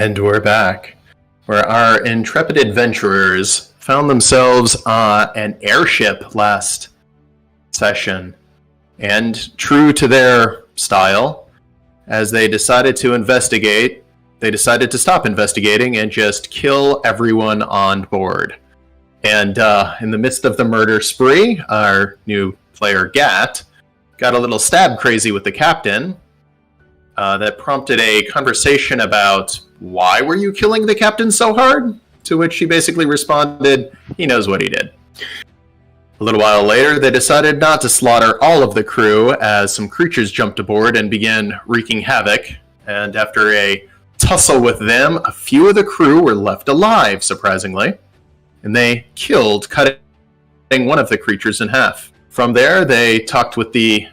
And we're back, where our intrepid adventurers found themselves an airship last session. And true to their style, as they decided to investigate, they decided to stop investigating and just kill everyone on board. And in the midst of the murder spree, our new player, Gat, got a little stab crazy with the captain. That prompted a conversation about, why were you killing the captain so hard? To which she basically responded, he knows what he did. A little while later, they decided not to slaughter all of the crew as some creatures jumped aboard and began wreaking havoc. And after a tussle with them, a few of the crew were left alive, surprisingly. And they killed, cutting one of the creatures in half. From there, they talked with the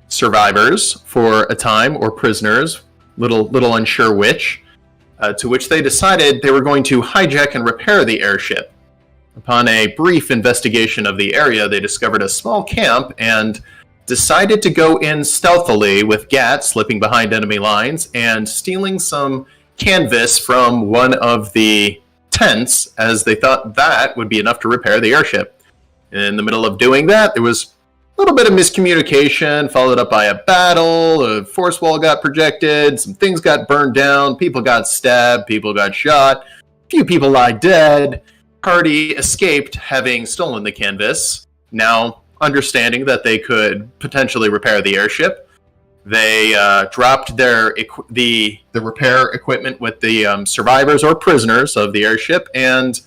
survivors for a time, or prisoners, little unsure which, to which they decided they were going to hijack and repair the airship. Upon a brief investigation of the area, they discovered a small camp and decided to go in stealthily, with Gat slipping behind enemy lines and stealing some canvas from one of the tents, as they thought that would be enough to repair the airship. In the middle of doing that, there was a little bit of miscommunication, followed up by a battle, a force wall got projected, some things got burned down, people got stabbed, people got shot, a few people lie dead. Party escaped having stolen the canvas, now understanding that they could potentially repair the airship. They dropped the repair equipment with the survivors or prisoners of the airship and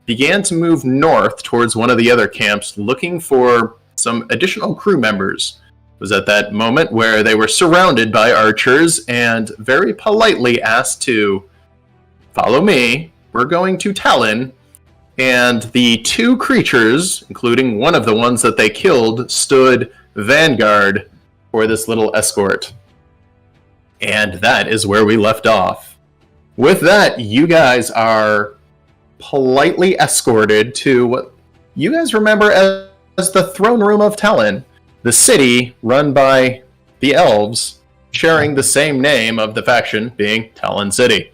began to move north towards one of the other camps, looking for some additional crew members. It was at that moment where they were surrounded by archers and very politely asked to follow me. We're going to Talon. And the two creatures, including one of the ones that they killed, stood vanguard for this little escort. And that is where we left off. With that, you guys are politely escorted to what you guys remember as the throne room of Talon, the city run by the elves, sharing the same name of the faction, being Talon City.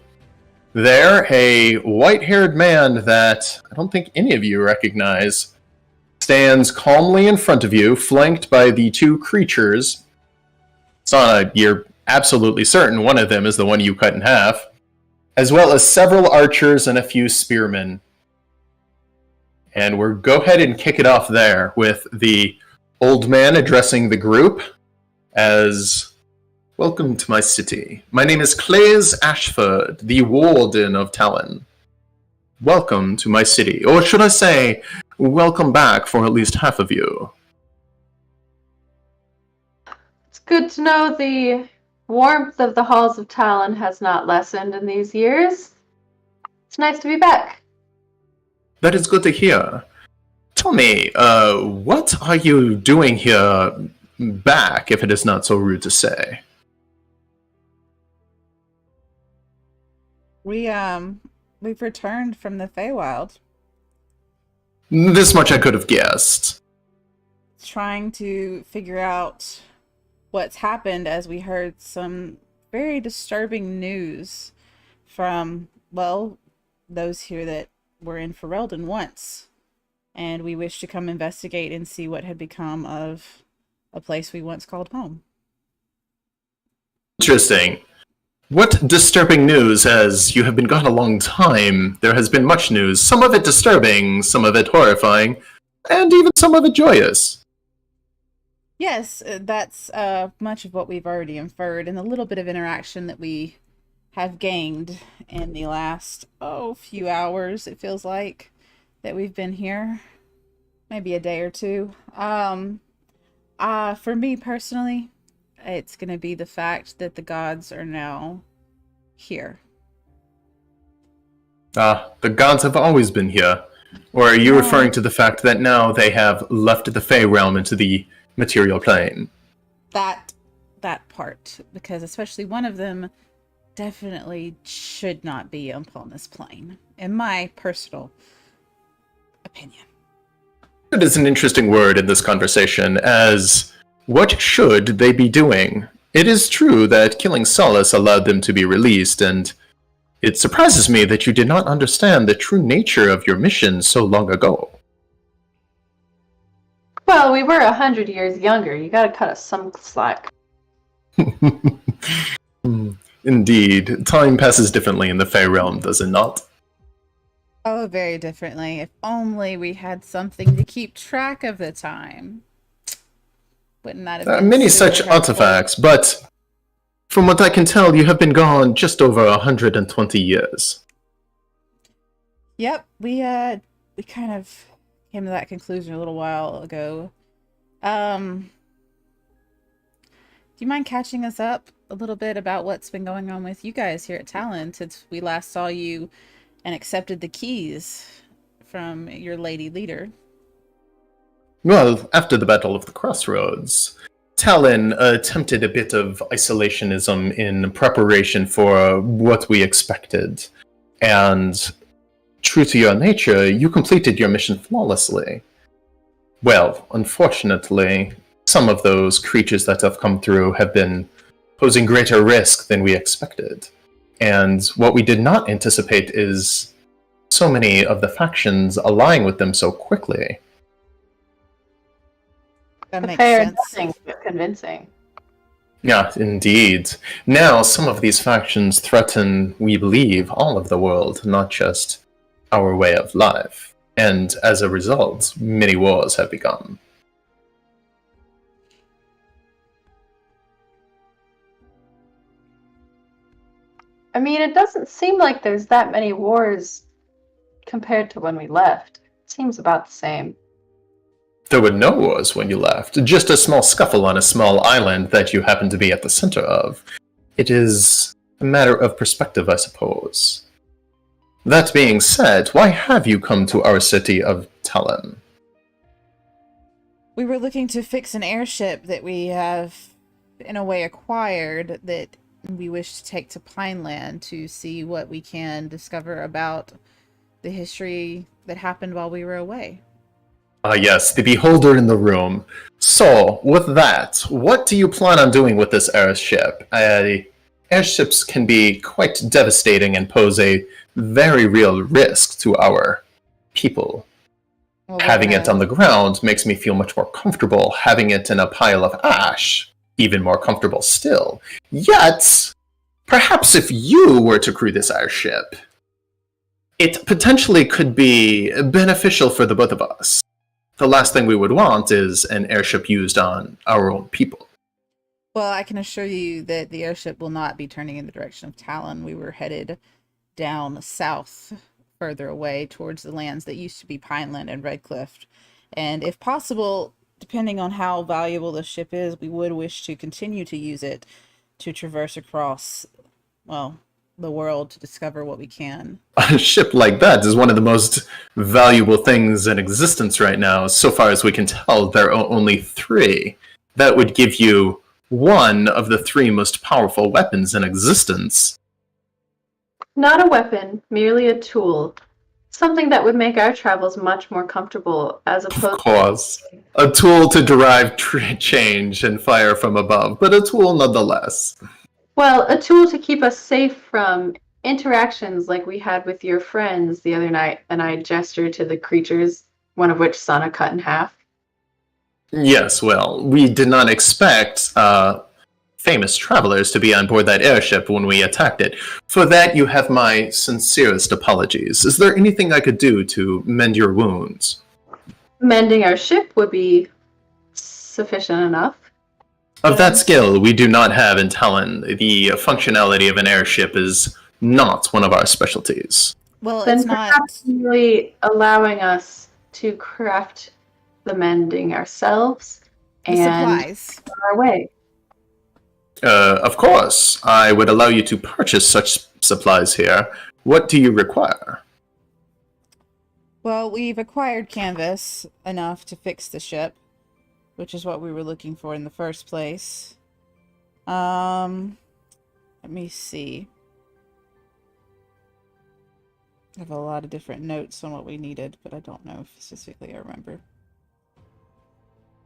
There, a white-haired man that I don't think any of you recognize stands calmly in front of you, flanked by the two creatures. Sana, you're absolutely certain one of them is the one you cut in half, as well as several archers and a few spearmen. And we'll go ahead and kick it off there with the old man addressing the group as, welcome to my city. My name is Claes Ashford, the warden of Talon. Welcome to my city. Or should I say, welcome back for at least half of you. It's good to know the warmth of the halls of Talon has not lessened in these years. It's nice to be back. That is good to hear. Tell me, what are you doing here back, if it is not so rude to say? We've returned from the Feywild. This much I could have guessed. Trying to figure out what's happened, as we heard some very disturbing news from, well, those here that were in Foreldon once. And we wish to come investigate and see what had become of a place we once called home. Interesting. What disturbing news, as you have been gone a long time? There has been much news, some of it disturbing, some of it horrifying, and even some of it joyous. Yes, that's much of what we've already inferred, and the little bit of interaction that we have gained in the last, few hours, it feels like, that we've been here. Maybe a day or two. For me personally, it's going to be the fact that the gods are now here. The gods have always been here. Or are you referring to the fact that now they have left the Fey realm into the material plane? That part, because especially one of them definitely should not be upon this plane, in my personal opinion. It is an interesting word in this conversation, as what should they be doing? It is true that killing Solace allowed them to be released, and It surprises me that you did not understand the true nature of your mission so long ago. Well, we were 100 years younger. You gotta cut us some slack. Indeed, time passes differently in the Fey realm, does it not? Oh, very differently. If only we had something to keep track of the time. Wouldn't that have There are been many super such helpful? artifacts, but from what I can tell, you have been gone just over 120 years. Yep, we kind of came to that conclusion a little while ago. Do you mind catching us up a little bit about what's been going on with you guys here at Talon since we last saw you and accepted the keys from your lady leader? Well, after the Battle of the Crossroads, Talon attempted a bit of isolationism in preparation for what we expected. And true to your nature, you completed your mission flawlessly. Well, unfortunately, some of those creatures that have come through have been posing greater risk than we expected. And what we did not anticipate is so many of the factions allying with them so quickly. That makes Fair sense. nothing but convincing. Yeah, indeed. Now, some of these factions threaten, we believe, all of the world, not just our way of life. And as a result, many wars have begun. I mean, it doesn't seem like there's that many wars compared to when we left. It seems about the same. There were no wars when you left, just a small scuffle on a small island that you happened to be at the center of. It is a matter of perspective, I suppose. That being said, why have you come to our city of Talon? We were looking to fix an airship that we have, in a way, acquired that we wish to take to Pineland to see what we can discover about the history that happened while we were away. Ah, yes, the beholder in the room. So, with that, what do you plan on doing with this airship? Airships can be quite devastating and pose a very real risk to our people. Well, Having it on the ground makes me feel much more comfortable. Having it in a pile of ash, even more comfortable still. Yet, perhaps if you were to crew this airship, it potentially could be beneficial for the both of us. The last thing we would want is an airship used on our own people. Well, I can assure you that the airship will not be turning in the direction of Talon. We were headed down south, further away towards the lands that used to be Pineland and Redcliffe. And if possible, depending on how valuable the ship is, we would wish to continue to use it to traverse across, well, the world to discover what we can. A ship like that is one of the most valuable things in existence right now. So far as we can tell, there are only 3. That would give you one of the 3 most powerful weapons in existence. Not a weapon, merely a tool. Something that would make our travels much more comfortable, as Of opposed course. A tool to derive change and fire from above, but a tool nonetheless. well, a tool to keep us safe from interactions like we had with your friends the other night, and I gestured to the creatures, one of which Sana cut in half. Yes, well, we did not expect famous travelers to be on board that airship when we attacked it. For that, you have my sincerest apologies. Is there anything I could do to mend your wounds? Mending our ship would be sufficient enough. Of that skill, we do not have in Talon. The functionality of an airship is not one of our specialties. Well, Then it's not. perhaps really allowing us to craft the mending ourselves The and supplies. on our way. Of course, I would allow you to purchase such supplies here. What do you require? Well, we've acquired canvas enough to fix the ship, which is what we were looking for in the first place. Let me see. I have a lot of different notes on what we needed, but I don't know if specifically I remember.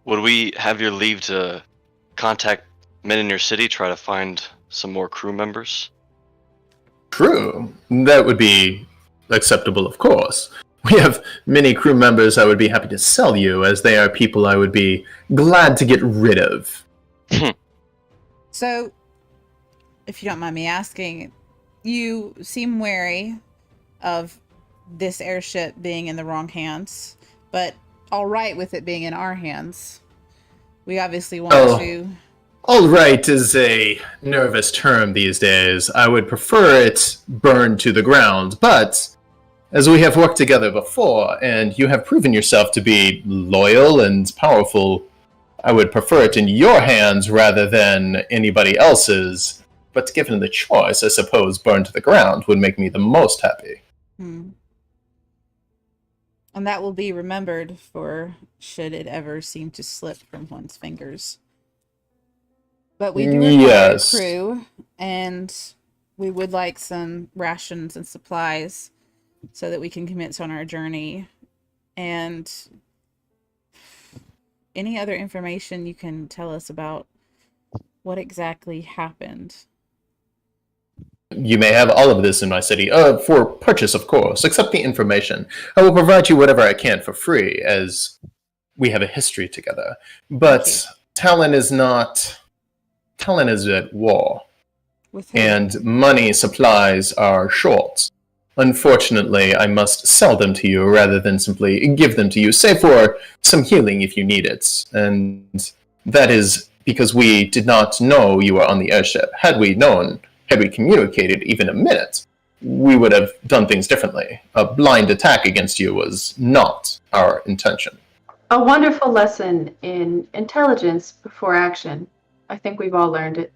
Would we have your leave to contact men in your city, try to find some more crew members? True. That would be acceptable, of course. We have many crew members I would be happy to sell you, as they are people I would be glad to get rid of. So, if you don't mind me asking, you seem wary of this airship being in the wrong hands, but all right with it being in our hands. We obviously want to... All right is a nervous term these days. I would prefer it burned to the ground, but as we have worked together before, and you have proven yourself to be loyal and powerful, I would prefer it in your hands rather than anybody else's. But given the choice, I suppose burned to the ground would make me the most happy. And that will be remembered for should it ever seem to slip from one's fingers. But we do require a crew, and we would like some rations and supplies so that we can commence on our journey. And any other information you can tell us about what exactly happened. You may have all of this in my city, for purchase, of course, except the information. I will provide you whatever I can for free, as we have a history together. But Talon is at war, and money supplies are short. Unfortunately, I must sell them to you rather than simply give them to you, save for some healing if you need it. And that is because we did not know you were on the airship. Had we communicated even a minute, we would have done things differently. A blind attack against you was not our intention. A wonderful lesson in intelligence before action. I think we've all learned it.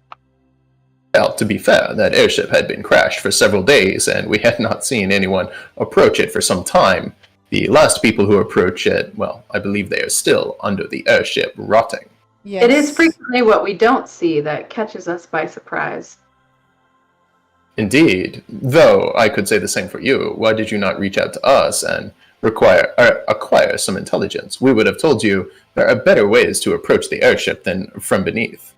Well, to be fair, that airship had been crashed for several days, and we had not seen anyone approach it for some time. The last people who approached it, well, I believe they are still under the airship rotting. Yes. It is frequently what we don't see that catches us by surprise. Indeed. Though I could say the same for you. Why did you not reach out to us and acquire some intelligence? We would have told you there are better ways to approach the airship than from beneath.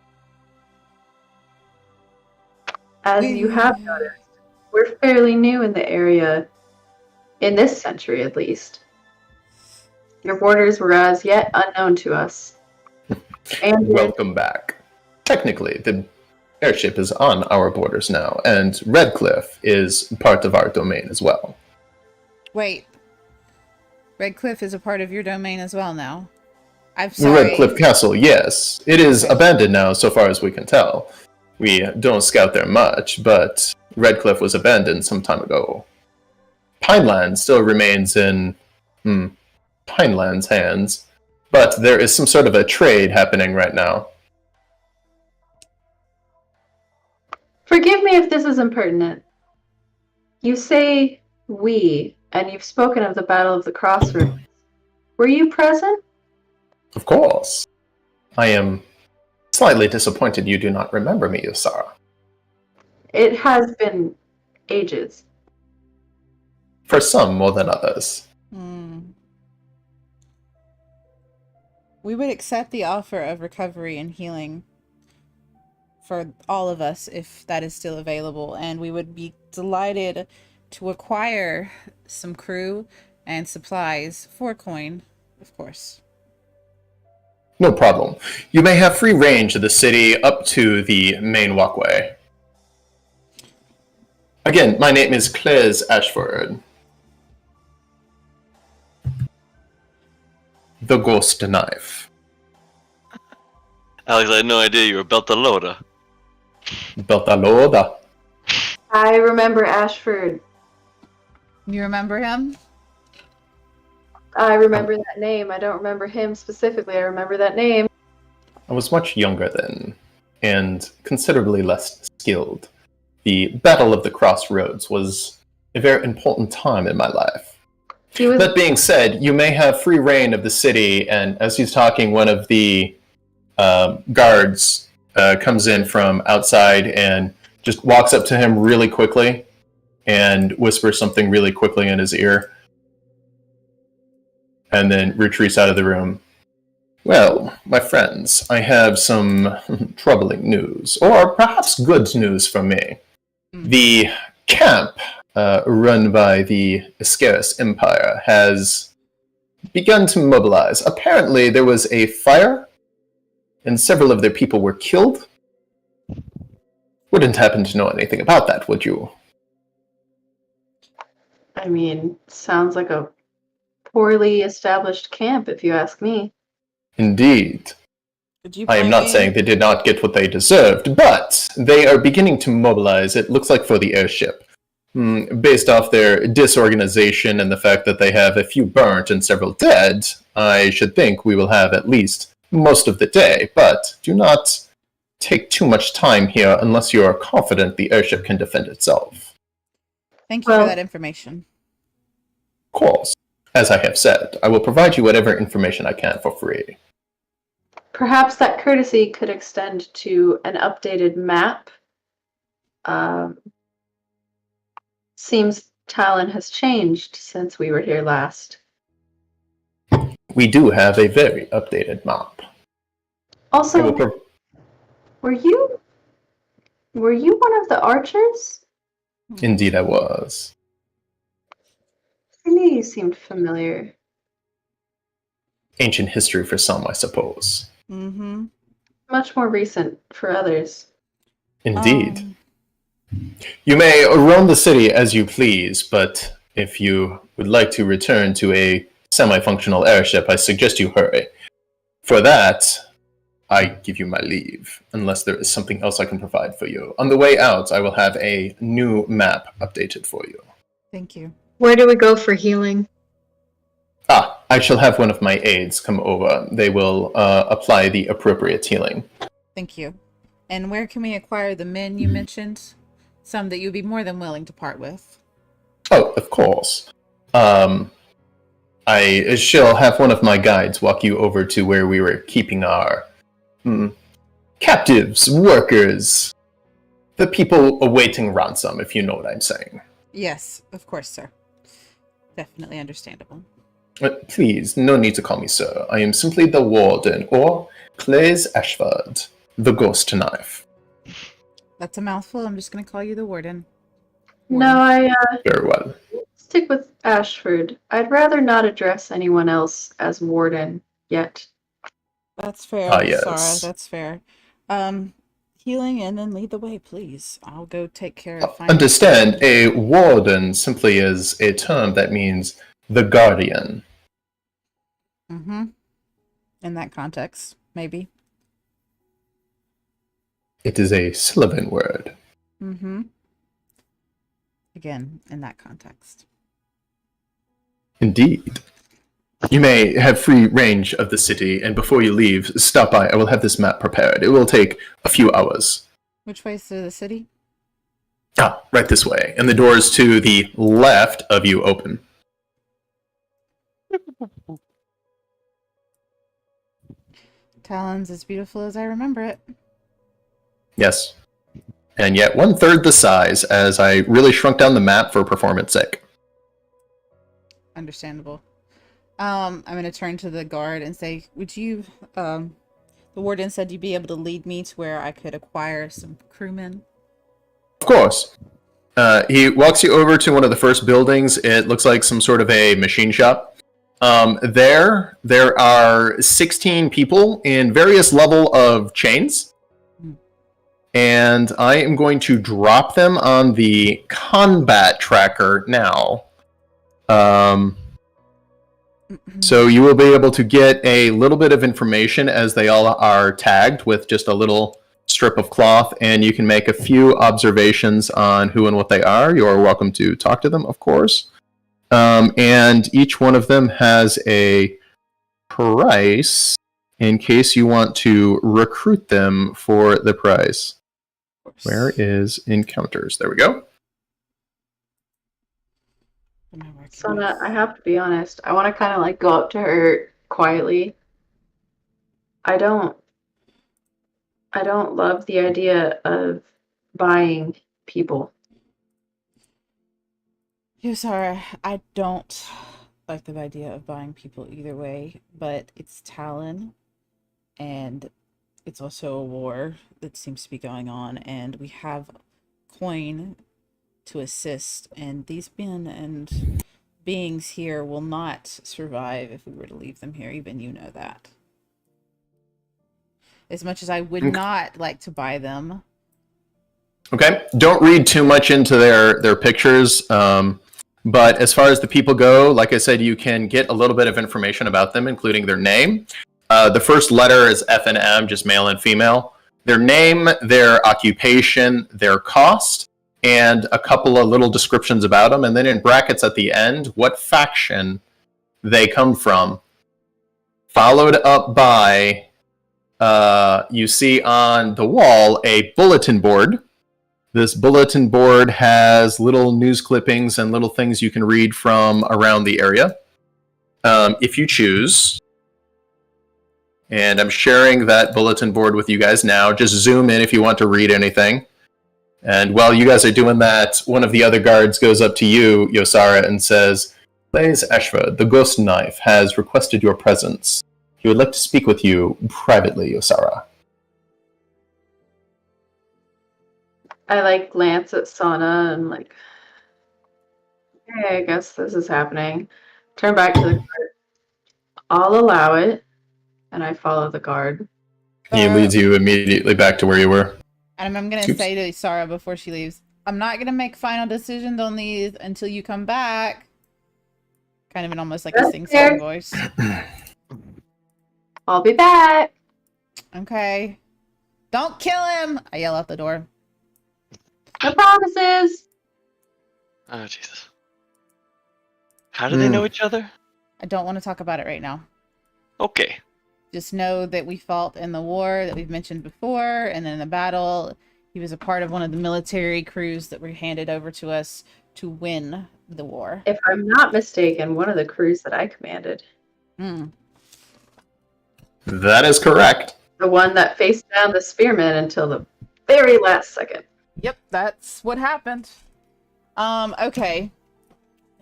As you have noticed, we're fairly new in the area, in this century at least. Your borders were as yet unknown to us. And welcome back. Technically, the airship is on our borders now, and Redcliffe is part of our domain as well. Wait. Redcliffe is a part of your domain as well now? I'm sorry. Redcliffe Castle, yes. It is abandoned now, so far as we can tell. We don't scout there much, but Redcliffe was abandoned some time ago. Pineland still remains in Pineland's hands, but there is some sort of a trade happening right now. Forgive me if this is impertinent. You say we, and you've spoken of the Battle of the Crossroads. Were you present? Of course. I am slightly disappointed you do not remember me, Yosara. It has been ages. For some more than others. We would accept the offer of recovery and healing for all of us if that is still available, and we would be delighted to acquire some crew and supplies for coin, of course. No problem. You may have free range of the city up to the main walkway. Again, my name is Cles Ashford. The Ghost Knife. Alex, I had no idea you were Beltalowda. Beltalowda. I remember Ashford. You remember him? I remember that name. I don't remember him specifically. I remember that name. I was much younger then, and considerably less skilled. The Battle of the Crossroads was a very important time in my life. That being said, you may have free reign of the city, and as he's talking, one of the guards comes in from outside and just walks up to him really quickly and whispers something really quickly in his ear, and then retreats out of the room. Well, my friends, I have some troubling news, or perhaps good news for me. The camp run by the Iscaris Empire has begun to mobilize. Apparently, there was a fire, and several of their people were killed. Wouldn't happen to know anything about that, would you? I mean, sounds like a poorly established camp, if you ask me. Indeed. Could you I am point not me- saying they did not get what they deserved, but they are beginning to mobilize, it looks like, for the airship. Based off their disorganization and the fact that they have a few burnt and several dead, I should think we will have at least most of the day, but do not take too much time here unless you are confident the airship can defend itself. Thank you Well- for that information. Of course, as I have said, I will provide you whatever information I can for free. Perhaps that courtesy could extend to an updated map. Seems Talon has changed since we were here last. We do have a very updated map. I will Also, pro- were you one of the archers? Indeed, I was. To me, you seemed familiar. Ancient history for some, I suppose. Mm-hmm. Much more recent for others. Indeed. You may roam the city as you please, but if you would like to return to a semi-functional airship, I suggest you hurry. For that, I give you my leave, unless there is something else I can provide for you. On the way out, I will have a new map updated for you. Thank you. Where do we go for healing? I shall have one of my aides come over. They will apply the appropriate healing. Thank you. And where can we acquire the men you mentioned? Some that you'd be more than willing to part with. Oh, of course. I shall have one of my guides walk you over to where we were keeping our captives, workers, the people awaiting ransom, if you know what I'm saying. Yes, of course, sir. Definitely understandable. Please, no need to call me sir. I am simply the warden, or Claes Ashford, the ghost knife. That's a mouthful. I'm just going to call you the warden. No, I Very well. stick with Ashford. I'd rather not address anyone else as warden yet. That's fair, Ah, yes. Sarah. That's fair. Healing and then lead the way, please. I'll go take care of finding. Understand, a warden simply is a term that means the guardian. Mm-hmm. In that context, maybe. It is a Sylvan word. Mm-hmm. Again, in that context. Indeed. You may have free range of the city, and before you leave, stop by. I will have this map prepared. It will take a few hours. Which way's to the city? Right this way. And the doors to the left of you open. Talon's as beautiful as I remember it. Yes. And yet 1/3 the size, as I really shrunk down the map for performance sake. Understandable. I'm going to turn to the guard and say, would you, the warden said you'd be able to lead me to where I could acquire some crewmen. Of course. He walks you over to one of the first buildings. It looks like some sort of a machine shop. There are 16 people in various level of chains. And I am going to drop them on the combat tracker now. So you will be able to get a little bit of information as they all are tagged with just a little strip of cloth, and you can make a few observations on who and what they are. You are welcome to talk to them, of course. And each one of them has a price in case you want to recruit them for the price. Where is encounters? There we go. Sana, I have to be honest. I want to kind of like go up to her quietly. I don't love the idea of buying people. Sarah, I don't like the idea of buying people either way, but it's Talon, and it's also a war that seems to be going on, and we have coin to assist, and these men and beings here will not survive if we were to leave them here. Even you know that. As much as I would not like to buy them. Okay, don't read too much into their pictures. But as far as the people go, like I said, you can get a little bit of information about them, including their name. The first letter is F and M, just male and female. Their name, their occupation, their cost, and a couple of little descriptions about them. And then in brackets at the end, what faction they come from. Followed up by, you see on the wall, a bulletin board. This bulletin board has little news clippings and little things you can read from around the area. If you choose, and I'm sharing that bulletin board with you guys now, just zoom in if you want to read anything. And while you guys are doing that, one of the other guards goes up to you, Yosara, and says, Blaze Ashford, the ghost knife, has requested your presence. He would like to speak with you privately, Yosara. I glance at Sana and hey, I guess this is happening. Turn back to the guard. I'll allow it, and I follow the guard. He leads you immediately back to where you were. And I'm going to say to Sarah before she leaves, I'm not going to make final decisions on these until you come back. Kind of in almost like a sing-song voice. I'll be back. Okay. Don't kill him! I yell out the door. No promises. Oh, Jesus. How do they know each other? I don't want to talk about it right now. Okay. Just know that we fought in the war that we've mentioned before, and in the battle, he was a part of one of the military crews that were handed over to us to win the war. If I'm not mistaken, one of the crews that I commanded. That is correct. The one that faced down the spearmen until the very last second. Yep, that's what happened. Okay.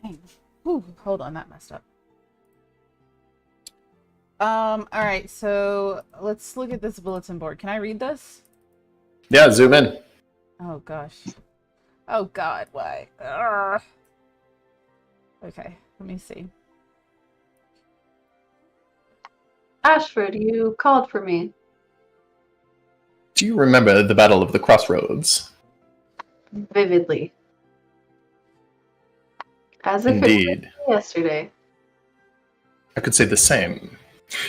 Dang. Whew, hold on, that messed up. Alright, so let's look at this bulletin board. Can I read this? Yeah, zoom in. Oh gosh. Oh god, why? Ugh. Okay, let me see. Ashford, you called for me. Do you remember the Battle of the Crossroads? Vividly. As if Indeed. it was yesterday. I could say the same.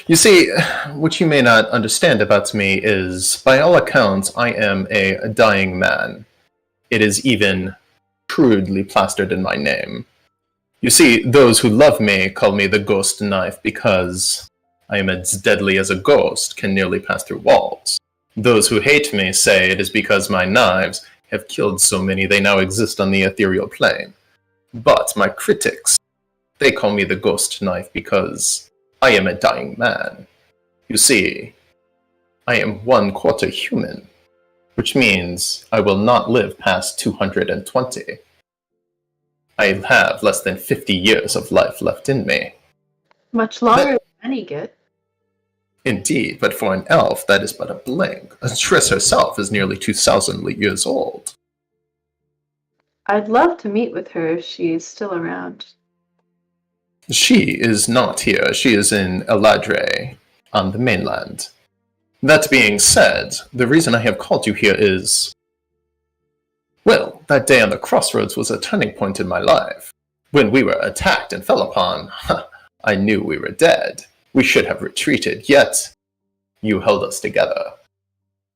You see, what you may not understand about me is, by all accounts, I am a dying man. It is even crudely plastered in my name. You see, those who love me call me the ghost knife because I am as deadly as a ghost, can nearly pass through walls. Those who hate me say it is because my knives have killed so many they now exist on the ethereal plane. But my critics, they call me the ghost knife because I am a dying man. You see, I am 1/4 human, which means I will not live past 220. I have less than 50 years of life left in me. Much longer than many get. Indeed, but for an elf, that is but a blink. Triss herself is nearly 2,000 years old. I'd love to meet with her if she's still around. She is not here. She is in Eladre, on the mainland. That being said, the reason I have called you here is... Well, that day on the crossroads was a turning point in my life. When we were attacked and fell upon, I knew we were dead. We should have retreated, yet you held us together.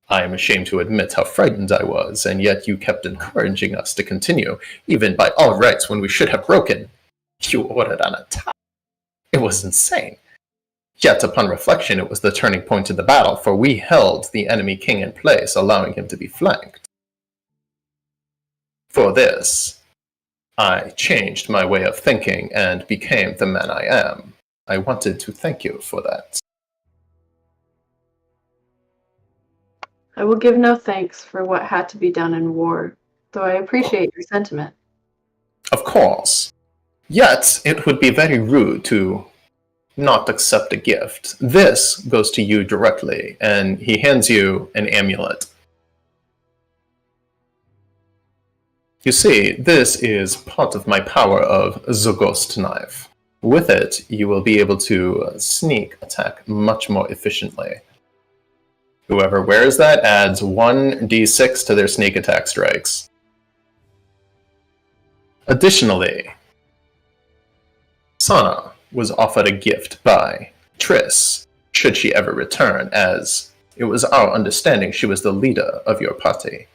I am ashamed to admit how frightened I was, and yet you kept encouraging us to continue, even by all rights when we should have broken. You ordered an attack. It was insane. Yet upon reflection, it was the turning point in the battle, for we held the enemy king in place, allowing him to be flanked. For this, I changed my way of thinking and became the man I am. I wanted to thank you for that. I will give no thanks for what had to be done in war, though I appreciate your sentiment. Of course. Yet, it would be very rude to not accept a gift. This goes to you directly, and he hands you an amulet. You see, this is part of my power of the Ghost Knife. With it, you will be able to sneak attack much more efficiently. Whoever wears that adds 1d6 to their sneak attack strikes. Additionally, Sana was offered a gift by Triss, should she ever return, as it was our understanding she was the leader of your party.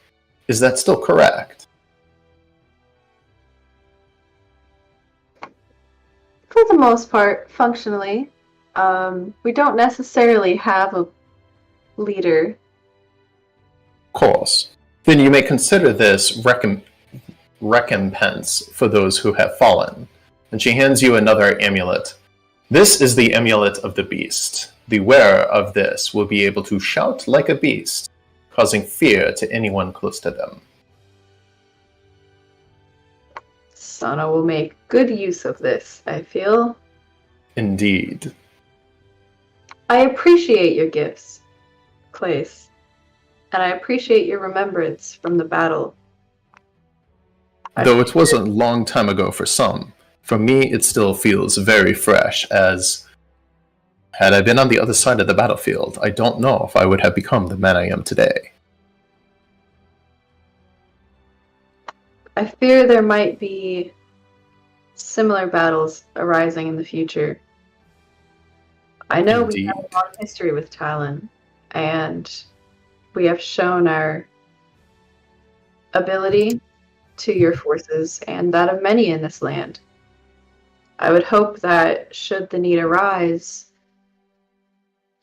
Is that still correct? For the most part, functionally. We don't necessarily have a leader. Of course. Then you may consider this recompense for those who have fallen. And she hands you another amulet. This is the amulet of the beast. The wearer of this will be able to shout like a beast, causing fear to anyone close to them. Sana will make good use of this, I feel. Indeed. I appreciate your gifts, Clace, and I appreciate your remembrance from the battle. Though it was a long time ago for some, for me it still feels very fresh, as had I been on the other side of the battlefield, I don't know if I would have become the man I am today. I fear there might be similar battles arising in the future. I know we have a long history with Talon, and we have shown our ability to your forces and that of many in this land. I would hope that, should the need arise,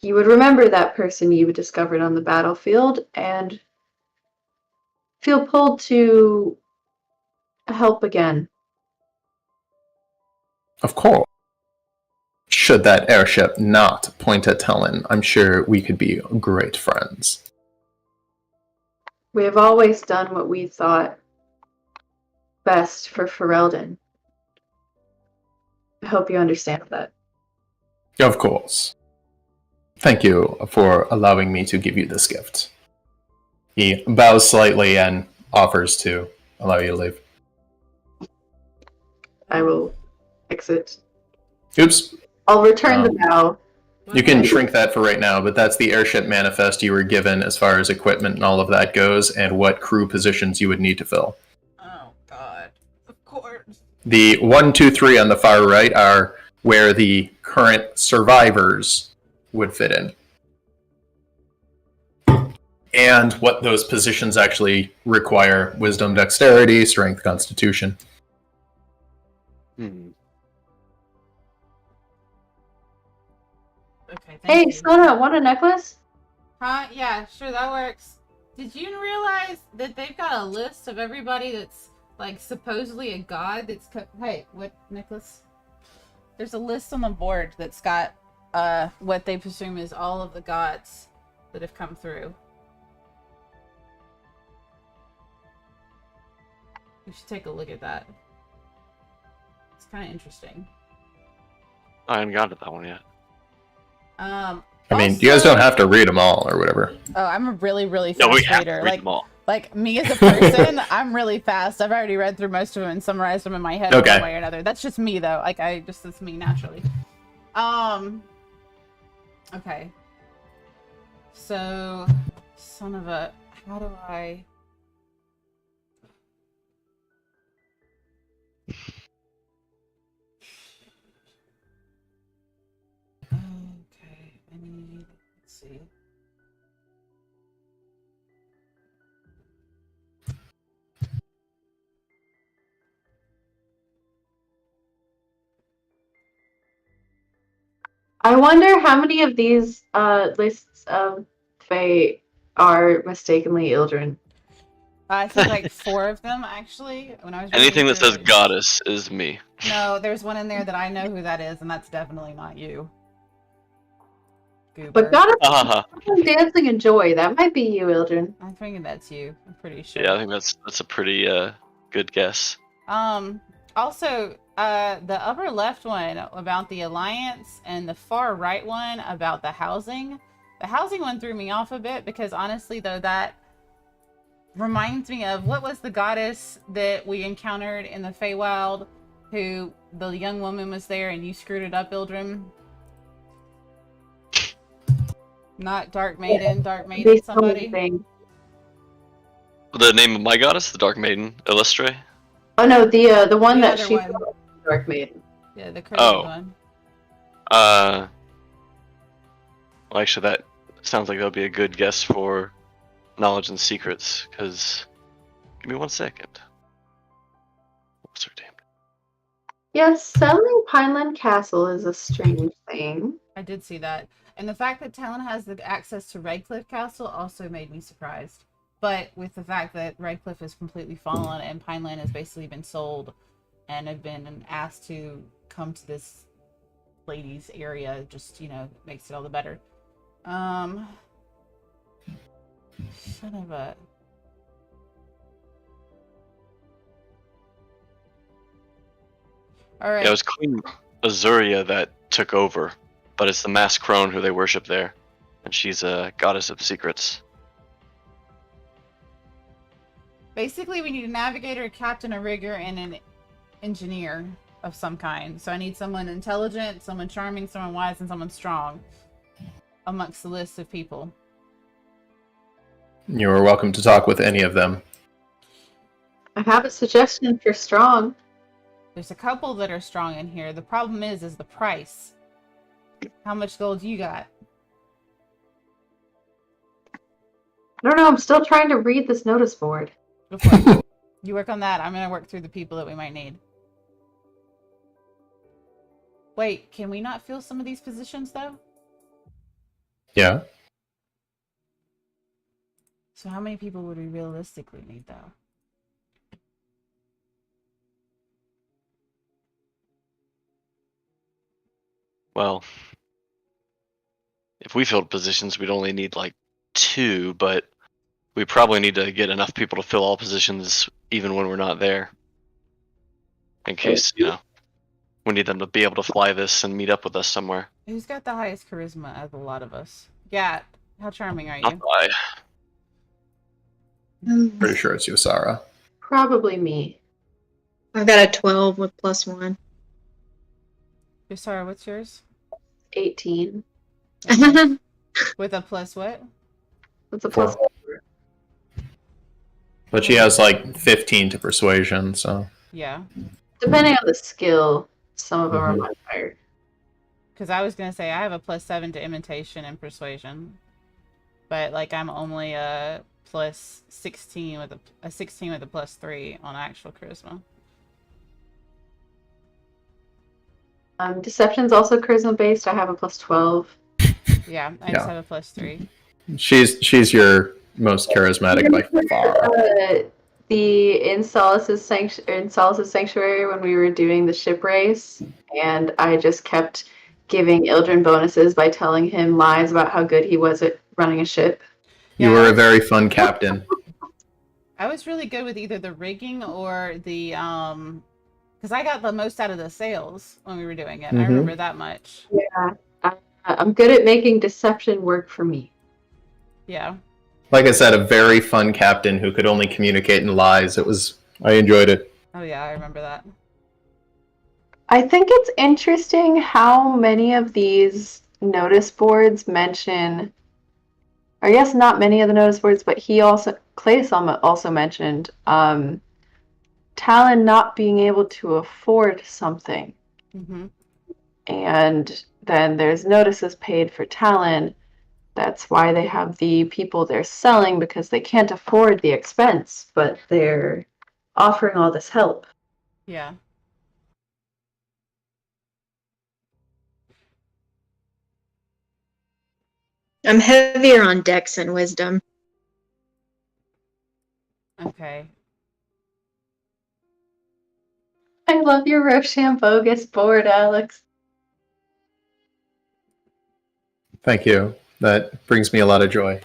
you would remember that person you discovered on the battlefield and feel pulled to help again. Of course. Should that airship not point at Talon, I'm sure we could be great friends. We have always done what we thought best for Foreldon. I hope you understand that. Of course. Thank you for allowing me to give you this gift. He bows slightly and offers to allow you to leave. I will exit. Oops. I'll return the bow. You can shrink that for right now, but that's the airship manifest you were given as far as equipment and all of that goes, and what crew positions you would need to fill. Oh, God. Of course. The 1, 2, 3 on the far right are where the current survivors would fit in. And what those positions actually require: wisdom, dexterity, strength, constitution. Okay, thank Hey, you. Sona, want a necklace? Huh? Yeah, sure, that works. Did you realize that they've got a list of everybody that's, like, supposedly a god that's... Hey, what, Nicholas? There's a list on the board that's got, what they presume is all of the gods that have come through. You should take a look at that. It's kind of interesting. I haven't gotten to that one yet. I mean, you guys don't have to read them all or whatever. Oh, I'm a really, really No, fast we have reader. to read them all. Like me as a person, I'm really fast. I've already read through most of them and summarized them in my head Okay. one way or another. That's just me, though. Like that's me naturally. Okay. So, son of a, how do I? Okay, I need. Let's see. I wonder how many of these lists of Fae are mistakenly Ildren. I think like 4 of them actually. When I was Anything that says through- goddess is me. No, there's one in there that I know who that is, and that's definitely not you. Goober. But Goddess Uh-huh. Dancing in Joy, that might be you, Ildren. I think that's you. I'm pretty sure. Yeah, I think that's a pretty good guess. Also, the upper left one about the alliance and the far right one about the housing. The housing one threw me off a bit because honestly, though, that reminds me of, what was the goddess that we encountered in the Feywild, who the young woman was there and you screwed it up, Ildrim? Not Dark Maiden, Dark Maiden, They somebody? thing. The name of my goddess, the Dark Maiden, Illustre. Oh no, the one The that other she one. Dark Maiden. Yeah, the crazy Oh. one. Well, actually, that sounds like that would be a good guess for knowledge and secrets. Because, give me 1 second. What's her damn? Yes, selling Pineland Castle is a strange thing. I did see that. And the fact that Talon has the access to Redcliffe Castle also made me surprised. But with the fact that Redcliffe has completely fallen and Pineland has basically been sold and have been asked to come to this lady's area, just, makes it all the better. Son of a... Alright. Yeah, it was Queen Azuria that took over, but it's the masked crone who they worship there, and she's a goddess of secrets. Basically, we need a navigator, a captain, a rigger, and an engineer of some kind. So I need someone intelligent, someone charming, someone wise, and someone strong amongst the list of people. You are welcome to talk with any of them. I have a suggestion for strong. There's a couple that are strong in here. The problem is the price. How much gold you got? I don't know, I'm still trying to read this notice board. Go for it. You work on that. I'm going to work through the people that we might need. Wait, can we not fill some of these positions, though? Yeah. So how many people would we realistically need, though? Well, if we filled positions, we'd only need like 2, but we probably need to get enough people to fill all positions even when we're not there. In case, we need them to be able to fly this and meet up with us somewhere. Who's got the highest charisma out of a lot of us? Yeah, how charming are Not you? I. Pretty sure it's Yosara. Probably me. I've got a 12 with +1. Sorry, what's yours? 18. With a plus what? What's a plus? 4. But she has like 15 to persuasion, so. Yeah. Depending on the skill, some of them are much higher. Because I was going to say I have a +7 to imitation and persuasion. But I'm only a plus 16 with a 16 with a +3 on actual charisma. Deception's also charisma based. I have a +12. Yeah, I just have a +3. She's your most charismatic by far. In Solace's Sanctuary when we were doing the ship race, and I just kept giving Ildren bonuses by telling him lies about how good he was at running a ship. You were a very fun captain. I was really good with either the rigging or the because I got the most out of the sails when we were doing it. I remember that much. Yeah, I'm good at making deception work for me. Yeah. Like I said, a very fun captain who could only communicate in lies. I enjoyed it. Oh yeah, I remember that. I think it's interesting how many of these notice boards mention, or I guess not many of the notice boards, but Claes also mentioned Talon not being able to afford something. Mm-hmm. And then there's notices paid for Talon. That's why they have the people they're selling, because they can't afford the expense, but they're offering all this help. Yeah. I'm heavier on dex and wisdom. Okay. I love your Rochambogus board, Alex. Thank you. That brings me a lot of joy.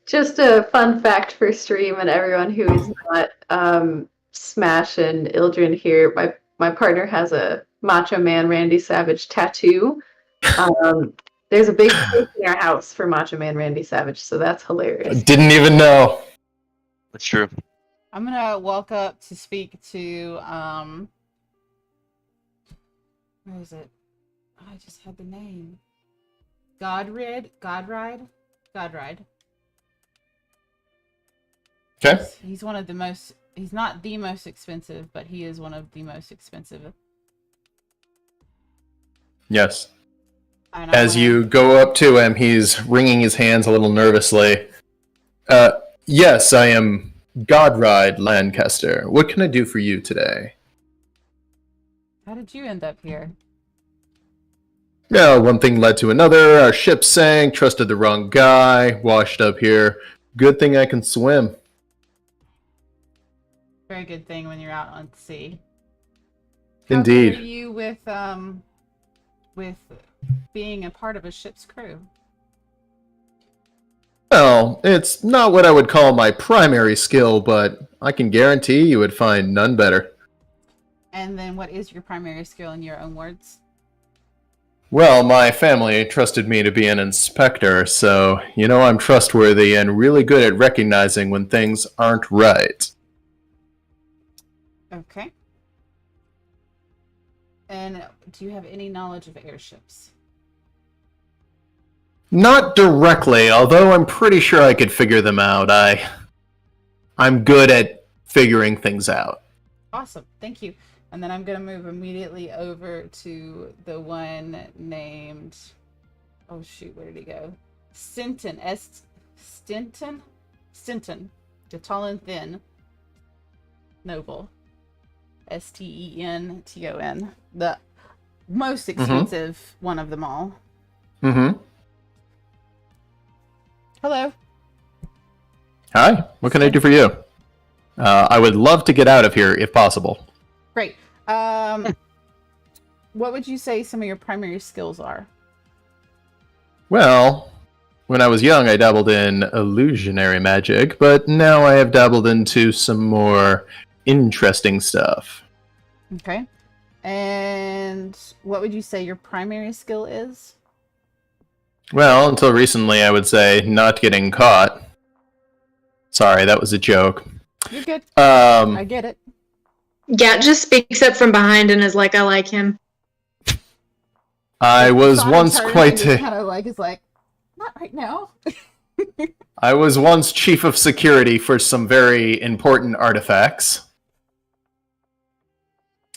Just a fun fact for stream and everyone who is not Smash and Ildren here. My partner has a Macho Man Randy Savage tattoo. There's a big space in our house for Macho Man Randy Savage, so that's I hilarious. didn't even know. That's true. I'm gonna walk up to speak to where is it? Oh, I just had the name. Godride. Okay. He's one of the most. He's not the most expensive, but he is one of the most expensive. Yes. And I As wanna- you go up to him, he's wringing his hands a little nervously. Yes, I am Godride Lancaster. What can I do for you today? How did you end up here? Yeah, one thing led to another. Our ship sank, trusted the wrong guy, washed up here. Good thing I can swim. Very good thing when you're out on sea. Indeed. How good are you with being a part of a ship's crew? Well, it's not what I would call my primary skill, but I can guarantee you would find none better. And then what is your primary skill in your own words? Well, my family trusted me to be an inspector, so I'm trustworthy and really good at recognizing when things aren't right. Okay. And do you have any knowledge of airships? Not directly, although I'm pretty sure I could figure them out. I'm good at figuring things out. Awesome, thank you. And then I'm gonna move immediately over to the one named, oh shoot, where did he go? Stinton, Stinton, the tall and thin noble, Stenton, the most expensive one of them all. Mm-hmm. Hello. Hi, what can I do for you? I would love to get out of here if possible. Great. What would you say some of your primary skills are? Well, when I was young, I dabbled in illusionary magic, but now I have dabbled into some more interesting stuff. Okay. And what would you say your primary skill is? Well, until recently, I would say not getting caught. Sorry, that was a joke. You're good. I get it. Gat just speaks up from behind and is like, I like him. I was once quite kind of like, it's like, not right now. I was once chief of security for some very important artifacts.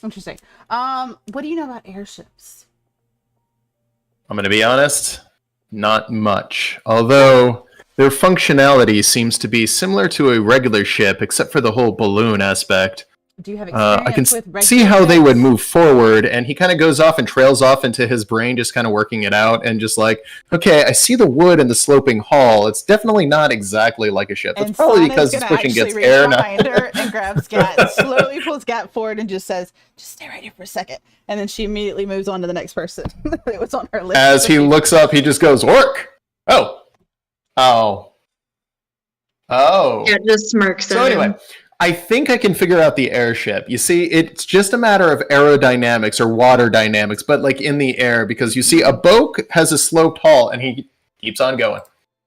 Interesting. What do you know about airships? I'm going to be honest, not much. Although their functionality seems to be similar to a regular ship, except for the whole balloon aspect. Do you have experience I can with regular see how they ships? would move forward, and he kind of goes off and trails off into his brain, just kind of working it out, and just like, okay, I see the wood and the sloping hull. It's definitely not exactly like a ship. It's And probably Sana's because it's gonna pushing actually against reach air. behind her and grabs Gat, slowly pulls Gat forward and just says, just stay right here for a second. And then she immediately moves on to the next person. It was on her list. As he looks up, he just goes, "Orc! Oh. Gat just smirks So at him. anyway, I think I can figure out the airship. You see, it's just a matter of aerodynamics or water dynamics, but like in the air, because you see a boat has a sloped hull, and he keeps on going.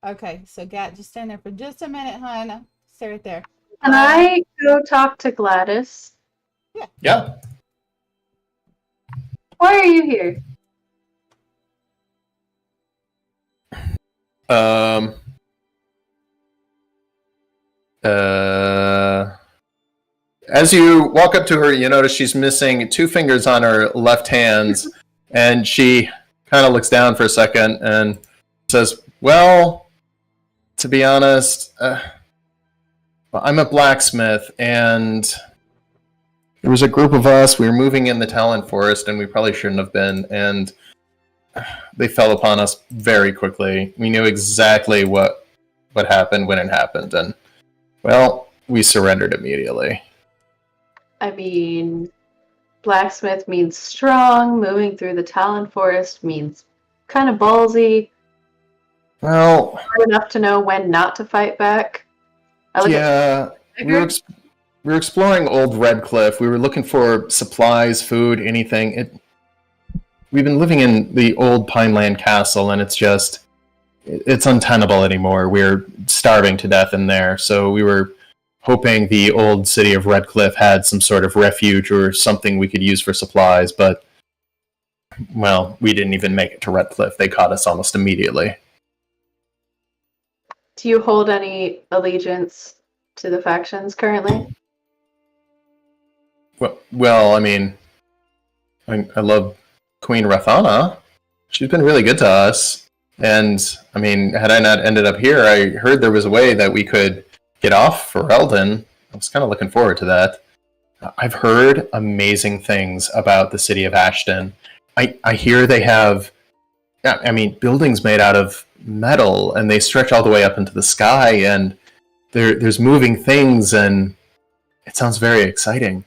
Okay, so Gat, just stand there for just a minute, hon. Stay right there. Can I go talk to Gladys? Yeah. Why are you here? As you walk up to her, you notice she's missing 2 fingers on her left hand, and she kind of looks down for a second and says, "Well, to be honest, I'm a blacksmith, and there was a group of us. We were moving in the Talon Forest, and we probably shouldn't have been, and they fell upon us very quickly. We knew exactly what happened when it happened, and, well, we surrendered immediately." I mean, blacksmith means strong, moving through the Talon Forest means kind of ballsy, Well, hard enough to know when not to fight back. I look yeah, at we were exploring Old Red Cliff. We were looking for supplies, food, anything. We've been living in the old Pineland Castle, and it's untenable anymore. We're starving to death in there, so we were hoping the old city of Redcliffe had some sort of refuge or something we could use for supplies, but, well, we didn't even make it to Redcliffe. They caught us almost immediately. Do you hold any allegiance to the factions currently? Well, I mean, I love Queen Rathana. She's been really good to us. And, I mean, had I not ended up here, I heard there was a way that we could get off Foreldon. I was kind of looking forward to that. I've heard amazing things about the city of Ashton. I hear they have, I mean, buildings made out of metal, and they stretch all the way up into the sky, and there's moving things, and it sounds very exciting.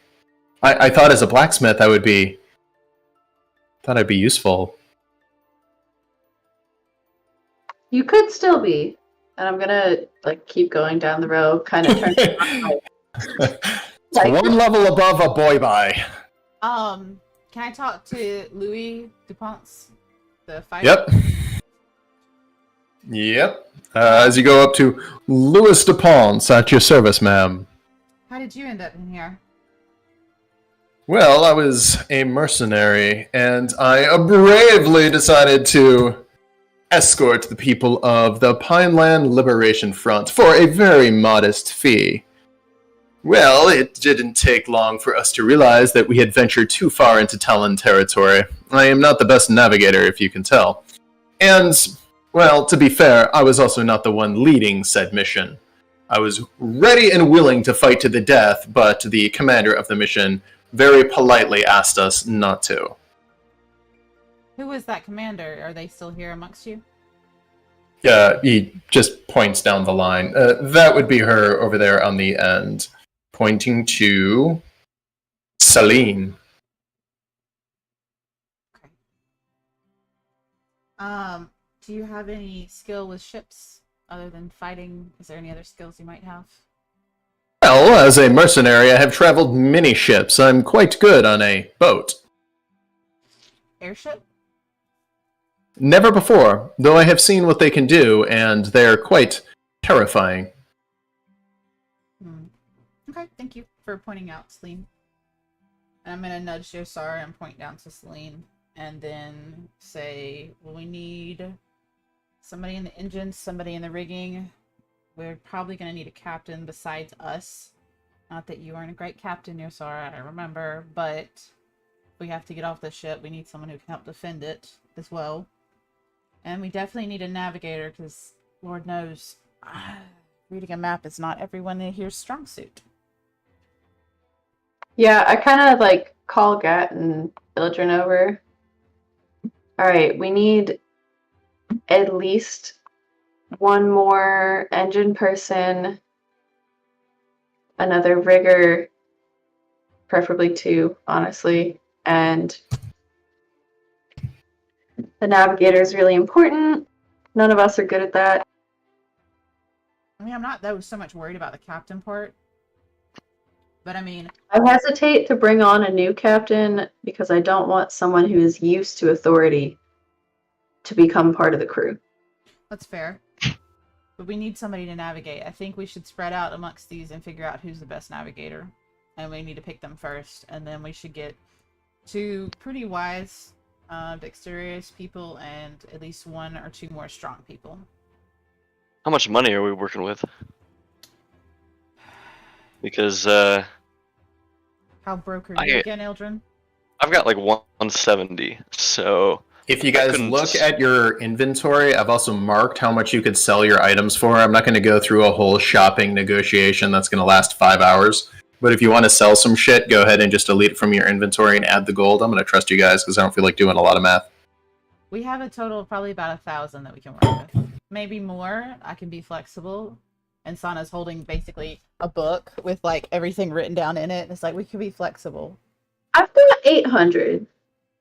I thought as a blacksmith thought I'd be useful. You could still be. And I'm gonna keep going down the row, kind of turn. One level above a boy bye. Can I talk to Louis Dupont's the fighter? Yep. As you go up to Louis Dupont's at your service, ma'am. How did you end up in here? Well, I was a mercenary, and I bravely decided to escort the people of the Pineland Liberation Front for a very modest fee. Well, it didn't take long for us to realize that we had ventured too far into Talon territory. I am not the best navigator, if you can tell. And, well, to be fair, I was also not the one leading said mission. I was ready and willing to fight to the death, but the commander of the mission very politely asked us not to. Who was that commander? Are they still here amongst you? He just points down the line. That would be her over there on the end, pointing to Celine. Okay. Do you have any skill with ships other than fighting? Is there any other skills you might have? Well, as a mercenary, I have traveled many ships. I'm quite good on a boat. Airship? Never before, though I have seen what they can do, and they're quite terrifying. Okay, thank you for pointing out Celine. And I'm going to nudge Josara and point down to Celine, and then say, well, we need somebody in the engines, somebody in the rigging. We're probably going to need a captain besides us. Not that you aren't a great captain, Josara, I remember, but if we have to get off the ship, we need someone who can help defend it as well. And we definitely need a navigator, because Lord knows, reading a map is not everyone here's strong suit. Yeah, I kind of call Gat and Ildren over. Alright, we need at least one more engine person, another rigger, preferably two, honestly, and the navigator is really important. None of us are good at that. I mean, I'm not so much worried about the captain part. But I mean, I hesitate to bring on a new captain because I don't want someone who is used to authority to become part of the crew. That's fair. But we need somebody to navigate. I think we should spread out amongst these and figure out who's the best navigator. And we need to pick them first. And then we should get two pretty wise, dexterous people and at least one or two more strong people. How much money are we working with? Because, How broke are you again, Ildren? I've got 170, so... If you guys look at your inventory, I've also marked how much you could sell your items for. I'm not going to go through a whole shopping negotiation that's going to last 5 hours. But if you want to sell some shit, go ahead and just delete it from your inventory and add the gold. I'm going to trust you guys because I don't feel like doing a lot of math. We have a total of probably about 1,000 that we can work with. Maybe more. I can be flexible. And Sana's holding basically a book with everything written down in it. It's we could be flexible. I've got 800.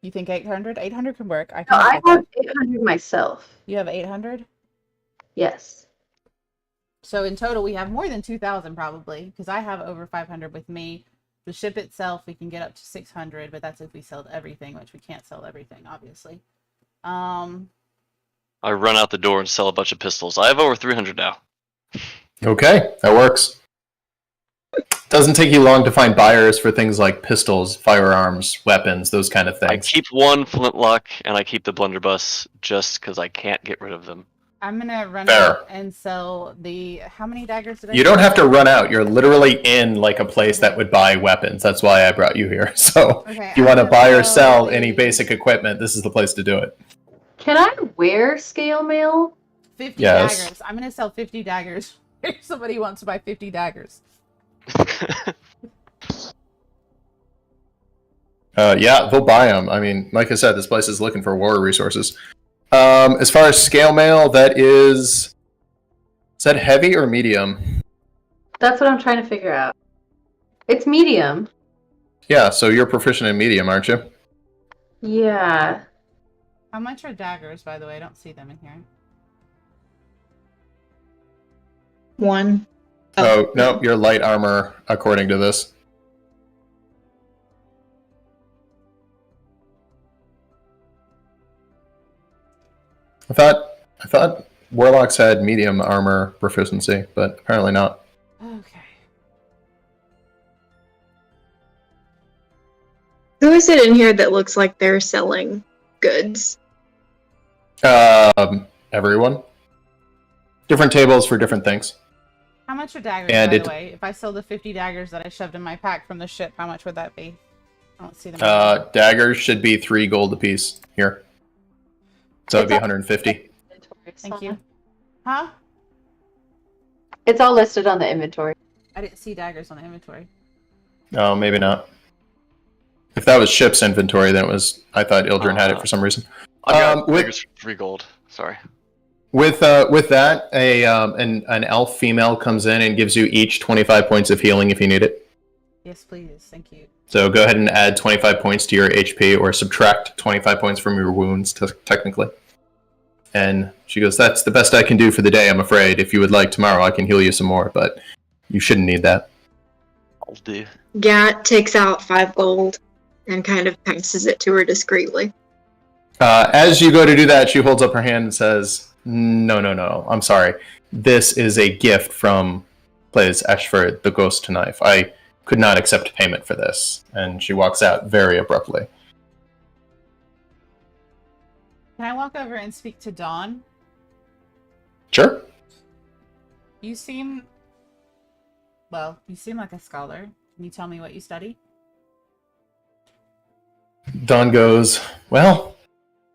You think 800? 800 can work. I have 800 myself. You have 800? Yes. So in total, we have more than 2,000 probably, because I have over 500 with me. The ship itself, we can get up to 600, but that's if we sell everything, which we can't sell everything, obviously. I run out the door and sell a bunch of pistols. I have over 300 now. Okay, that works. Doesn't take you long to find buyers for things like pistols, firearms, weapons, those kind of things. I keep one flintlock and I keep the blunderbuss just because I can't get rid of them. I'm gonna run Fair. out and sell the. How many daggers did I? You don't have to run out. You're literally in like a place that would buy weapons. That's why I brought you here. So Okay, if you want to I'm buy or gonna sell the- any basic equipment, this is the place to do it. Can I wear scale mail? 50 Yes. daggers. I'm gonna sell 50 daggers. If somebody wants to buy 50 daggers. Yeah, they'll buy them. I mean, like I said, this place is looking for war resources. As far as scale mail, that is that heavy or medium? That's what I'm trying to figure out. It's medium. Yeah, so you're proficient in medium, aren't you? Yeah. How much are daggers, by the way? I don't see them in here. 1. Oh, no, you're light armor according to this. I thought warlocks had medium armor proficiency, but apparently not. Okay. Who is it in here that looks like they're selling goods? Everyone. Different tables for different things. How much are daggers, And by the way? If I sell the 50 daggers that I shoved in my pack from the ship, how much would that be? I don't see them. Daggers should be 3 gold apiece here. So it'd be 150. Thank you. Huh? It's all listed on the inventory. I didn't see daggers on the inventory. Oh, maybe not. If that was ship's inventory, then it was. I thought Ildren had it for some reason. I got with- daggers for 3 gold. Sorry. With that, an elf female comes in and gives you each 25 points of healing if you need it. Yes, please. Thank you. So go ahead and add 25 points to your HP, or subtract 25 points from your wounds, technically. And she goes, "That's the best I can do for the day, I'm afraid. If you would like, tomorrow I can heal you some more, but you shouldn't need that." I'll do. Gat takes out 5 gold and kind of passes it to her discreetly. As you go to do that, she holds up her hand and says, No, I'm sorry. This is a gift from Plays Ashford, the Ghost Knife. I could not accept payment for this." And she walks out very abruptly. Can I walk over and speak to Dawn? Sure. You seem like a scholar. Can you tell me what you study? Dawn goes, "Well,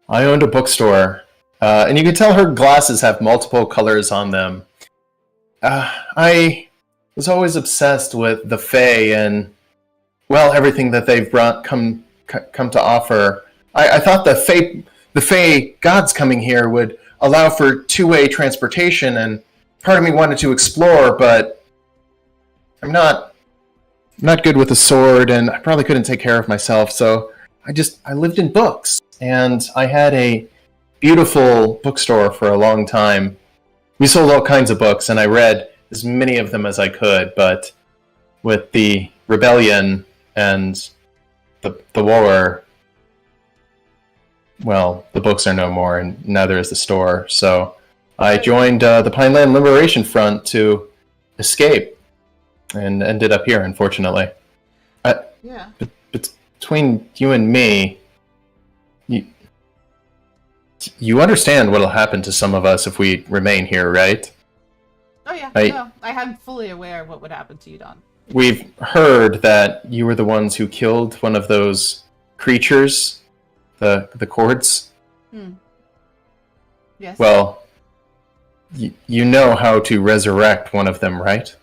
I owned a bookstore." And you can tell her glasses have multiple colors on them. I was always obsessed with the Fae and, well, everything that they've come to offer. I thought the Fae gods coming here would allow for two-way transportation, and part of me wanted to explore, but I'm not good with a sword, and I probably couldn't take care of myself, so I lived in books, and I had a beautiful bookstore for a long time. We sold all kinds of books, and I read as many of them as I could, but with the rebellion and the war, well, the books are no more, and neither is the store. So I joined the Pineland Liberation Front to escape, and ended up here, unfortunately. Yeah. Between you and me, you understand what'll happen to some of us if we remain here, right? Oh yeah. I am fully aware of what would happen to you, Dawn. We've heard that you were the ones who killed one of those creatures, the cords. Yes. Well, you know how to resurrect one of them, right?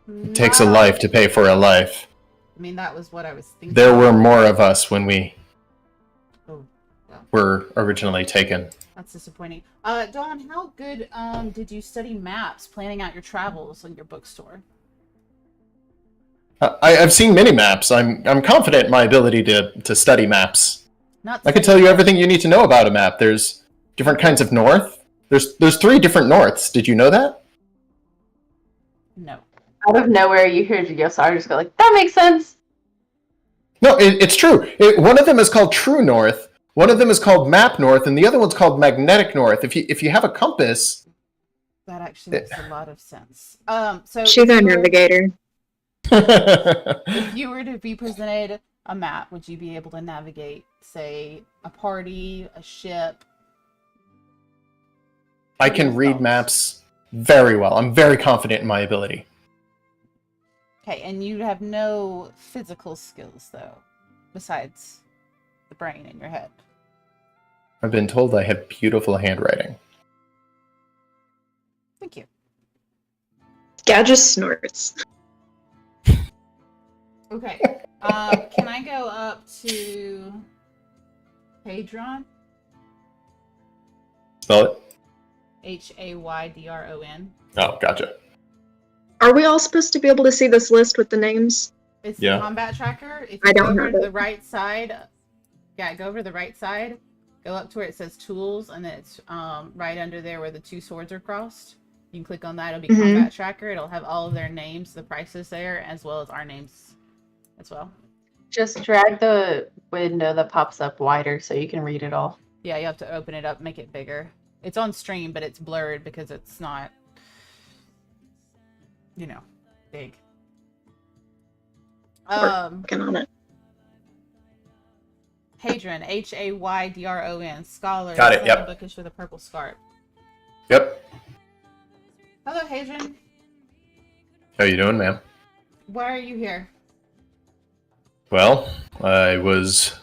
It takes a life to pay for a life. I mean, that was what I was thinking. There were more of us when we Oh, well, were originally taken. that's disappointing. Dawn, how good did you study maps, planning out your travels in your bookstore? I've seen many maps. I'm confident in my ability to study maps. Not I can tell you everything you need to know about a map. There's different kinds of north. There's 3 different norths. Did you know that? No. Out of nowhere, you hear Yosar just go like, "That makes sense." No, it's true. One of them is called True North. One of them is called Map North, and the other one's called Magnetic North. If you have a compass, That actually makes a lot of sense. So She's our you're- navigator. If you were to be presented a map, would you be able to navigate, say, a party, a ship? I can read maps very well. I'm very confident in my ability. Okay, and you have no physical skills, though, besides the brain in your head. I've been told I have beautiful handwriting. Thank you. Gadget snorts. Okay. Can I go up to Hadron? Spell it? Haydron. Oh, gotcha. Are we all supposed to be able to see this list with the names? It's Yeah. the combat tracker. If I you go don't over have to it. the right side, go over to the right side, go up to where it says tools, and it's right under there where the two swords are crossed. You can click on that. It'll be combat tracker. It'll have all of their names, the prices there, as well as our names as well. Just drag the window that pops up wider so you can read it all. Yeah, you have to open it up, make it bigger. It's on stream, but it's blurred because it's not, big. Working on it. Hadron, Haydron, scholar. Got it, yep. Bookish with a purple scarf. Yep. Hello, Hadron. How you doing, ma'am? Why are you here? Well, I was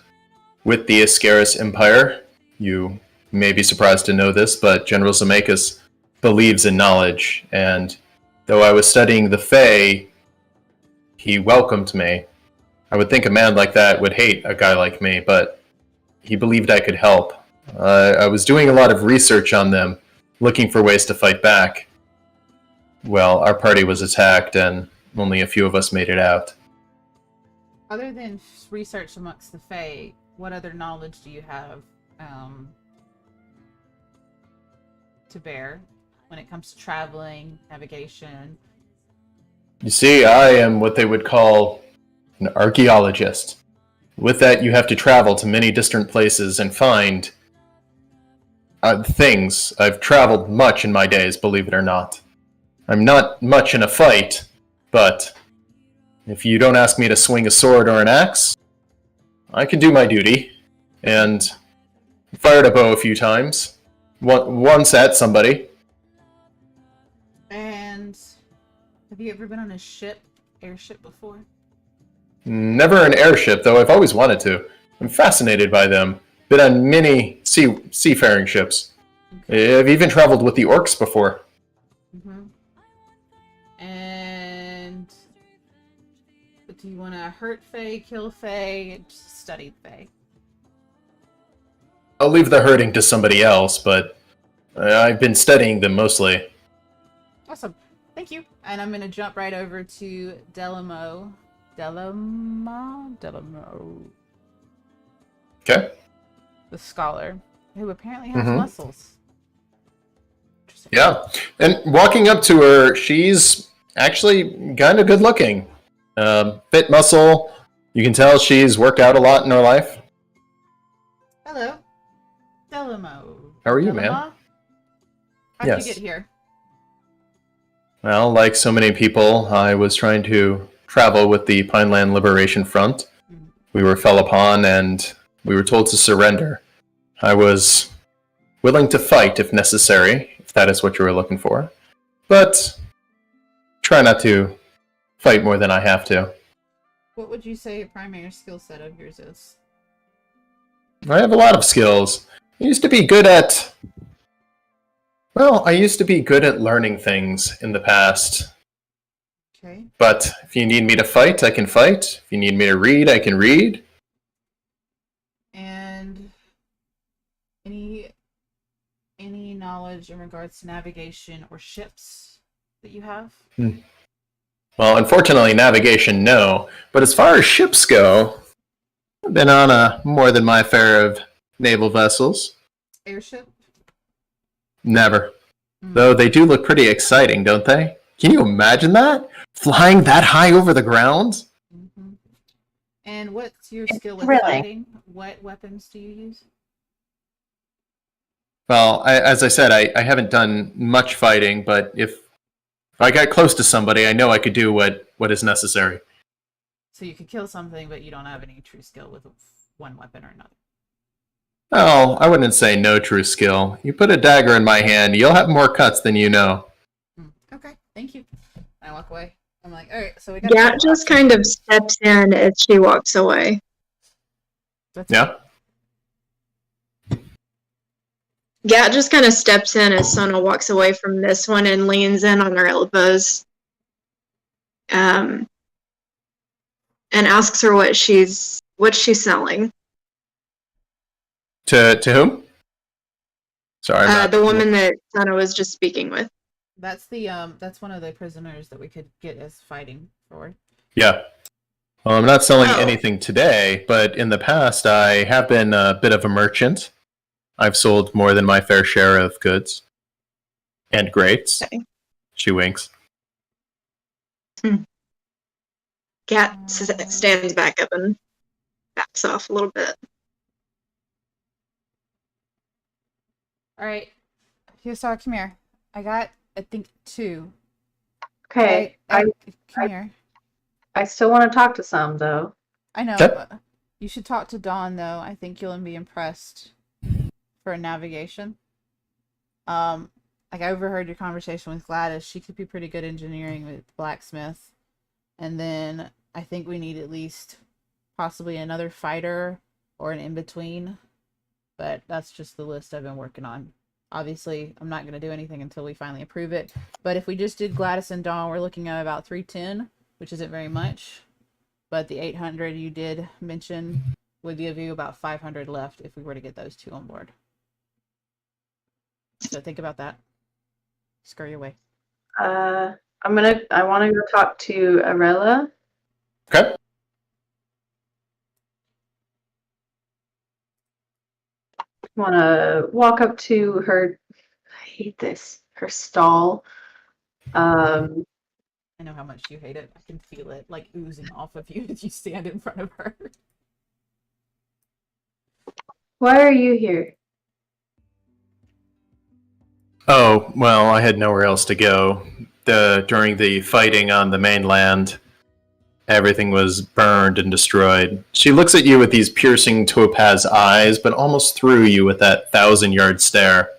with the Ascaris Empire. You may be surprised to know this, but General Zemeckis believes in knowledge, and though I was studying the Fae, he welcomed me. I would think a man like that would hate a guy like me, but he believed I could help. I was doing a lot of research on them, looking for ways to fight back. Well, our party was attacked, and only a few of us made it out. Other than research amongst the Fae, what other knowledge do you have to bear when it comes to traveling, navigation? You see, I am what they would call an archaeologist. With that, you have to travel to many distant places and find things. I've traveled much in my days, believe it or not. I'm not much in a fight, but if you don't ask me to swing a sword or an axe, I can do my duty. And fired a bow a few times. Once at somebody. And have you ever been on a airship before? Never an airship, though I've always wanted to. I'm fascinated by them. Been on many seafaring ships. I've even traveled with the orcs before. Mm-hmm. And do you want to hurt Fae, kill Fae, just study Fae? I'll leave the hurting to somebody else, but I've been studying them mostly. Awesome. Thank you. And I'm going to jump right over to Delamo. Okay. The scholar, who apparently has muscles. Yeah. And walking up to her, she's actually kind of good looking. Fit muscle. You can tell she's worked out a lot in her life. Hello. Delamo. How are you, Delama? ma'am? How'd Yes. you get here? Well, like so many people, I was trying to travel with the Pineland Liberation Front. We were fell upon and we were told to surrender. I was willing to fight if necessary, if that is what you were looking for. But try not to fight more than I have to. What would you say a primary skill set of yours is? I have a lot of skills. I used to be good at... Well, I used to be good at learning things in the past. Okay. But if you need me to fight, I can fight. If you need me to read, I can read. And any knowledge in regards to navigation or ships that you have? Well, unfortunately, navigation, no. But as far as ships go, I've been on more than my fair of naval vessels. Airship? Never. Though they do look pretty exciting, don't they? Can you imagine that? Flying that high over the ground? Mm-hmm. And what's your skill with Really? fighting? What weapons do you use? Well, as I said, I haven't done much fighting, but if If I got close to somebody, I know I could do what is necessary. So you could kill something, but you don't have any true skill with one weapon or another. Oh, I wouldn't say no true skill. You put a dagger in my hand, you'll have more cuts than you know. Okay, thank you. I walk away. I'm like, all right, so we got. Gat just kind of steps in as she walks away. Yeah. Gat just kind of steps in as Sona walks away from this one and leans in on her elbows. And asks her what she's selling. To whom? Sorry, the woman that Sona was just speaking with. That's one of the prisoners that we could get as fighting for. Yeah. Well, I'm not selling anything today, but in the past I have been a bit of a merchant. I've sold more than my fair share of goods. And greats. Okay. She winks. Gat stands back up and backs off a little bit. All right, Hyosara, come here. I got, I think, 2. Okay, come here. I still want to talk to some, though. I know. Okay. You should talk to Dawn, though. I think you'll be impressed for navigation. Like, I overheard your conversation with Gladys. She could be pretty good engineering with blacksmith. And then I think we need at least possibly another fighter or an in-between. But that's just the list I've been working on. Obviously, I'm not going to do anything until we finally approve it. But if we just did Gladys and Dawn, we're looking at about 310, which isn't very much. But the 800 you did mention would give you about 500 left if we were to get those 2 on board. So think about that. Scurry away. I want to go talk to Arella. Okay. Want to walk up to her. I hate this. Her stall. I know how much you hate it. I can feel it like oozing off of you as you stand in front of her. Why are you here? Oh, well, I had nowhere else to go. During the fighting on the mainland, everything was burned and destroyed. She looks at you with these piercing topaz eyes, but almost through you with that 1,000-yard stare.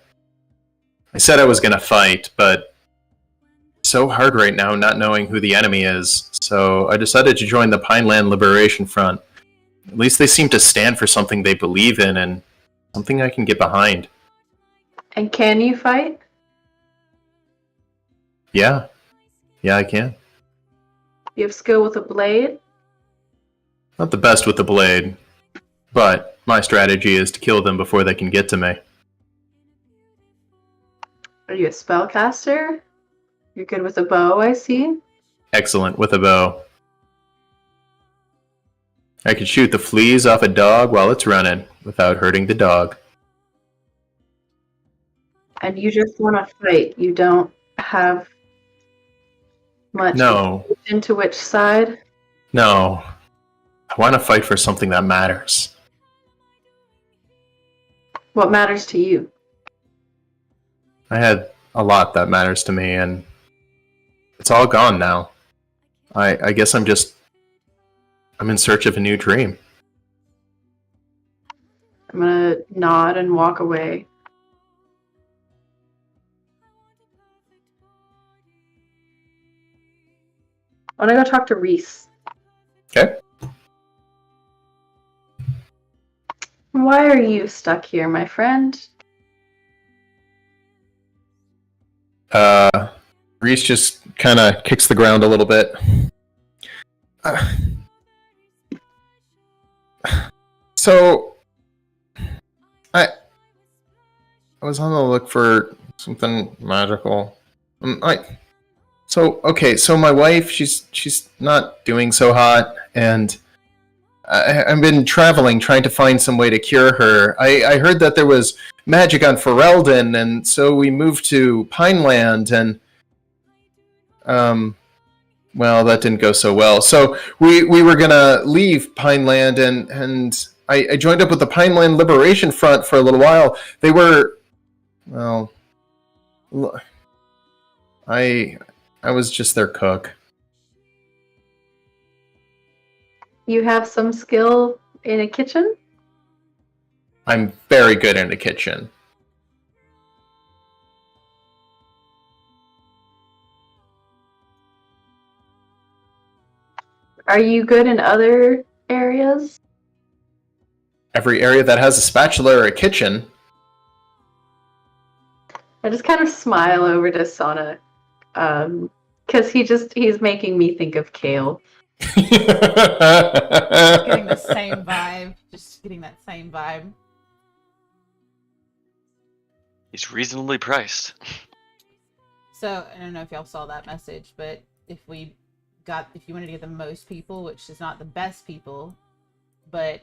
I said I was going to fight, but it's so hard right now not knowing who the enemy is, so I decided to join the Pineland Liberation Front. At least they seem to stand for something they believe in, and something I can get behind. And can you fight? Yeah. Yeah, I can. You have skill with a blade? Not the best with the blade, but my strategy is to kill them before they can get to me. Are you a spellcaster? You're good with a bow, I see. Excellent with a bow. I can shoot the fleas off a dog while it's running without hurting the dog. And you just want to fight. You don't have much into which side? No. I want to fight for something that matters. What matters to you? I had a lot that matters to me, and it's all gone now. I guess I'm in search of a new dream. I'm gonna nod and walk away. I want to go talk to Reese. Okay. Why are you stuck here, my friend? Reese just kind of kicks the ground a little bit. So, I was on the look for something magical. So my wife, she's not doing so hot, and I've been traveling trying to find some way to cure her. I heard that there was magic on Foreldon, and so we moved to Pineland, and well, that didn't go so well. So we were gonna leave Pineland, and I joined up with the Pineland Liberation Front for a little while. They were, well, I I was just their cook. You have some skill in a kitchen? I'm very good in the kitchen. Are you good in other areas? Every area that has a spatula or a kitchen. I just kind of smile over to Sana, because he's making me think of Kale. Getting the same vibe. Just getting that same vibe. He's reasonably priced. So I don't know if y'all saw that message, but if you wanted to get the most people, which is not the best people, but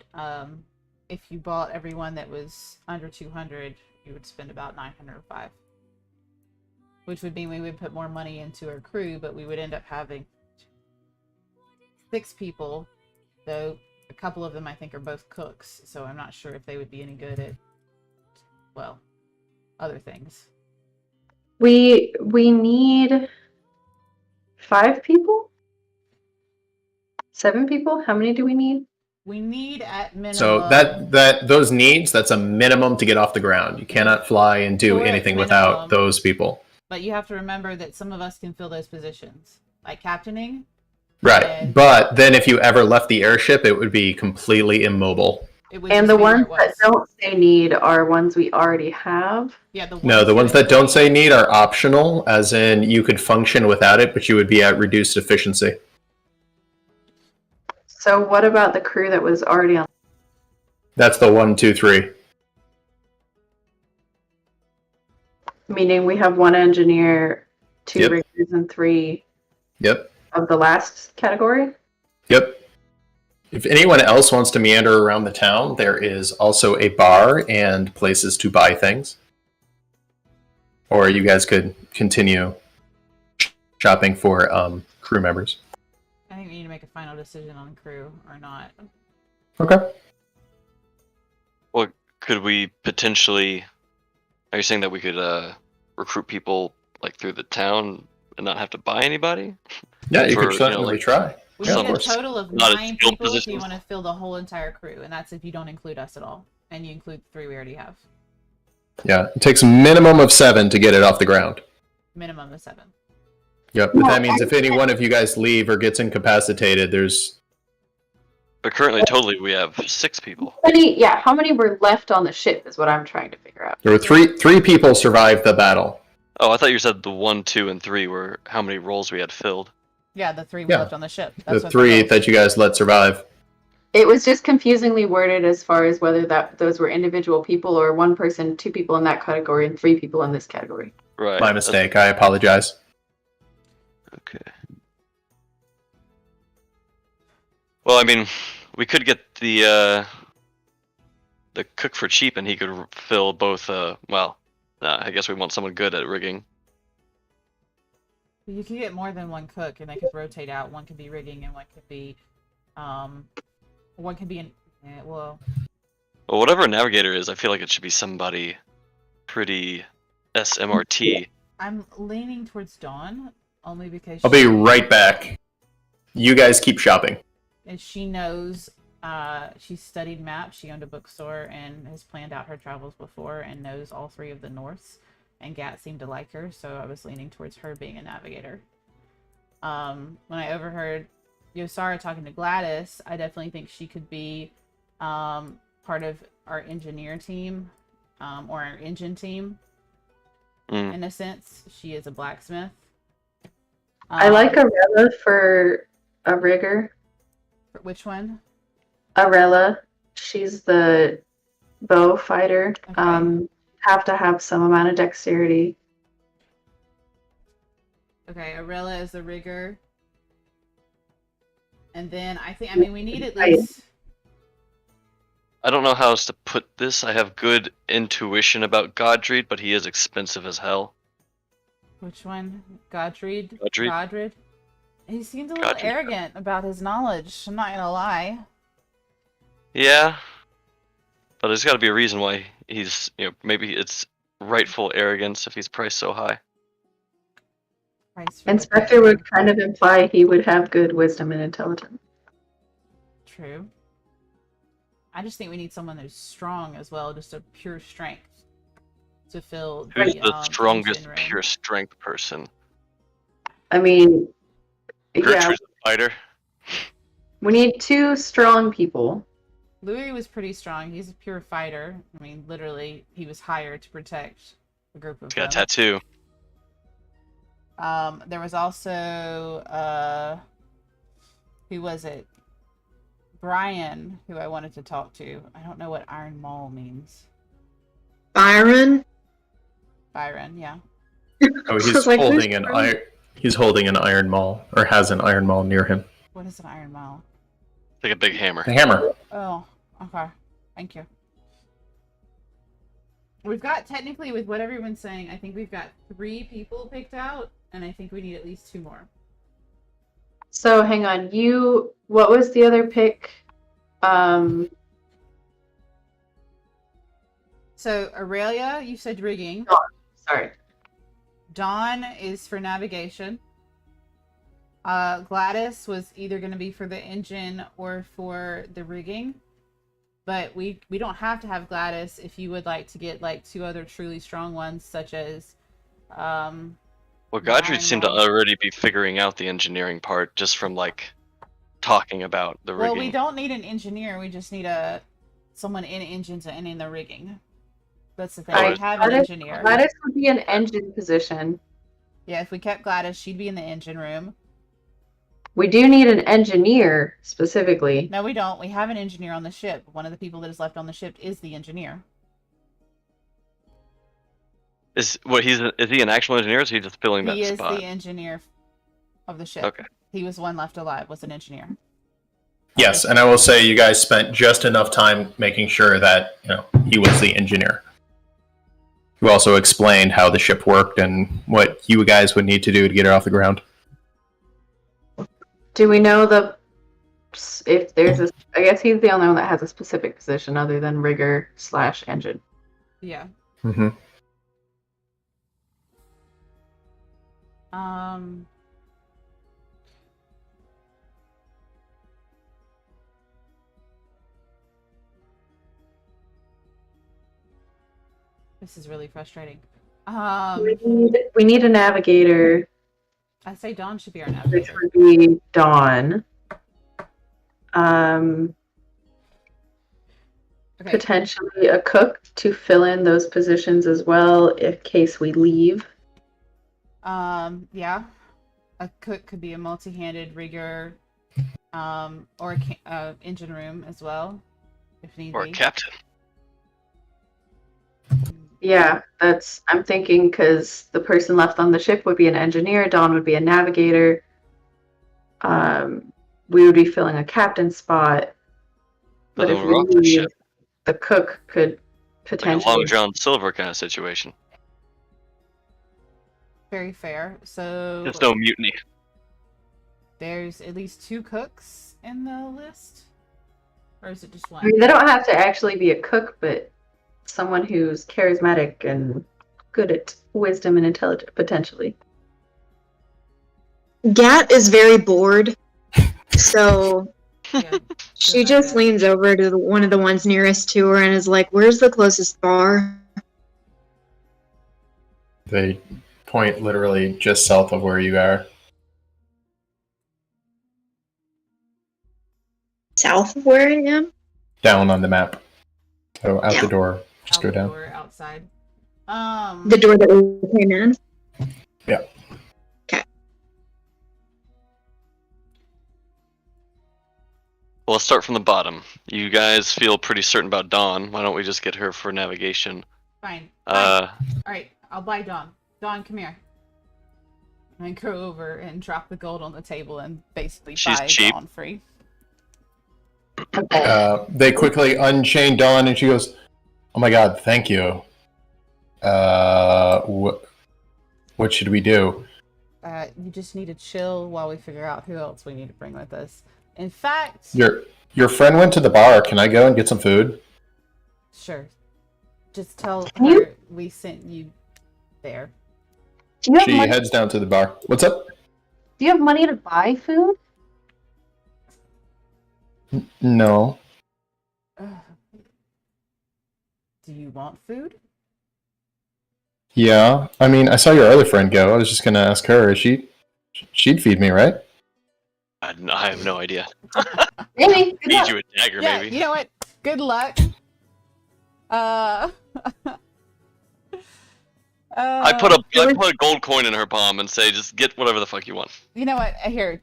if you bought everyone that was under 200, you would spend about 905. Which would mean we would put more money into our crew, but we would end up having 6 people, though a couple of them I think are both cooks, so I'm not sure if they would be any good at, well, other things. We need 5 people? 7 people? How many do we need? We need at minimum. So those needs, that's a minimum to get off the ground. You cannot fly and do Correct, anything minimum. without those people. But you have to remember that some of us can fill those positions, like captaining. Right, And but then if you ever left the airship, it would be completely immobile. it would And just the be where ones it that was. don't say need are ones we already have. Yeah, The who ones that don't say need are optional, as in you could function without it, but you would be at reduced efficiency. So what about the crew that was already on? That's the 1, 2, 3. Meaning we have 1 engineer, 2 Yep. riggers, and 3 Yep. of the last category? Yep. If anyone else wants to meander around the town, there is also a bar and places to buy things. Or you guys could continue shopping for crew members. I think we need to make a final decision on crew or not. Okay. Well, could we potentially? Are you saying that we could recruit people like through the town and not have to buy anybody? Yeah, you For, could certainly try. We Yeah, need of a course. total of Not a 9 skilled people if you positions. want to fill the whole entire crew, and that's if you don't include us at all, and you include the 3 we already have. Yeah, it takes a minimum of 7 to get it off the ground. Minimum of 7. Yep, but that means if any one of you guys leave or gets incapacitated, there's... But currently, totally, we have 6 people. How many were left on the ship is what I'm trying to figure out. There were three people survived the battle. Oh, I thought you said the 1, 2, and 3 were how many roles we had filled. Yeah, the 3 Yeah. left on the ship. The what 3 roles. that you guys let survive. It was just confusingly worded as far as whether those were individual people or 1 person, 2 people in that category, and 3 people in this category. Right. My mistake, I apologize. Okay. Well, I mean, we could get the cook for cheap, and he could fill both. I guess we want someone good at rigging. You could get more than 1 cook, and they could rotate out. 1 could be rigging, and 1 could be, Well, whatever a navigator is, I feel like it should be somebody pretty SMRT. I'm leaning towards Dawn, only because I'll be right back. You guys keep shopping. she knows, she's studied maps, she owned a bookstore, and has planned out her travels before, and knows all 3 of the Norths, and Gat seemed to like her, so I was leaning towards her being a navigator. When I overheard Yosara talking to Gladys, I definitely think she could be part of our engineer team, or our engine team. In a sense, she is a blacksmith. I like Arella for a rigger. Which one? Arella, she's the bow fighter. Okay. Have to have some amount of dexterity. Okay, Arella is the rigger. And then we need at least... I don't know how else to put this. I have good intuition about Godried, but he is expensive as hell. Which one? Godried? Godried. Godried? He seems a little Godried. arrogant about his knowledge. I'm not gonna lie. Yeah. But there's got to be a reason why he's, maybe it's rightful arrogance if he's priced so high. Price for Inspector would kind of imply he would have good wisdom and intelligence. True. I just think we need someone who's strong as well, just a pure strength to fill Who's the strongest engine room. pure strength person? I mean, Gertrude's a fighter. we need 2 strong people. Louis was pretty strong. He's a pure fighter. I mean, literally, he was hired to protect a group of He's got a them. tattoo. There was also who was it? Brian, who I wanted to talk to. I don't know what Iron Maul means. Byron? Byron, yeah. Oh, he's Like, holding an iron. He's holding an iron maul, or has an iron maul near him. What is an Iron Maul? Like a big hammer. The hammer. Oh, okay. Thank you. We've got, technically, with what everyone's saying, I think we've got 3 people picked out, and I think we need at least 2 more. So hang on, what was the other pick? So Aurelia, you said rigging. Sorry. Dawn is for navigation. Gladys was either going to be for the engine or for the rigging. But we don't have to have Gladys if you would like to get like 2 other truly strong ones, such as Well, Godfrey seemed to already be figuring out the engineering part just from like talking about the rigging. Well, we don't need an engineer. We just need someone in engines and in the rigging. That's the thing. We have an engineer. Gladys would be an engine position. Yeah, if we kept Gladys, she'd be in the engine room. We do need an engineer specifically. No, we don't. We have an engineer on the ship. One of the people that is left on the ship is the engineer. Is he an actual engineer, or is he just filling that spot? He is the engineer of the ship. Okay. He was one left alive, was an engineer. Yes, and I will say you guys spent just enough time making sure that he was the engineer. You also explained how the ship worked and what you guys would need to do to get it off the ground. Do we know if there's I guess he's the only one that has a specific position other than rigger / engine. Yeah. Mm-hmm. This is really frustrating. We need a navigator. I'd say Dawn should be our Which navigator. would be Dawn. Okay. Potentially a cook to fill in those positions as well, in case we leave. Yeah. A cook could be a multi-handed rigger, or a engine room as well, if need Or be. a captain. Yeah, I'm thinking because the person left on the ship would be an engineer, Dawn would be a navigator. We would be filling a captain spot. But if we leave, the cook could potentially... Like a Long John Silver kind of situation. Very fair. So There's no mutiny. there's at least 2 cooks in the list? Or is it just one? I mean, they don't have to actually be a cook, but someone who's charismatic and good at wisdom and intelligence, potentially. Gat is very bored, so Yeah. she just leans over to one of the ones nearest to her and is like, "Where's the closest bar?" They point literally just south of where you are. South of where I am? Down on the map. So out the door. Just go down. Outdoor, outside. The door that we came in? Yeah. Okay. Well, let's start from the bottom. You guys feel pretty certain about Dawn. Why don't we just get her for navigation? Fine. Uh, Alright, I'll buy Dawn. Dawn, come here. And go over and drop the gold on the table and basically She's buy cheap. Dawn free. They quickly unchain Dawn and she goes, "Oh my god, thank you. What should we do?" You just need to chill while we figure out who else we need to bring with us. In fact, Your friend went to the bar. Can I go and get some food? sure. Just tell Can you- her we sent you there. Do you have She money? heads down to the bar. What's up? Do you have money to buy food? No. Do you want food? Yeah. I mean, I saw your other friend go. I was just gonna ask her. She'd feed me, right? I have no idea. Maybe. Good Feed luck. you a dagger, Yeah, maybe. you know what? Good luck. I put a gold coin in her palm and say, just get whatever the fuck you want. You know what? Here,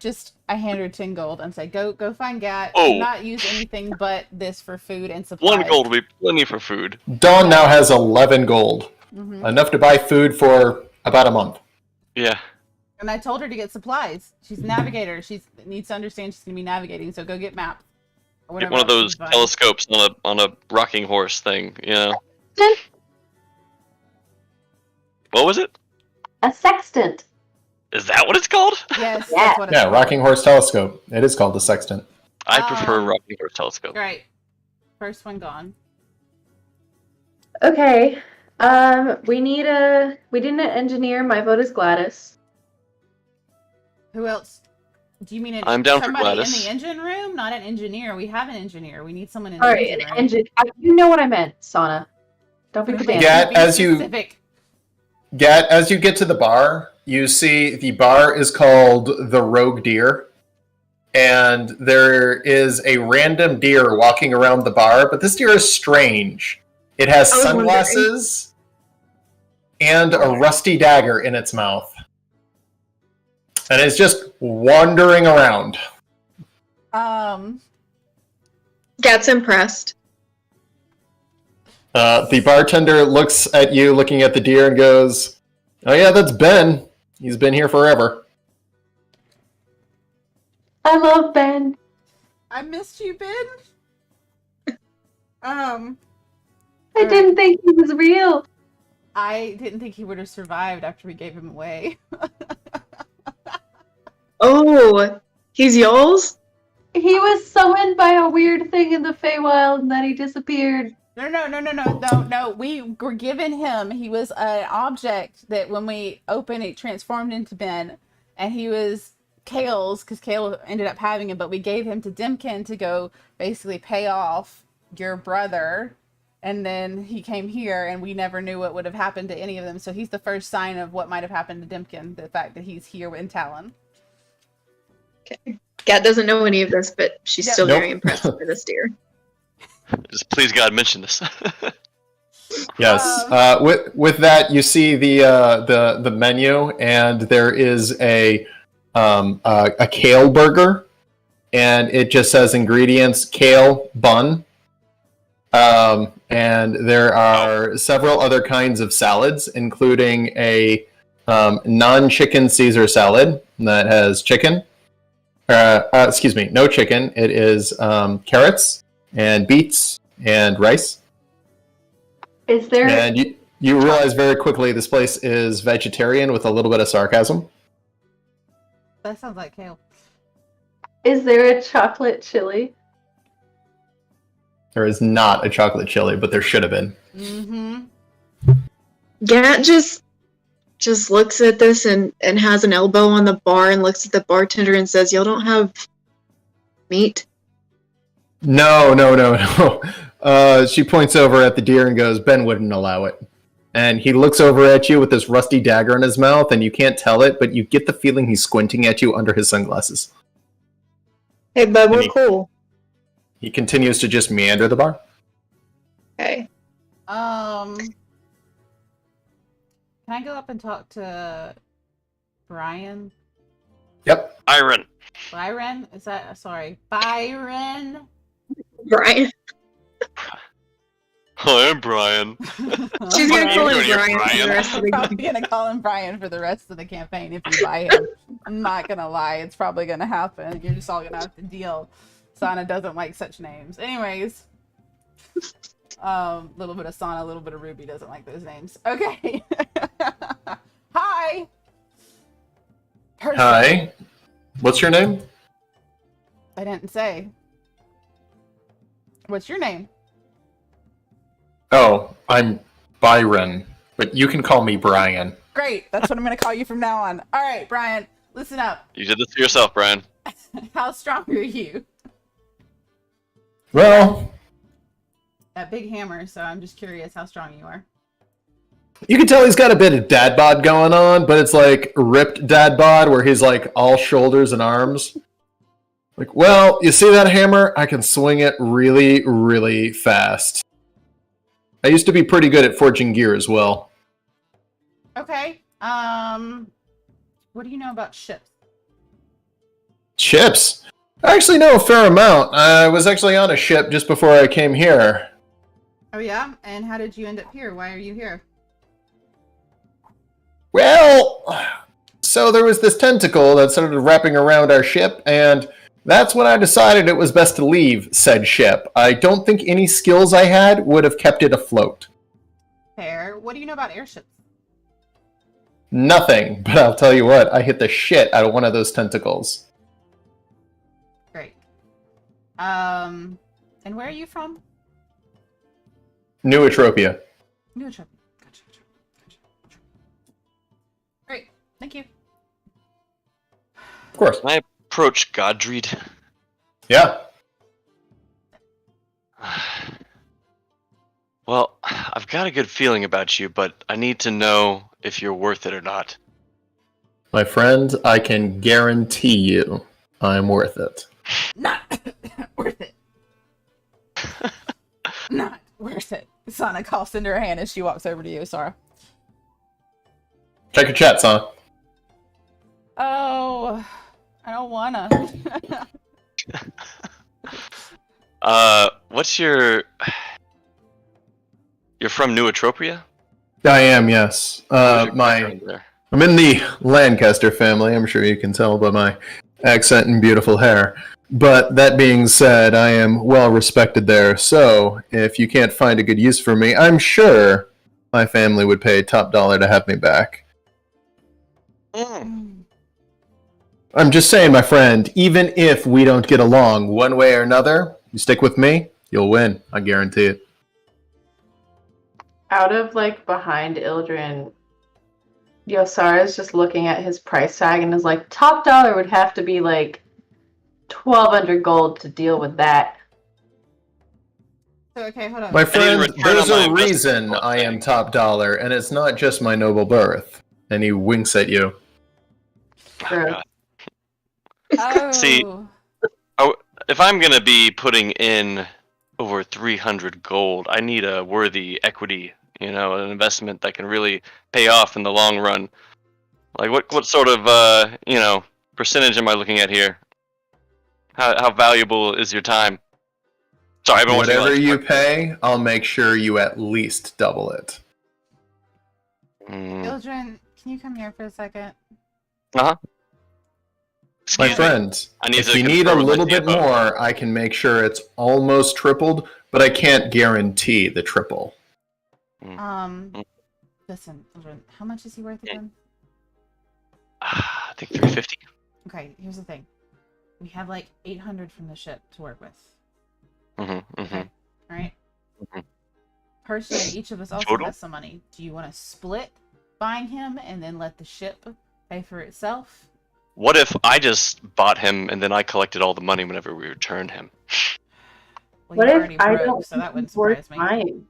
I hand her 10 gold and say, go find Gat. Oh. Do not use anything but this for food and supplies. 1 gold will be plenty for food. Dawn now has 11 gold. Mm-hmm. Enough to buy food for about a month. Yeah. And I told her to get supplies. She's a navigator. She needs to understand she's going to be navigating, so go get maps. Or Get whatever one of else those she's buying. telescopes on a rocking horse thing, you know? What was it? A sextant. Is that what it's called? Yes, Yeah. that's what it's Yeah, called. rocking horse telescope. It is called the sextant. I prefer Um, rocking horse telescope. Right. First one gone. Okay. We need an engineer. My vote is Gladys. Who else? Do you mean I'm down for somebody in Gladys. the engine room? Not an engineer. We have an engineer. We need someone in the Sorry, engine an room. engine. You know what I meant, Sana. Don't be pedantic. Yeah. Be as you- specific. As you get to the bar, you see the bar is called the Rogue Deer. And there is a random deer walking around the bar, but this deer is strange. It has I was sunglasses and a rusty dagger in its mouth. And it's just wandering around. Gat's impressed. The bartender looks at you, looking at the deer, and goes, "Oh yeah, that's Ben. He's been here forever." I love Ben. I missed you, Ben. I didn't think he was real. I didn't think he would have survived after we gave him away. Oh, he's y'all's? He was summoned by a weird thing in the Feywild and then he disappeared. No. We were given him. He was an object that when we opened, it transformed into Ben, and he was Kale's because Kale ended up having him. But we gave him to Dimkin to go basically pay off your brother, and then he came here, and we never knew what would have happened to any of them. So he's the first sign of what might have happened to Dimkin. The fact that he's here in Talon. Okay. Gat doesn't know any of this, but she's Yeah. still Nope. very impressed by this deer. Just please God mention this. Yes. With that, you see the menu, and there is a kale burger, and it just says ingredients: kale, bun, and there are several other kinds of salads, including a non-chicken Caesar salad that has chicken. Excuse me, no chicken. It is carrots and beets and rice. Is there And you realize very quickly this place is vegetarian with a little bit of sarcasm. That sounds like Kale. a chocolate chili? There is not a chocolate chili, but there should have been. Mm-hmm. Gat just looks at this and has an elbow on the bar and looks at the bartender and says, "Y'all don't have meat?" No. She points over at the deer and goes, "Ben wouldn't allow it." And he looks over at you with this rusty dagger in his mouth, and you can't tell it, but you get the feeling he's squinting at you under his sunglasses. Hey, bud, we're Any- cool. He continues to just meander the bar. Okay. Can I go up and talk to Brian? Yep. Iron. Byron? Is that sorry? Byron? Brian. Hi, I'm Brian. She's gonna What call are you him doing here, Brian for Brian? the rest of the Probably game. gonna call him Brian for the rest of the campaign if you buy him. I'm not gonna lie, it's probably gonna happen. You're just all gonna have to deal. Sana doesn't like such names. Anyways. Little bit of Sana, a little bit of Ruby doesn't like those names. Okay. Hi. Person. Hi. What's your name? I didn't say. What's your name? Oh, I'm Byron, but you can call me Brian. Great. That's what I'm going to call you from now on. All right, Brian, listen up. You did this to yourself, Brian. How strong are you? Well, That big hammer, so I'm just curious how strong you are. you can tell he's got a bit of dad bod going on, but it's like ripped dad bod where he's like all shoulders and arms. Like, well, you see that hammer? I can swing it really, really fast. I used to be pretty good at forging gear as well. Okay. What do you know about ships? Ships? I actually know a fair amount. I was actually on a ship just before I came here. Oh, yeah? And how did you end up here? Why are you here? Well, so there was this tentacle that started wrapping around our ship, and that's when I decided it was best to leave said ship. I don't think any skills I had would have kept it afloat. Fair. What do you know about airships? Nothing, but I'll tell you what, I hit the shit out of one of those tentacles. Great. And where are you from? New Atropia. New Trip. Gotcha. Great. Thank you. Of course. Can I approach Godried? Yeah. Well, I've got a good feeling about you, but I need to know if you're worth it or not. My friend, I can guarantee you I'm worth it. Not worth it. Not worth it. Sana calls into her hand as she walks over to you, Sara. Check your chat, son. Oh, I don't wanna. What's your... You're from New Atropia? I am, yes. Who's your girlfriend there? I'm in the Lancaster family. I'm sure you can tell by my accent and beautiful hair. But that being said, I am well respected there. So if you can't find a good use for me, I'm sure my family would pay top dollar to have me back. I'm just saying, my friend, even if we don't get along one way or another, you stick with me, you'll win. I guarantee it. Out of like behind Ildren, Yosara's just looking at his price tag and is like, top dollar would have to be like 1,200 gold to deal with that. So, okay, hold on. My friend, return there's on my a investment reason gold I am thing. top dollar, and it's not just my noble birth. And he winks at you. True. Oh. See, if I'm going to be putting in over 300 gold, I need a worthy equity, an investment that can really pay off in the long run. Like, what sort of, percentage am I looking at here? How valuable is your time? Sorry, I've been watching Whatever a lot of you Spark. pay, I'll make sure you at least double it. Ildren, can you come here for a second? My Excuse me. friend, I need if to you need a confer with my little bit CFO. more, I can make sure it's almost tripled, but I can't guarantee the triple. Listen, Ildren, how much is he worth again? I think 350. Okay, here's the thing. We have like 800 from the ship to work with. Mm-hmm. Alright? Personally, each of us also Total? has some money. Do you want to split buying him and then let the ship pay for itself? What if I just bought him and then I collected all the money whenever we returned him? Well, What you're if already I broke, don't so that think wouldn't it's worth surprise me. buying?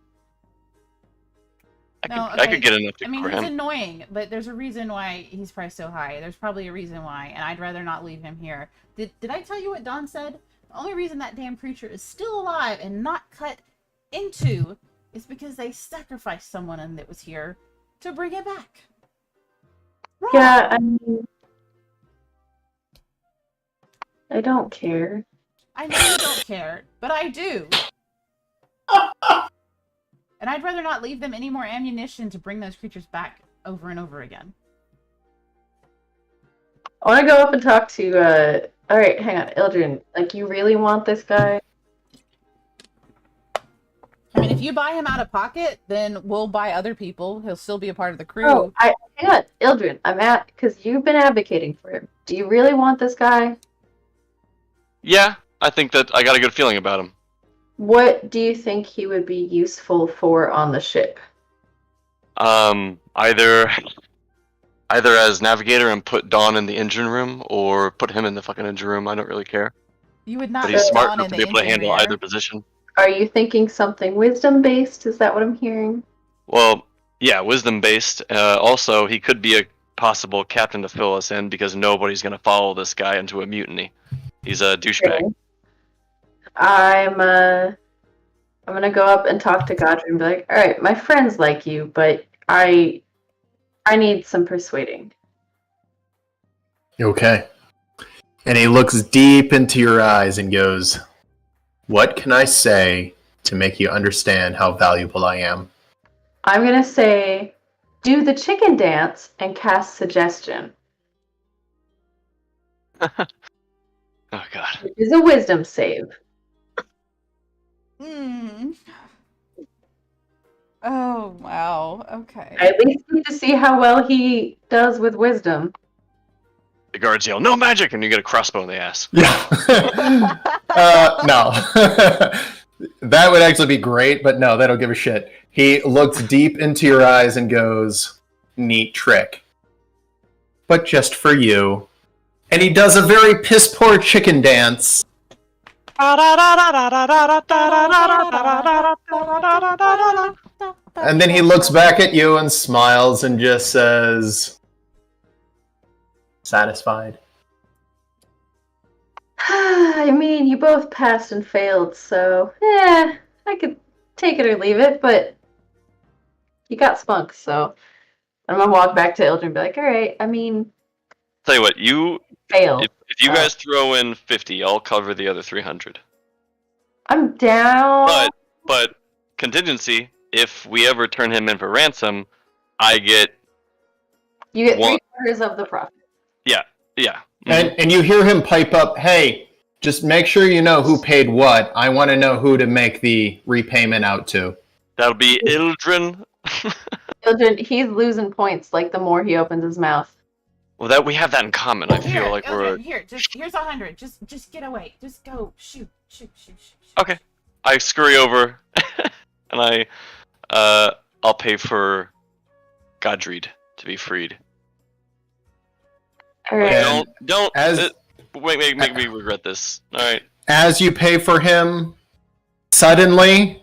I could get enough to I mean, for he's him. annoying, but there's a reason why he's priced so high. There's probably a reason why, and I'd rather not leave him here. Did I tell you what Don said? The only reason that damn creature is still alive and not cut into is because they sacrificed someone that was here to bring it back. Wrong. Yeah, I mean, I don't care. I know you don't care, but I do. And I'd rather not leave them any more ammunition to bring those creatures back over and over again. I want to go up and talk to, alright, hang on, Ildren. Like, you really want this guy? I mean, if you buy him out of pocket, then we'll buy other people. He'll still be a part of the crew. Oh, hang on, Ildren, because you've been advocating for him. Do you really want this guy? Yeah, I think that I got a good feeling about him. What do you think he would be useful for on the ship? Either either as navigator and put Dawn in the engine room, or put him in the fucking engine room. I don't really care. You would not But he's put smart Dawn enough in to the be able to engine handle rear. either position. Are you thinking something wisdom-based? Is that what I'm hearing? Well, yeah, wisdom based. Also, he could be a possible captain to fill us in because nobody's gonna follow this guy into a mutiny. He's a douchebag. Okay. I'm gonna go up and talk to Godfrey and be like, all right, my friends like you, but I need some persuading. Okay. And he looks deep into your eyes and goes, what can I say to make you understand how valuable I am? I'm gonna say, do the chicken dance and cast suggestion. Oh god. Which is a wisdom save. Hmm. Oh, wow. Okay. I at least need to see how well he does with wisdom. The guards yell, "No magic!" and you get a crossbow in the ass. Yeah. No. That would actually be great, but no, they don't give a shit. He looks deep into your eyes and goes, neat trick. But just for you. And he does a very piss-poor chicken dance. And then he looks back at you and smiles and just says, satisfied. I mean, you both passed and failed, so I could take it or leave it, but you got spunk, so I'm gonna walk back to Ildren and be like, all right, I mean, Tell you what, you failed. if you guys throw in 50, I'll cover the other 300. I'm down. But contingency, if we ever turn him in for ransom, I get You get one. 3/4 of the profit. Yeah. And you hear him pipe up, hey, just make sure you know who paid what. I want to know who to make the repayment out to. That'll be Ildren. Ildren, he's losing points like the more he opens his mouth. Well, that we have that in common. I Here, feel like we're here. Here's 100. Just get away. Just go. Shoot. okay. I scurry over, and I'll pay for Godried to be freed. All right. And Don't as- make me regret this. All right. As you pay for him, suddenly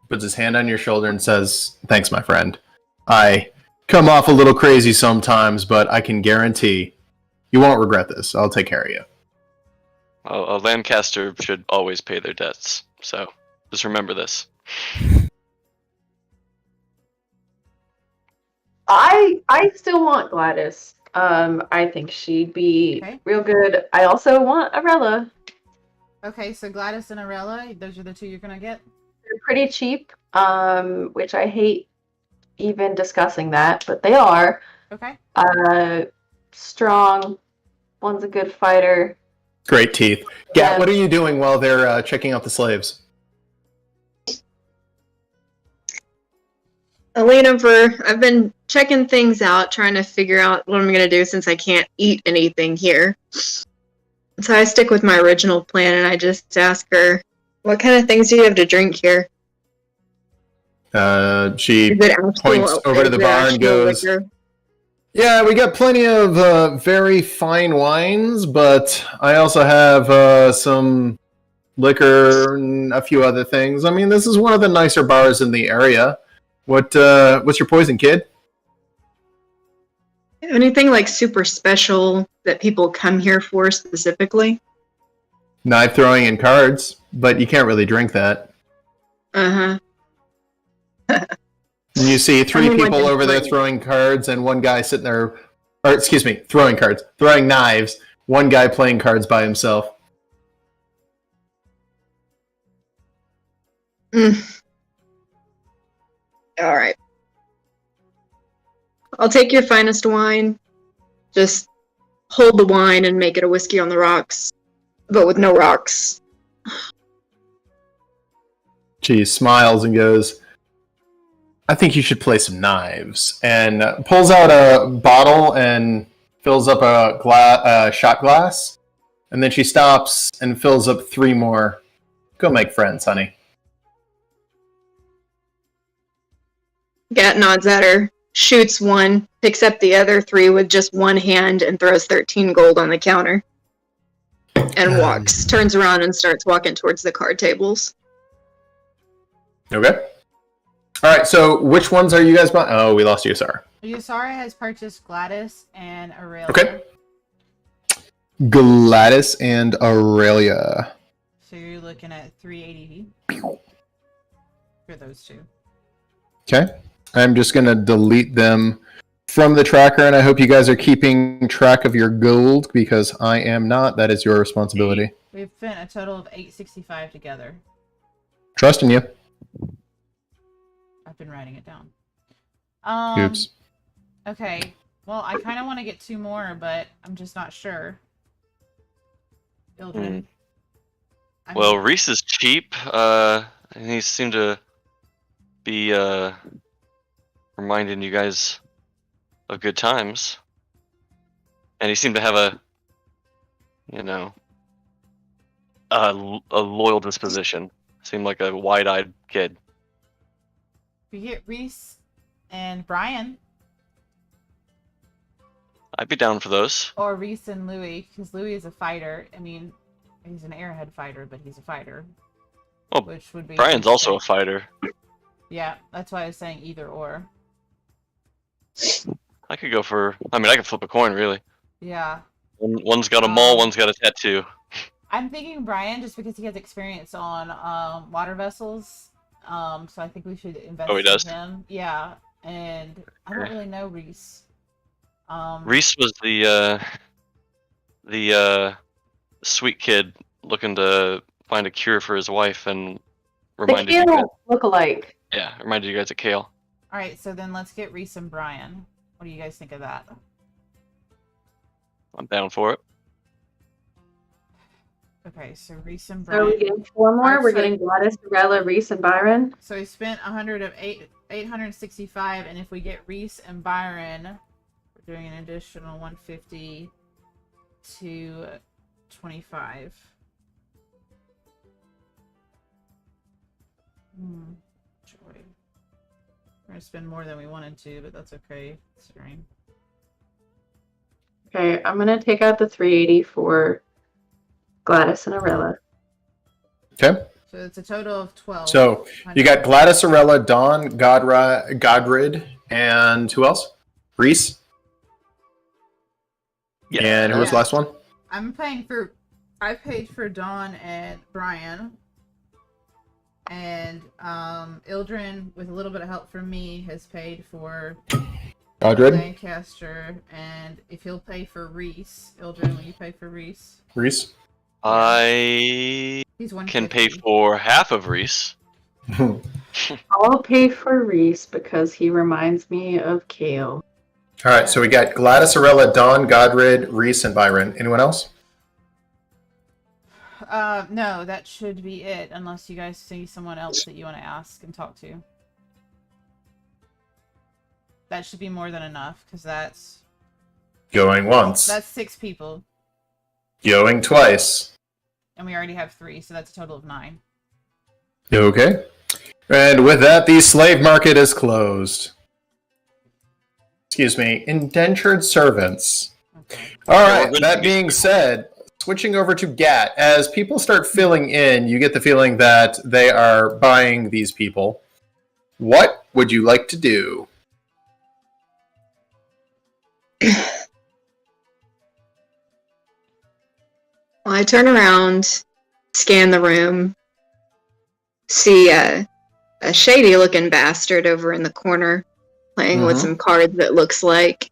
puts his hand on your shoulder and says, thanks, my friend. I come off a little crazy sometimes, but I can guarantee you won't regret this. I'll take care of you. A Lancaster should always pay their debts. So just remember this. I still want Gladys. I think she'd be Okay. real good. I also want Arella. Okay, so Gladys and Arella, those are the two you're gonna get? They're pretty cheap, which I hate even discussing that, but they are. Okay. Strong. One's a good fighter. Great teeth. Gat, Yeah. what are you doing while they're checking out the slaves? I lean over. I've been checking things out, trying to figure out what I'm going to do since I can't eat anything here. So I stick with my original plan and I just ask her, what kind of things do you have to drink here? She Is it actual, points over to the is it bar and actual goes, liquor? yeah, we got plenty of very fine wines, but I also have some liquor and a few other things. I mean, this is one of the nicer bars in the area. What's your poison, kid? Anything like super special that people come here for specifically? Knife throwing and cards, but you can't really drink that. Uh-huh. And you see three Only one people over there drink. throwing cards and one guy sitting there, or excuse me, throwing cards, throwing knives, one guy playing cards by himself. All right. I'll take your finest wine. Just hold the wine and make it a whiskey on the rocks, but with no rocks. She smiles and goes, I think you should play some knives. And pulls out a bottle and fills up a shot glass. And then she stops and fills up 3 more. Go make friends, honey. Gat nods at her. shoots one, picks up the other 3 with just one hand, and throws 13 gold on the counter. And turns around and starts walking towards the card tables. Okay. All right, so which ones are you guys buying? Oh, we lost Yusara. Yusara has purchased Gladys and Aurelia. Okay. Gladys and Aurelia. So you're looking at 380 for those two. Okay. I'm just going to delete them from the tracker, and I hope you guys are keeping track of your gold, because I am not. That is your responsibility. We've spent a total of 865 together. Trusting you. I've been writing it down. Oops. Okay. Well, I kind of want to get 2 more, but I'm just not sure. Ildren. Well, Reese is cheap. He seemed to be reminding you guys of good times, and he seemed to have a loyal disposition. Seemed like a wide-eyed kid. We get Reese and Brian. I'd be down for those. Or Reese and Louis, because Louis is a fighter. I mean, he's an airhead fighter, but he's a fighter. Well, which would be Brian's also a fighter. Yeah, that's why I was saying either or. I could go for... I mean, I could flip a coin, really. Yeah. One's got a mole, one's got a tattoo. I'm thinking Brian, just because he has experience on water vessels. So I think we should invest in him. Yeah, and I don't really know Reese. Reese was the sweet kid looking to find a cure for his wife, and reminded you guys, look alike. Yeah, reminded you guys of Kale. All right, so then let's get Reese and Brian. What do you guys think of that? I'm down for it. Okay, so Reese and So Brian. are we getting 4 more? We're getting Gladys, Aurelia, Reese, and Byron. So we spent 865, and if we get Reese and Byron, we're doing an additional 150 to 25. Joy. We're gonna spend more than we wanted to, but that's okay, considering. Okay, I'm gonna take out the 380 for Gladys and Aurelia. Okay. So it's a total of 12. So you got Gladys, Aurelia, Dawn, Godrid, and who else? Reese? Yeah. And who was the last one? I paid for Dawn and Brian. And Ildren, with a little bit of help from me, has paid for Godrid? Lancaster. And if he'll pay for Reese, Ildren, will you pay for Reese? Reese? I He's can pay for half of Reese. I'll pay for Reese because he reminds me of Kale. All right, so we got Gladys, Aurelia, Dawn, Godrid, Reese, and Byron. Anyone else? No, that should be it, unless you guys see someone else that you want to ask and talk to. That should be more than enough, because that's... Going once. That's 6 people. Going twice. And we already have 3, so that's a total of 9. Okay. And with that, the slave market is closed. Excuse me, indentured servants. Okay. All right, that being said, switching over to GAT, as people start filling in, you get the feeling that they are buying these people. What would you like to do? Well, I turn around, scan the room, see a shady-looking bastard over in the corner playing with some cards, it looks like.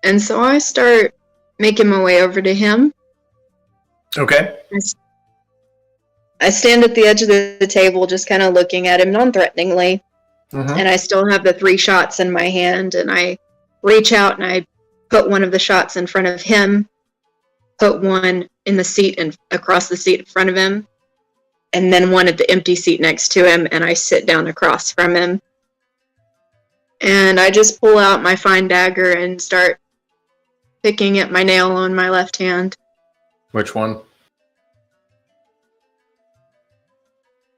And so I start making my way over to him. Okay. I stand at the edge of the table just kind of looking at him non-threateningly. And I still have the 3 shots in my hand, and I reach out and I put one of the shots in front of him, put one in the seat and across the seat in front of him, and then one at the empty seat next to him, and I sit down across from him. And I just pull out my fine dagger and start picking at my nail on my left hand. Which one?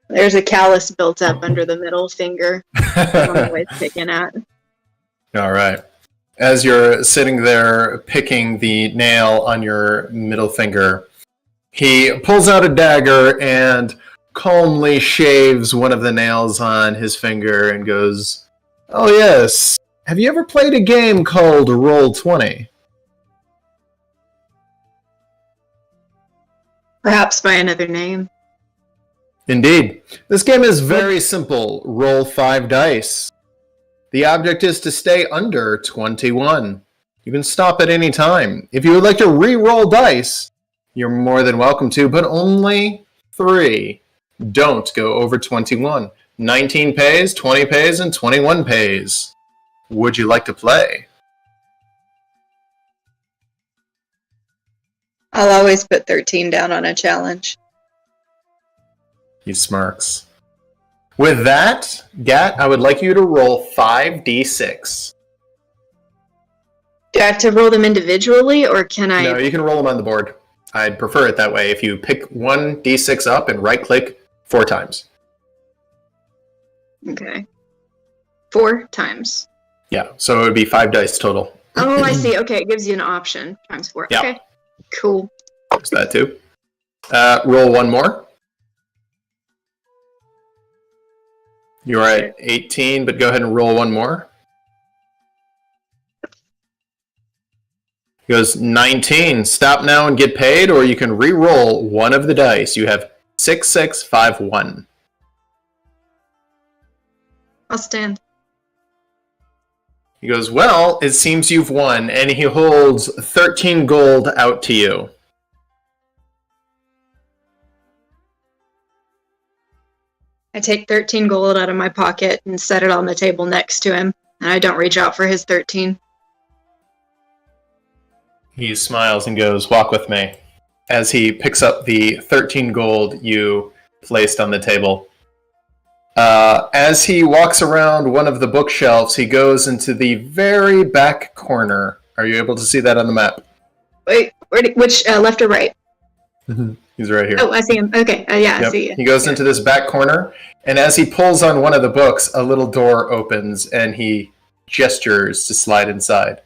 There's a callus built up under the middle finger. I'm always picking at. All right. As you're sitting there picking the nail on your middle finger, he pulls out a dagger and calmly shaves one of the nails on his finger and goes, "Oh yes, have you ever played a game called Roll20?" Perhaps by another name. Indeed. This game is very simple. Roll 5 dice. The object is to stay under 21. You can stop at any time. If you would like to re-roll dice, you're more than welcome to, but only 3. Don't go over 21. 19 pays, 20 pays, and 21 pays. Would you like to play? I'll always put 13 down on a challenge. He smirks. With that, Gat, I would like you to roll 5d6. Do I have to roll them individually, or can I? No, you can roll them on the board. I'd prefer it that way. If you pick one d6 up and right-click 4 times. Okay. 4 times. Yeah, so it would be 5 dice total. Oh, I see. Okay, it gives you an option. Times 4. Yeah. Okay. Cool. There's that too. Roll one more. You're at 18, but go ahead and roll one more. He goes, 19. Stop now and get paid, or you can re-roll one of the dice. You have 6, 6, 5, 1. I'll stand. He goes, well, it seems you've won, and he holds 13 gold out to you. I take 13 gold out of my pocket and set it on the table next to him, and I don't reach out for his 13. He smiles and goes, walk with me, as he picks up the 13 gold you placed on the table. As he walks around one of the bookshelves, he goes into the very back corner. Are you able to see that on the map? Wait, which, left or right? He's right here. Oh, I see him. Okay, yeah, Yep. I see you. He goes into this back corner, and as he pulls on one of the books, a little door opens, and he gestures to slide inside.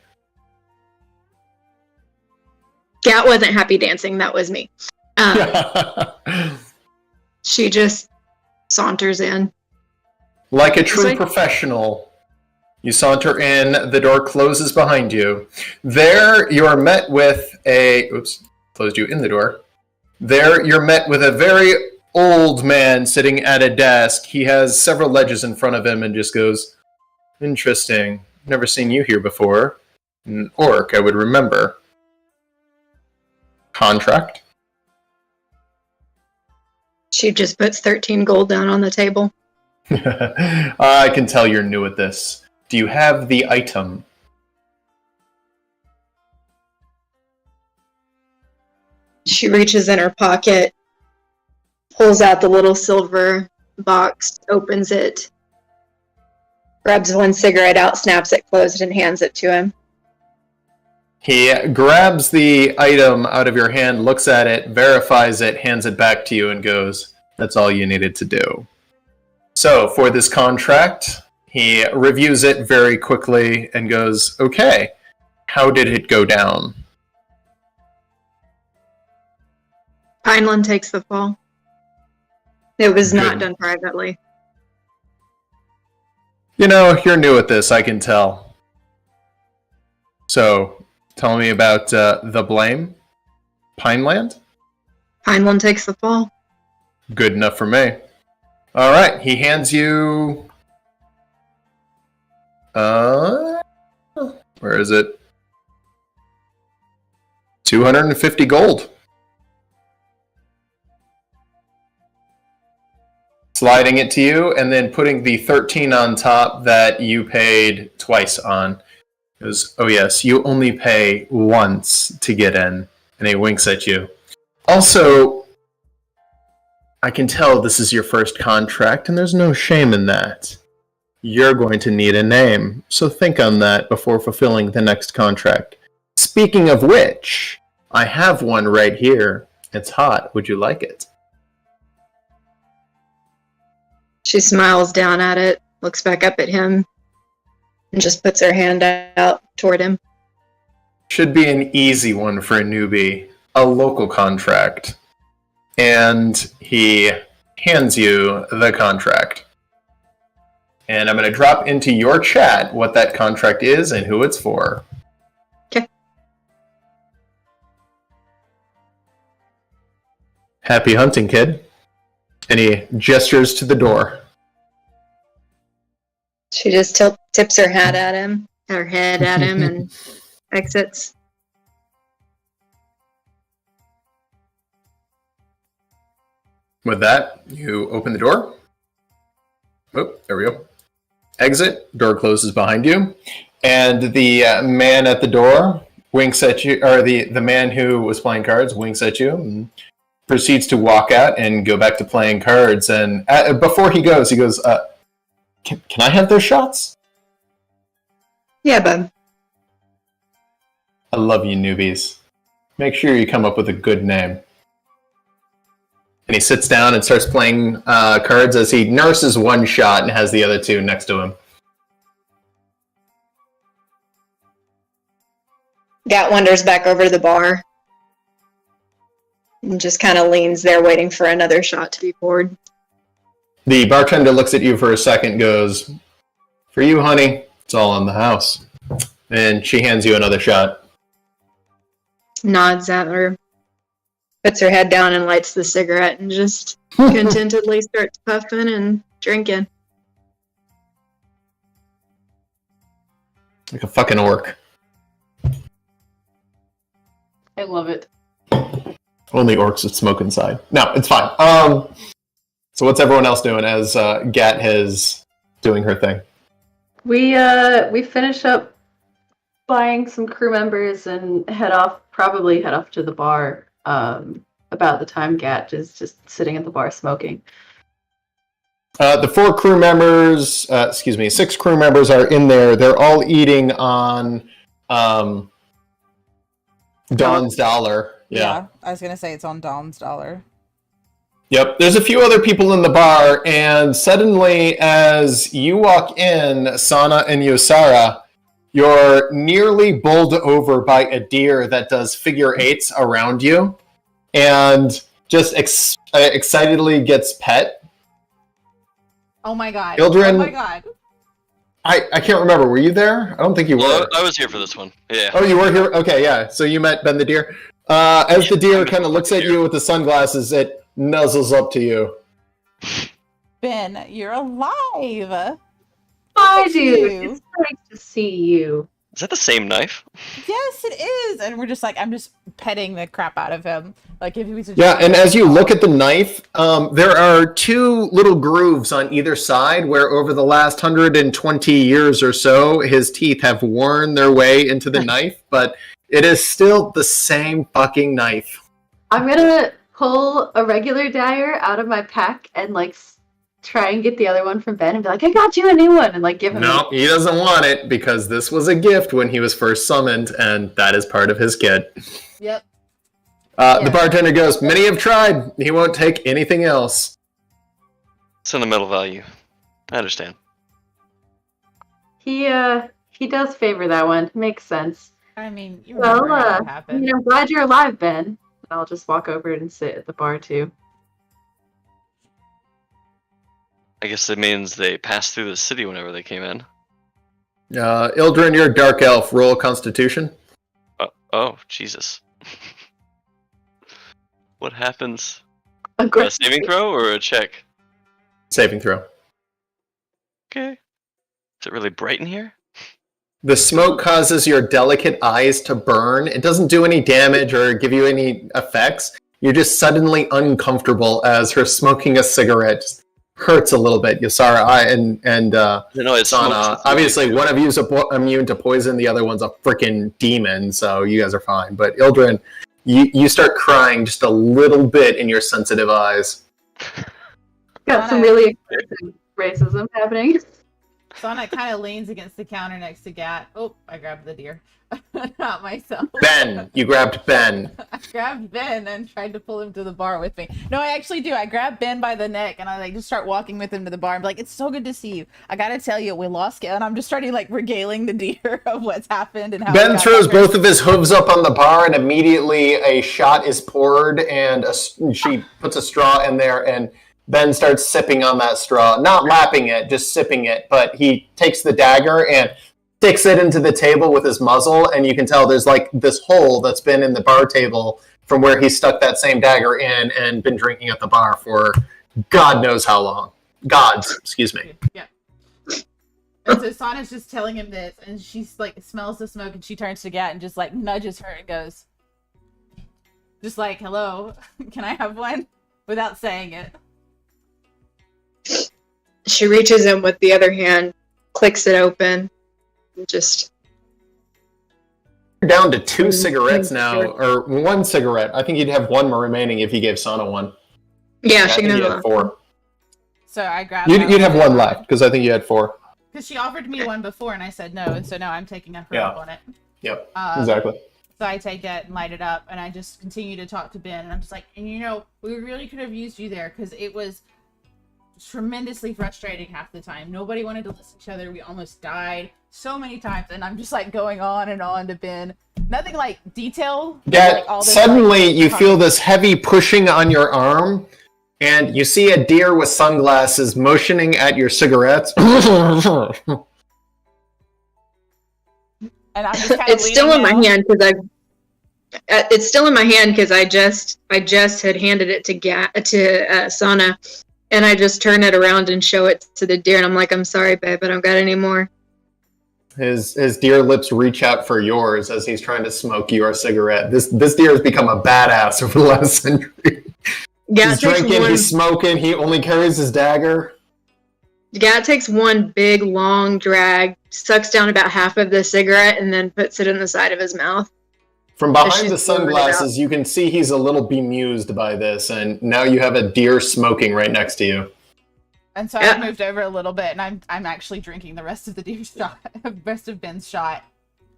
Gat wasn't happy dancing, that was me. She just saunters in. Like a true professional, you saunter in, the door closes behind you. There, you are met with a... Oops, closed you in the door. There, you're met with a very old man sitting at a desk. He has several ledgers in front of him and just goes, interesting. Never seen you here before. An orc, I would remember. Contract? She just puts 13 gold down on the table. I can tell you're new at this. Do you have the item? She reaches in her pocket, pulls out the little silver box, opens it, grabs one cigarette out, snaps it closed, and hands it to him. He grabs the item out of your hand, looks at it, verifies it, hands it back to you, and goes, that's all you needed to do. So, for this contract, he reviews it very quickly and goes, okay, how did it go down? Pineland takes the fall. It was not Good. done privately. You know, you're new at this, I can tell. So, tell me about the blame. Pineland? Pineland takes the fall. Good enough for me. All right, he hands you... where is it? 250 gold. Sliding it to you, and then putting the 13 on top that you paid twice on. It was, oh yes, you only pay once to get in. And he winks at you. Also, I can tell this is your first contract, and there's no shame in that. You're going to need a name, so think on that before fulfilling the next contract. Speaking of which, I have one right here. It's hot. Would you like it? She smiles down at it, looks back up at him, and just puts her hand out toward him. Should be an easy one for a newbie. A local contract. And he hands you the contract. And I'm going to drop into your chat what that contract is and who it's for. Okay. Happy hunting, kid. And he gestures to the door. She just tips her hat at him, her head at him, and exits. With that, you open the door. Oh, there we go. Exit. Door closes behind you. And the man at the door winks at you, or the man who was playing cards winks at you and proceeds to walk out and go back to playing cards. And before he goes, can I have those shots? Yeah, bub. I love you newbies. Make sure you come up with a good name. And he sits down and starts playing cards as he nurses one shot and has the other two next to him. Gat wanders back over to the bar and just kind of leans there waiting for another shot to be poured. The bartender looks at you for a second, goes, "For you, honey, it's all in the house." And she hands you another shot. Nods at her, puts her head down and lights the cigarette and just contentedly starts puffing and drinking. Like a fucking orc. I love it. Only orcs would smoke inside. No, it's fine. So what's everyone else doing as Gat is doing her thing? We finish up buying some crew members and probably head off to the bar about the time Gat is just sitting at the bar smoking. The 6 crew members are in there. They're all eating on Don's dollar. Yeah, I was gonna say it's on Don's dollar. Yep, there's a few other people in the bar, and suddenly, as you walk in, Sana and Yosara, you're nearly bowled over by a deer that does figure eights around you, and just excitedly gets pet. Oh my god. Children, oh my god. I can't remember, were you there? I don't think you were. I was here for this one, yeah. Oh, you were here? Okay, yeah, so you met Ben the deer. As the deer kind of looks at you with the sunglasses, it nuzzles up to you. Ben, you're alive. Hi, at dude. you. It's nice to see you. Is that the same knife? Yes, it is. And we're just like, I'm just petting the crap out of him. Like if he was a Yeah, and as you look at the knife, there are 2 little grooves on either side where over the last 120 years or so, his teeth have worn their way into the knife, but it is still the same fucking knife. I'm gonna pull a regular dagger out of my pack and try and get the other one from Ben and be like, I got you a new one, and give him. No, he doesn't want it because this was a gift when he was first summoned, and that is part of his kit. Yep. The bartender goes, many have tried. He won't take anything else. Sentimental value. I understand. He does favor that one. Makes sense. I mean, you remember how it happened. I'm glad you're alive, Ben. I'll just walk over and sit at the bar too. I guess it means they passed through the city whenever they came in. Ildren, you're a dark elf. Roll Constitution. Oh, Jesus. What happens? A Aggressive. saving throw or a check? Saving throw. Okay. Is it really bright in here? The smoke causes your delicate eyes to burn. It doesn't do any damage or give you any effects. You're just suddenly uncomfortable as her smoking a cigarette hurts a little bit. Yosara and Sana. Obviously, one of you's immune to poison. The other one's a freaking demon, so you guys are fine. But Ildren, you start crying just a little bit in your sensitive eyes. Got some really aggressive racism happening. Sonic kind of leans against the counter next to Gat. Oh, I grabbed the deer. Not myself. Ben, you grabbed Ben. I grabbed Ben and tried to pull him to the bar with me. No, I actually do. I grabbed Ben by the neck and I like just start walking with him to the bar. I'm like, it's so good to see you. I gotta tell you, we lost Gat. And I'm just starting like regaling the deer of what's happened and how Ben throws both of his hooves up on the bar, and immediately a shot is poured, and she puts a straw in there, and Ben starts sipping on that straw, not lapping it, just sipping it. But he takes the dagger and sticks it into the table with his muzzle, and you can tell there's like this hole that's been in the bar table from where he stuck that same dagger in and been drinking at the bar for God knows how long. Gods, excuse me. Yeah. And so Sana's just telling him this, and she's like smells the smoke, and she turns to Gat and just like nudges her and goes, just like, hello, can I have one? Without saying it. She reaches in with the other hand, clicks it open, and just... You're down to 2 cigarettes now, or 1 cigarette. I think you'd have 1 more remaining if you gave Sana one. Yeah, she can you have had 4. So I grabbed You'd have 1 left, because I think you had 4. Because she offered me one before, and I said no, and so now I'm taking her up on it. Yep, exactly. So I take it and light it up, and I just continue to talk to Ben, and I'm just like, and you know, we really could have used you there, because it was tremendously frustrating half the time. Nobody wanted to listen to each other. We almost died so many times, and I'm just like going on and on to Ben. Nothing like detail. Yeah, like, all this, suddenly you feel this heavy pushing on your arm, and you see a deer with sunglasses motioning at your cigarettes. And I'm just kind of it's still in my hand because it's still in my hand because I just had handed it to Sana, and I just turn it around and show it to the deer, and I'm like, I'm sorry, babe, I don't got any more. His deer lips reach out for yours as he's trying to smoke your cigarette. This deer has become a badass over the last century. Yeah, he's drinking, he's smoking, he only carries his dagger. Gat takes one big, long drag, sucks down about half of the cigarette, and then puts it in the side of his mouth. From behind the sunglasses, you can see he's a little bemused by this, and now you have a deer smoking right next to you. And so I moved over a little bit, and I'm actually drinking the rest of the deer's shot, the rest of Ben's shot.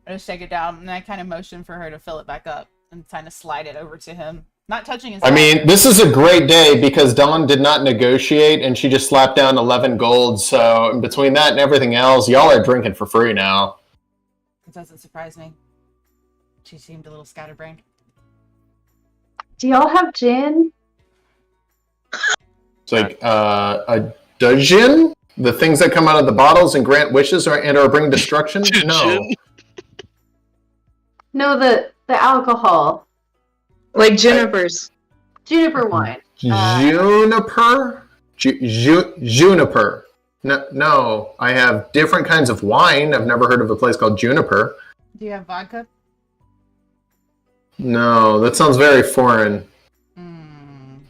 I just shake it down, and I kind of motion for her to fill it back up and kind of slide it over to him. Not touching his mean, this is a great day because Dawn did not negotiate and she just slapped down 11 gold. So between that and everything else, y'all are drinking for free now. It doesn't surprise me. She seemed a little scatterbrained. Do y'all have gin? It's like a dudgeon? The things that come out of the bottles and grant wishes or bring destruction? No. No, the alcohol. Like junipers. Juniper wine. Juniper? Juniper. No, I have different kinds of wine. I've never heard of a place called Juniper. Do you have vodka? No, that sounds very foreign.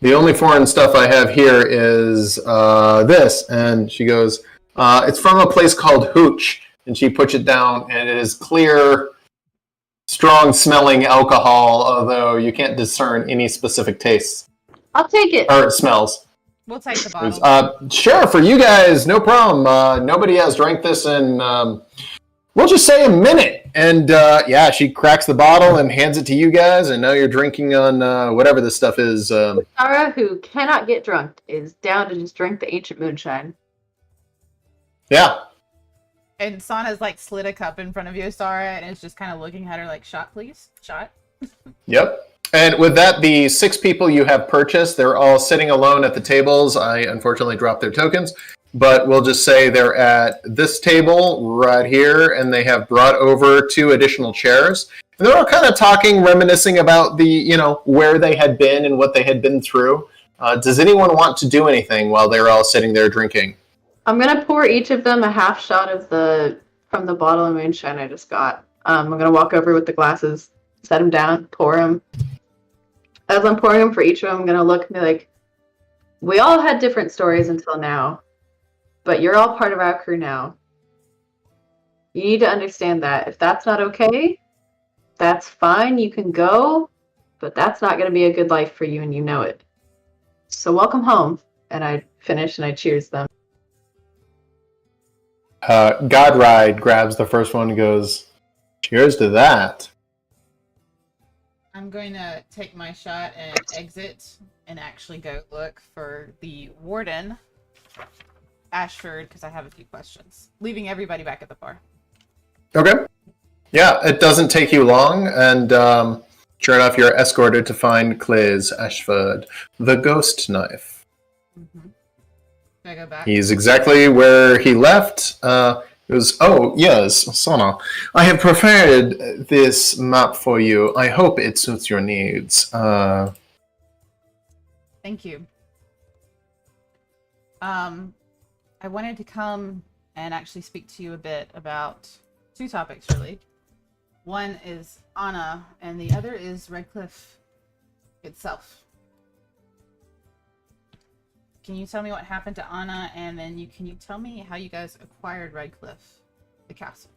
The only foreign stuff I have here is this. And she goes, it's from a place called Hooch. And she puts it down, and it is clear, strong-smelling alcohol, although you can't discern any specific tastes. I'll take it. Or smells. We'll take the bottle. Sure, for you guys, no problem. Nobody has drank this in, we'll just say a minute. And, she cracks the bottle and hands it to you guys, and now you're drinking on whatever this stuff is. Sarah, who cannot get drunk, is down to just drink the ancient moonshine. Yeah. And Sana's like slid a cup in front of you, Sarah, and is just kind of looking at her like, shot, please? Shot? Yep. And with that, the 6 people you have purchased, they're all sitting alone at the tables. I unfortunately dropped their tokens, but we'll just say they're at this table right here, and they have brought over 2 additional chairs. And they're all kind of talking, reminiscing about where they had been and what they had been through. Does anyone want to do anything while they're all sitting there drinking? I'm gonna pour each of them a half shot of from the bottle of moonshine I just got. I'm gonna walk over with the glasses, set them down, pour them. As I'm pouring them for each of them, I'm gonna look and be like, we all had different stories until now, but you're all part of our crew now. You need to understand that. If that's not okay, that's fine, you can go, but that's not gonna be a good life for you, and you know it. So welcome home. And I finish and I cheers them. Godride grabs the first one and goes, cheers to that. I'm going to take my shot and exit and actually go look for the warden, Ashford, because I have a few questions. Leaving everybody back at the bar. Okay. Yeah, it doesn't take you long, and sure enough, you're escorted to find Clay's Ashford, the ghost knife. Mm-hmm. Can I go back? He's exactly where he left. It was, oh, yes, Sana. I have prepared this map for you. I hope it suits your needs. Thank you. I wanted to come and actually speak to you a bit about two topics, really. One is Anna, and the other is Redcliffe itself. Can you tell me what happened to Anna, and then can you tell me how you guys acquired Redcliffe, the castle?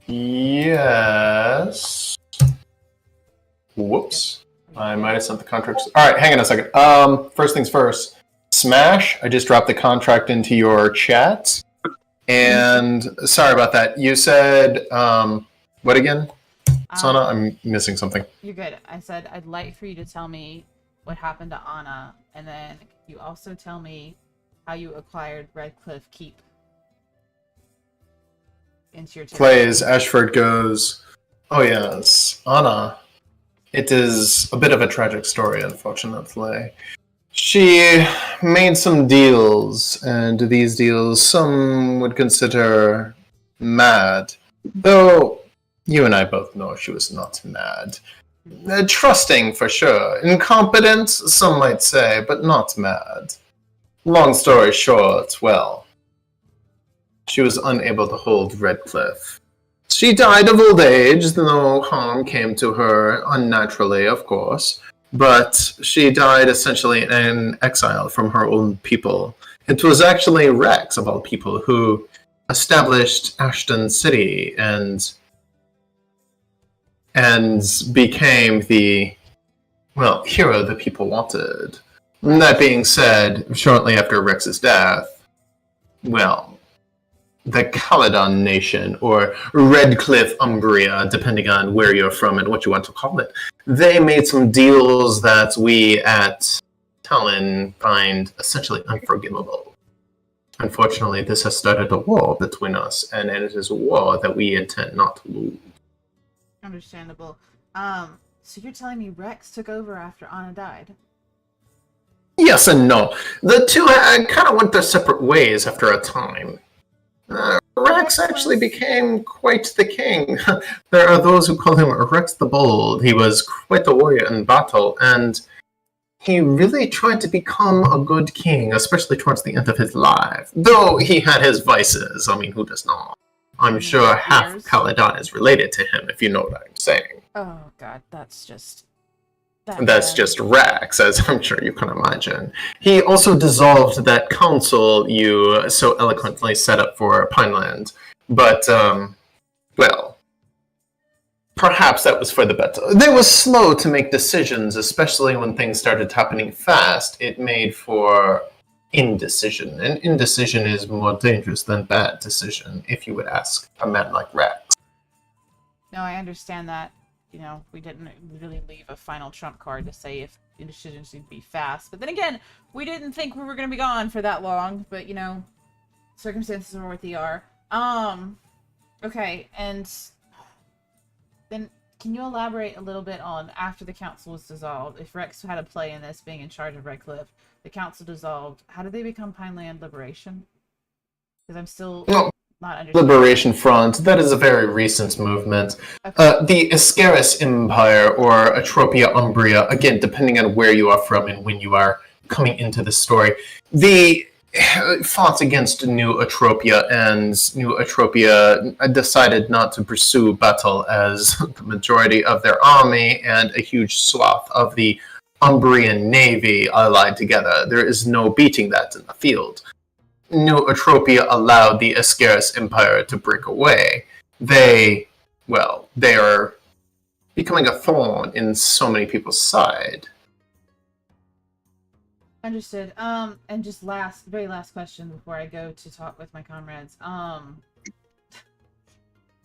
Yes. Whoops. I might have sent the contracts. All right, hang on a second. First things first. Smash, I just dropped the contract into your chat. And sorry about that. You said, what again? Sana, I'm missing something. You're good. I said I'd like for you to tell me what happened to Anna, and then you also tell me how you acquired Redcliffe Keep into your territory. Plays, Ashford goes, oh yes, Anna. It is a bit of a tragic story, unfortunately. She made some deals, and these deals some would consider mad. Though you and I both know she was not mad. Trusting, for sure. Incompetent, some might say, but not mad. Long story short, well, she was unable to hold Redcliffe. She died of old age, no harm came to her, unnaturally, of course. But she died essentially in exile from her own people. It was actually Rex, of all people, who established Ashton City and became the, well, hero the people wanted. That being said, shortly after Rex's death, well, the Caledon Nation, or Redcliffe Umbria, depending on where you're from and what you want to call it, they made some deals that we at Talon find essentially unforgivable. Unfortunately, this has started a war between us, and it is a war that we intend not to lose. Understandable. So you're telling me Rex took over after Anna died? Yes and no. The two kind of went their separate ways after a time. Rex actually became quite the king. There are those who call him Rex the Bold. He was quite the warrior in battle, and he really tried to become a good king, especially towards the end of his life. Though he had his vices. I mean, who does not? I'm sure half of Caledon is related to him, if you know what I'm saying. Oh god, that's just... That's just Rex, as I'm sure you can imagine. He also dissolved that council you so eloquently set up for Pineland. But, well, perhaps that was for the better. They were slow to make decisions, especially when things started happening fast. It made for indecision, and indecision is more dangerous than bad decision, if you would ask a man like Rex. No, I understand that. You know, we didn't really leave a final trump card to say if decisions would be fast. But then again, we didn't think we were going to be gone for that long. But, you know, circumstances are what they are. Okay, and then can you elaborate a little bit on after the council was dissolved? If Rex had a play in this, being in charge of Redcliffe, the council dissolved. How did they become Pineland Liberation? Because I'm still... Liberation Front, that is a very recent movement. Okay. The Iscaris Empire, or Atropia Umbria, again, depending on where you are from and when you are coming into the story, they fought against New Atropia, and New Atropia decided not to pursue battle as the majority of their army and a huge swath of the Umbrian navy allied together. There is no beating that in the field. New Atropia allowed the Iscaris Empire to break away. They are becoming a thorn in so many people's side. Understood. And just very last question before I go to talk with my comrades.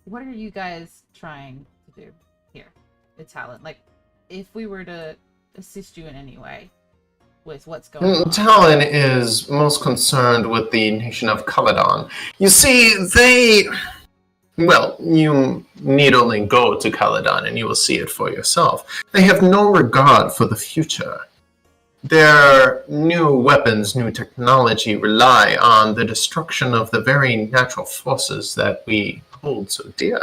What are you guys trying to do here at Talon? Like, if we were to assist you in any way with what's going on. Talon is most concerned with the nation of Caledon. You see, well, you need only go to Caledon and you will see it for yourself. They have no regard for the future. Their new weapons, new technology rely on the destruction of the very natural forces that we hold so dear.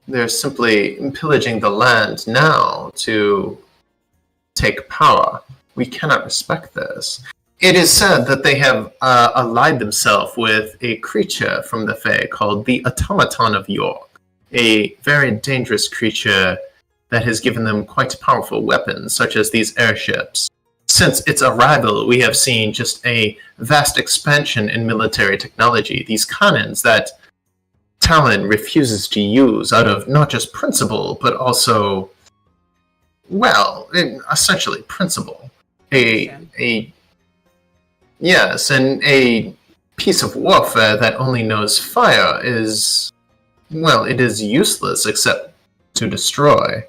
They're simply pillaging the land now to take power. We cannot respect this. It is said that they have allied themselves with a creature from the Fae called the Automaton of York, a very dangerous creature that has given them quite powerful weapons, such as these airships. Since its arrival, we have seen just a vast expansion in military technology. These cannons that Talon refuses to use out of not just principle, but also, well, essentially principle. Yes, and a piece of warfare that only knows fire is, well, it is useless except to destroy.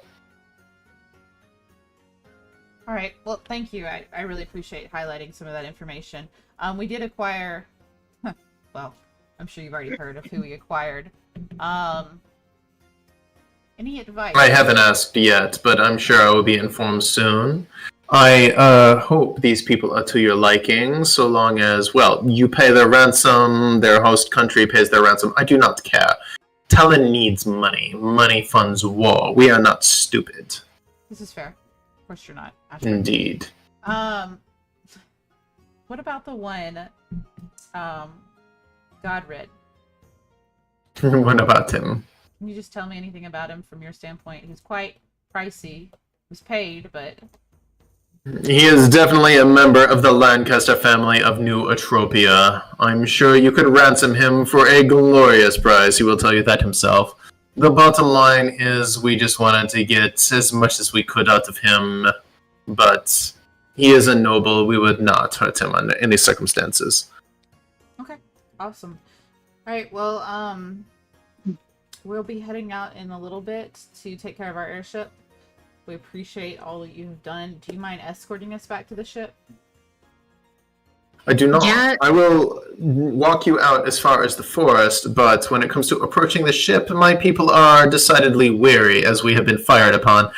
All right. Well, thank you. I really appreciate highlighting some of that information. We did acquire, well, I'm sure you've already heard of who we acquired. Any advice? I haven't asked yet, but I'm sure I will be informed soon. I hope these people are to your liking, so long as, well, you pay their ransom, their host country pays their ransom. I do not care. Talon needs money. Money funds war. We are not stupid. This is fair. Of course you're not. Actually. Indeed. What about the one, Godred? What about him? Can you just tell me anything about him from your standpoint? He's quite pricey. He was paid, but... He is definitely a member of the Lancaster family of New Atropia. I'm sure you could ransom him for a glorious price. He will tell you that himself. The bottom line is we just wanted to get as much as we could out of him, but he is a noble. We would not hurt him under any circumstances. Okay, awesome. All right, well, we'll be heading out in a little bit to take care of our airship. We appreciate all that you have done. Do you mind escorting us back to the ship? I do not. Yeah. I will walk you out as far as the forest, but when it comes to approaching the ship, my people are decidedly wary as we have been fired upon.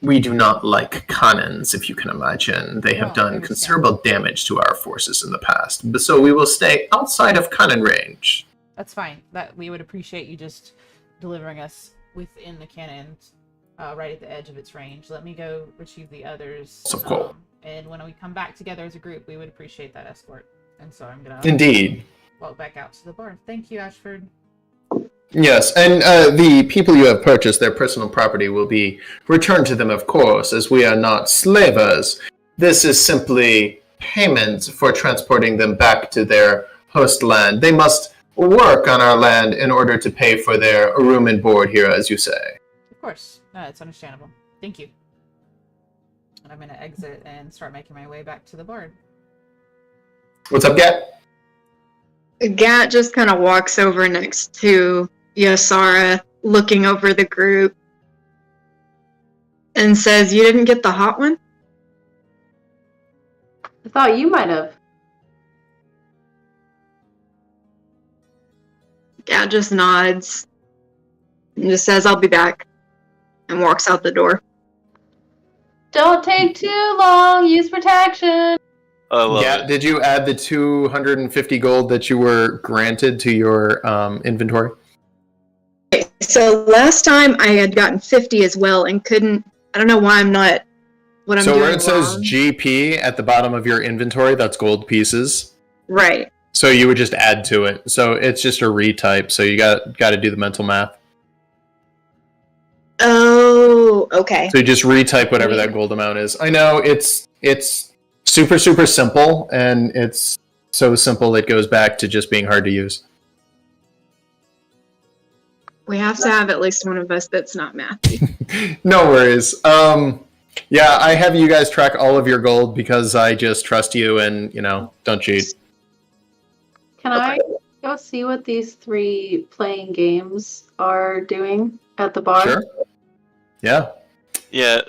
We do not like cannons, if you can imagine. They have done considerable damage to our forces in the past, so we will stay outside of cannon range. That's fine. That we would appreciate you just delivering us within the cannon, right at the edge of its range. Let me go retrieve the others. Of course. And when we come back together as a group, we would appreciate that escort. And so I'm gonna Indeed. walk back out to the bar. Thank you, Ashford. Yes, and the people you have purchased, their personal property will be returned to them, of course, as we are not slavers. This is simply payment for transporting them back to their host land. They must work on our land in order to pay for their room and board here, as you say. Of course. No, it's understandable. Thank you. And I'm going to exit and start making my way back to the bar. What's up, Gat? Gat just kind of walks over next to Yasara, looking over the group, and says, "You didn't get the hot one?" I thought you might have. Gat just nods and just says, "I'll be back," and walks out the door. Don't take too long. Use protection. I love Gat, it. did you add the 250 gold that you were granted to your inventory? Okay, so last time I had gotten 50 as well and couldn't. I don't know why I'm not. What I'm So doing where it says wrong. GP at the bottom of your inventory, that's gold pieces. Right. So you would just add to it. So it's just a retype. So you got to do the mental math. Oh, okay. So you just retype whatever that gold amount is. I know it's super, super simple, and it's so simple it goes back to just being hard to use. We have to have at least one of us that's not mathy. No worries. Yeah, I have you guys track all of your gold because I just trust you and, don't cheat. Can I go see what these 3 playing games are doing at the bar? Sure. Yeah. Yeah,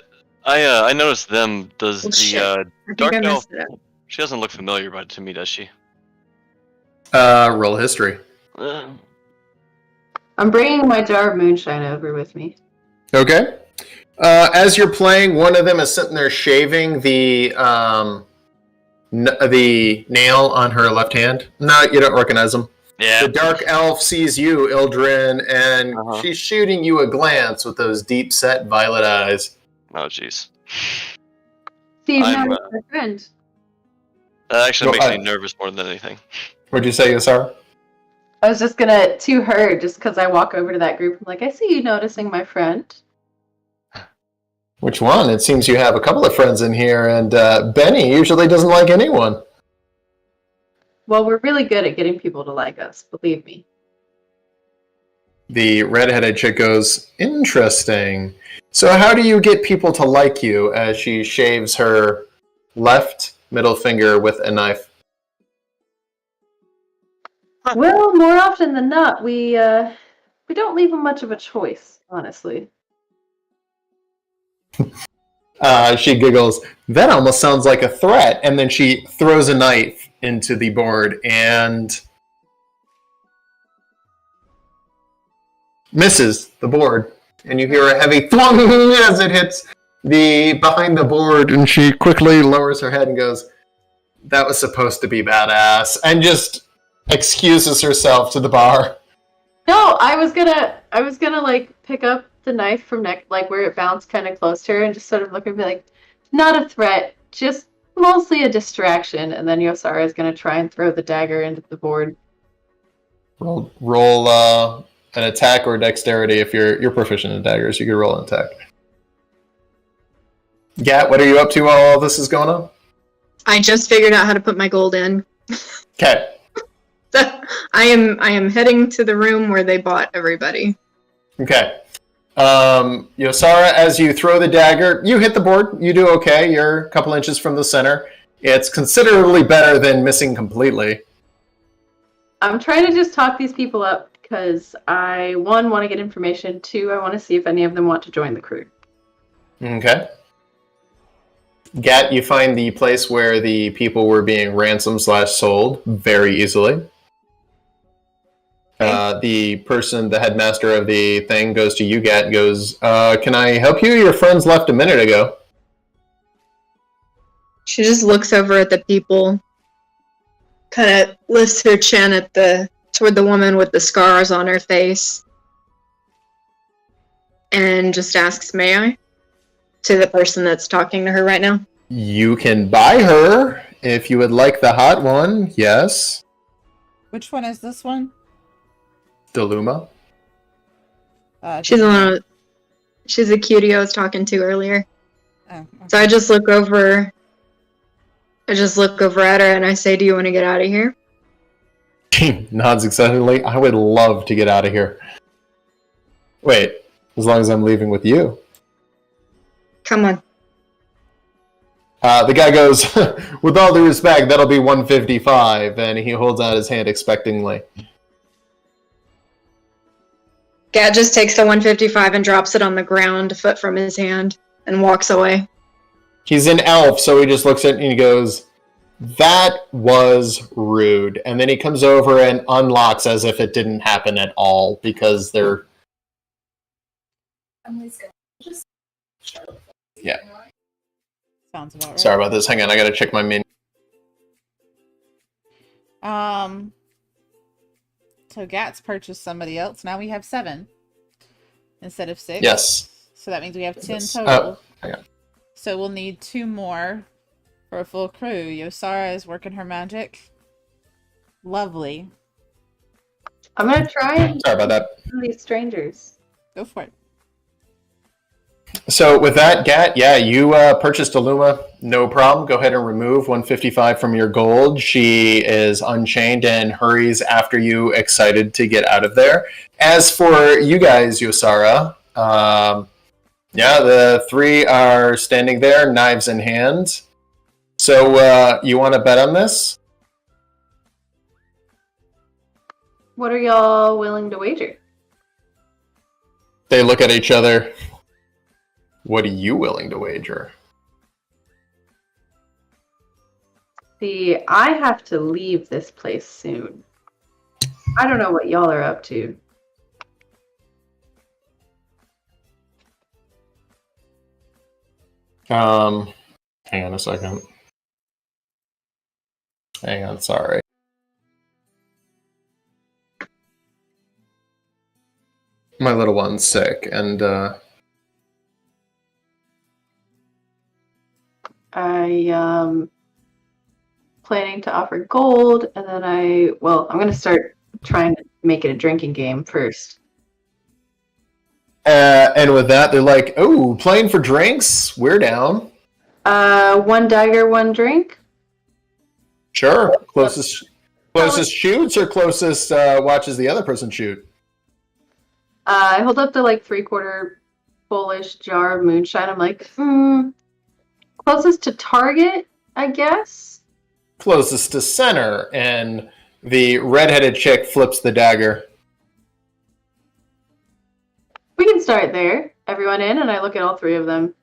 I noticed them. Does Oh, the shit. I think dark I elf? messed it up. She doesn't look familiar to me, does she? Roll history. I'm bringing my jar of moonshine over with me. Okay. As you're playing, one of them is sitting there shaving the nail on her left hand. No, you don't recognize him. Yeah. The dark elf sees you, Ildrin, and she's shooting you a glance with those deep-set violet eyes. Oh, jeez. See, you've noticed my friend. That actually makes me nervous more than anything. What'd you say, Yasara? I was just gonna to her just because I walk over to that group. I'm like, I see you noticing my friend. Which one? It seems you have a couple of friends in here, and Benny usually doesn't like anyone. Well, we're really good at getting people to like us, believe me. The redheaded chick goes, interesting. So how do you get people to like you, as she shaves her left middle finger with a knife? Well, more often than not, we don't leave them much of a choice, honestly. She giggles. That almost sounds like a threat. And then she throws a knife into the board and misses the board. And you hear a heavy thwong as it hits the behind the board. And she quickly lowers her head and goes, that was supposed to be badass. And just excuses herself to the bar. No, I was gonna like pick up the knife from like where it bounced kind of close to her and just sort of look and be like, not a threat, just mostly a distraction. And then Yosara is gonna try and throw the dagger into the board. Roll an attack or dexterity if you're proficient in daggers. You can roll an attack. Gat, what are you up to while all this is going on? I just figured out how to put my gold in. Okay. So I am heading to the room where they bought everybody. Okay. Yosara, as you throw the dagger, you hit the board. You do okay. You're a couple inches from the center. It's considerably better than missing completely. I'm trying to just talk these people up because I, 1, want to get information, 2, I want to see if any of them want to join the crew. Okay. Gat, you find the place where the people were being ransomed/sold very easily. The person, the headmaster of the thing, goes to you, Gat, and goes, can I help you? Your friends left a minute ago. She just looks over at the people, kind of lifts her chin toward the woman with the scars on her face, and just asks, may I? To the person that's talking to her right now. You can buy her if you would like the hot one, yes. Which one is this one? Deluma. She's the one. She's the cutie I was talking to earlier. Oh, okay. So I just look over. I just look over at her and I say, "Do you want to get out of here?" She nods excitedly. I would love to get out of here. Wait, as long as I'm leaving with you. Come on. The guy goes, with all due respect, that'll be 155, and he holds out his hand expectingly. Gat just takes the 155 and drops it on the ground a foot from his hand and walks away. He's an elf, so he just looks at it and he goes, that was rude. And then he comes over and unlocks as if it didn't happen at all, because they're... Yeah. Sounds about right. Sorry about this. Hang on, I gotta check my menu. So Gat's purchased somebody else. Now we have 7 instead of 6. Yes. So that means we have 10 Yes. total. Hang on. So we'll need 2 more for a full crew. Yosara is working her magic. Lovely. I'm gonna try and Sorry about that. some of these strangers. Go for it. So with that, Gat, yeah, you purchased Illuma, no problem. Go ahead and remove 155 from your gold. She is unchained and hurries after you, excited to get out of there. As for you guys, Yosara, Yeah, the three are standing there, knives in hand. So, you want to bet on this? What are y'all willing to wager? They look at each other. What are you willing to wager? See, I have to leave this place soon. I don't know what y'all are up to. Hang on a second. Hang on, sorry. My little one's sick, and I planning to offer gold, and then I'm gonna start trying to make it a drinking game first. and with that, they're like, "Oh, playing for drinks? We're down." One dagger, one drink. Sure. Closest shoots or closest watches the other person shoot. I hold up the 3/4 fullish jar of moonshine. I'm like, closest to target, I guess. Closest to center, and the redheaded chick flips the dagger. We can start there. Everyone in, and I look at all three of them.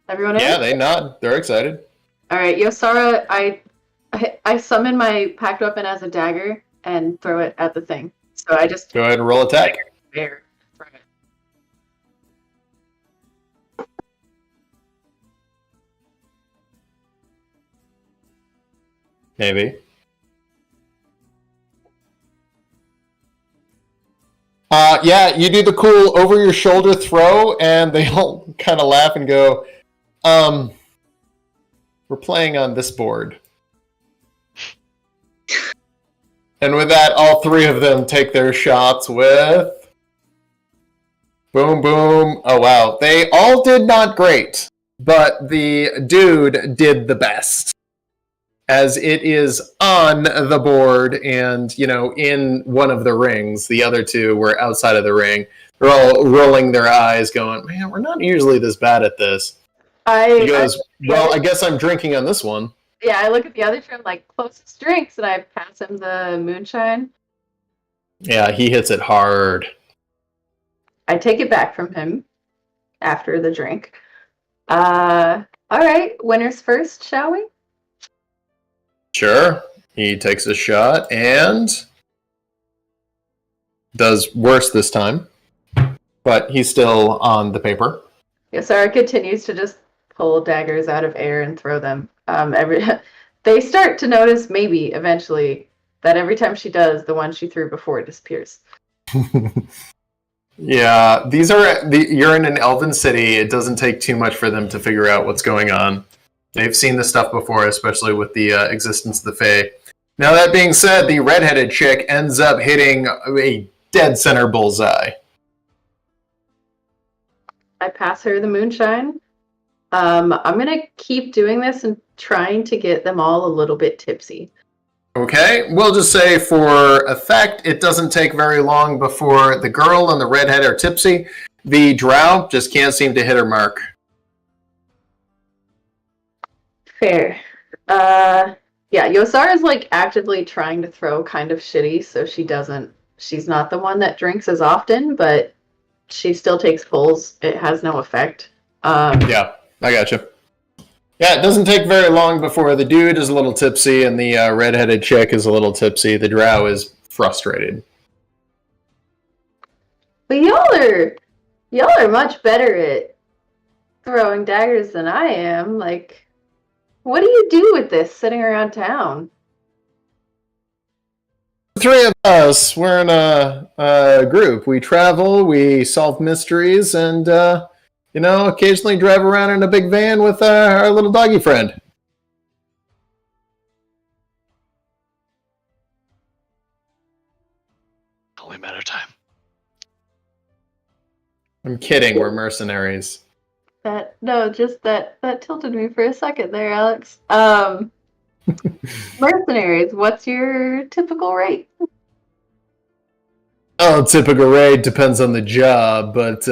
Everyone in? Yeah, they nod. They're excited. All right, Yosara, I summon my packed weapon as a dagger and throw it at the thing. So I just Go ahead and roll attack. there. Throw it. Maybe. Yeah, you do the cool over your shoulder throw, and they all kind of laugh and go, we're playing on this board. And with that, all three of them take their shots with... Boom, boom. Oh, wow. They all did not great, but the dude did the best. As it is on the board and, in one of the rings. The other two were outside of the ring. They're all rolling their eyes going, man, we're not usually this bad at this. He goes, I guess I'm drinking on this one. Yeah, I look at the other two, I'm like, closest drinks, and I pass him the moonshine. Yeah, he hits it hard. I take it back from him after the drink. All right, winners first, shall we? Sure. He takes a shot and does worse this time, but he's still on the paper. Yosara continues to just pull daggers out of air and throw them. They start to notice, maybe eventually, that every time she does, the one she threw before disappears. Yeah, you're in an elven city. It doesn't take too much for them to figure out what's going on. They've seen this stuff before, especially with the existence of the Fae. Now, that being said, the redheaded chick ends up hitting a dead center bullseye. I pass her the moonshine. I'm going to keep doing this and trying to get them all a little bit tipsy. Okay, we'll just say for effect, it doesn't take very long before the girl and the redhead are tipsy. The drow just can't seem to hit her mark. Fair. Yeah, Yosara's actively trying to throw kind of shitty, so she's not the one that drinks as often, but she still takes pulls. It has no effect. Yeah, I gotcha. Yeah, it doesn't take very long before the dude is a little tipsy and the redheaded chick is a little tipsy. The drow is frustrated. But y'all are much better at throwing daggers than I am. What do you do with this sitting around town? The three of us, we're in a group. We travel, we solve mysteries, and, occasionally drive around in a big van with our little doggy friend. Only a matter of time. I'm kidding, we're mercenaries. That tilted me for a second there, Alex. Mercenaries, what's your typical rate? Oh, typical rate depends on the job, but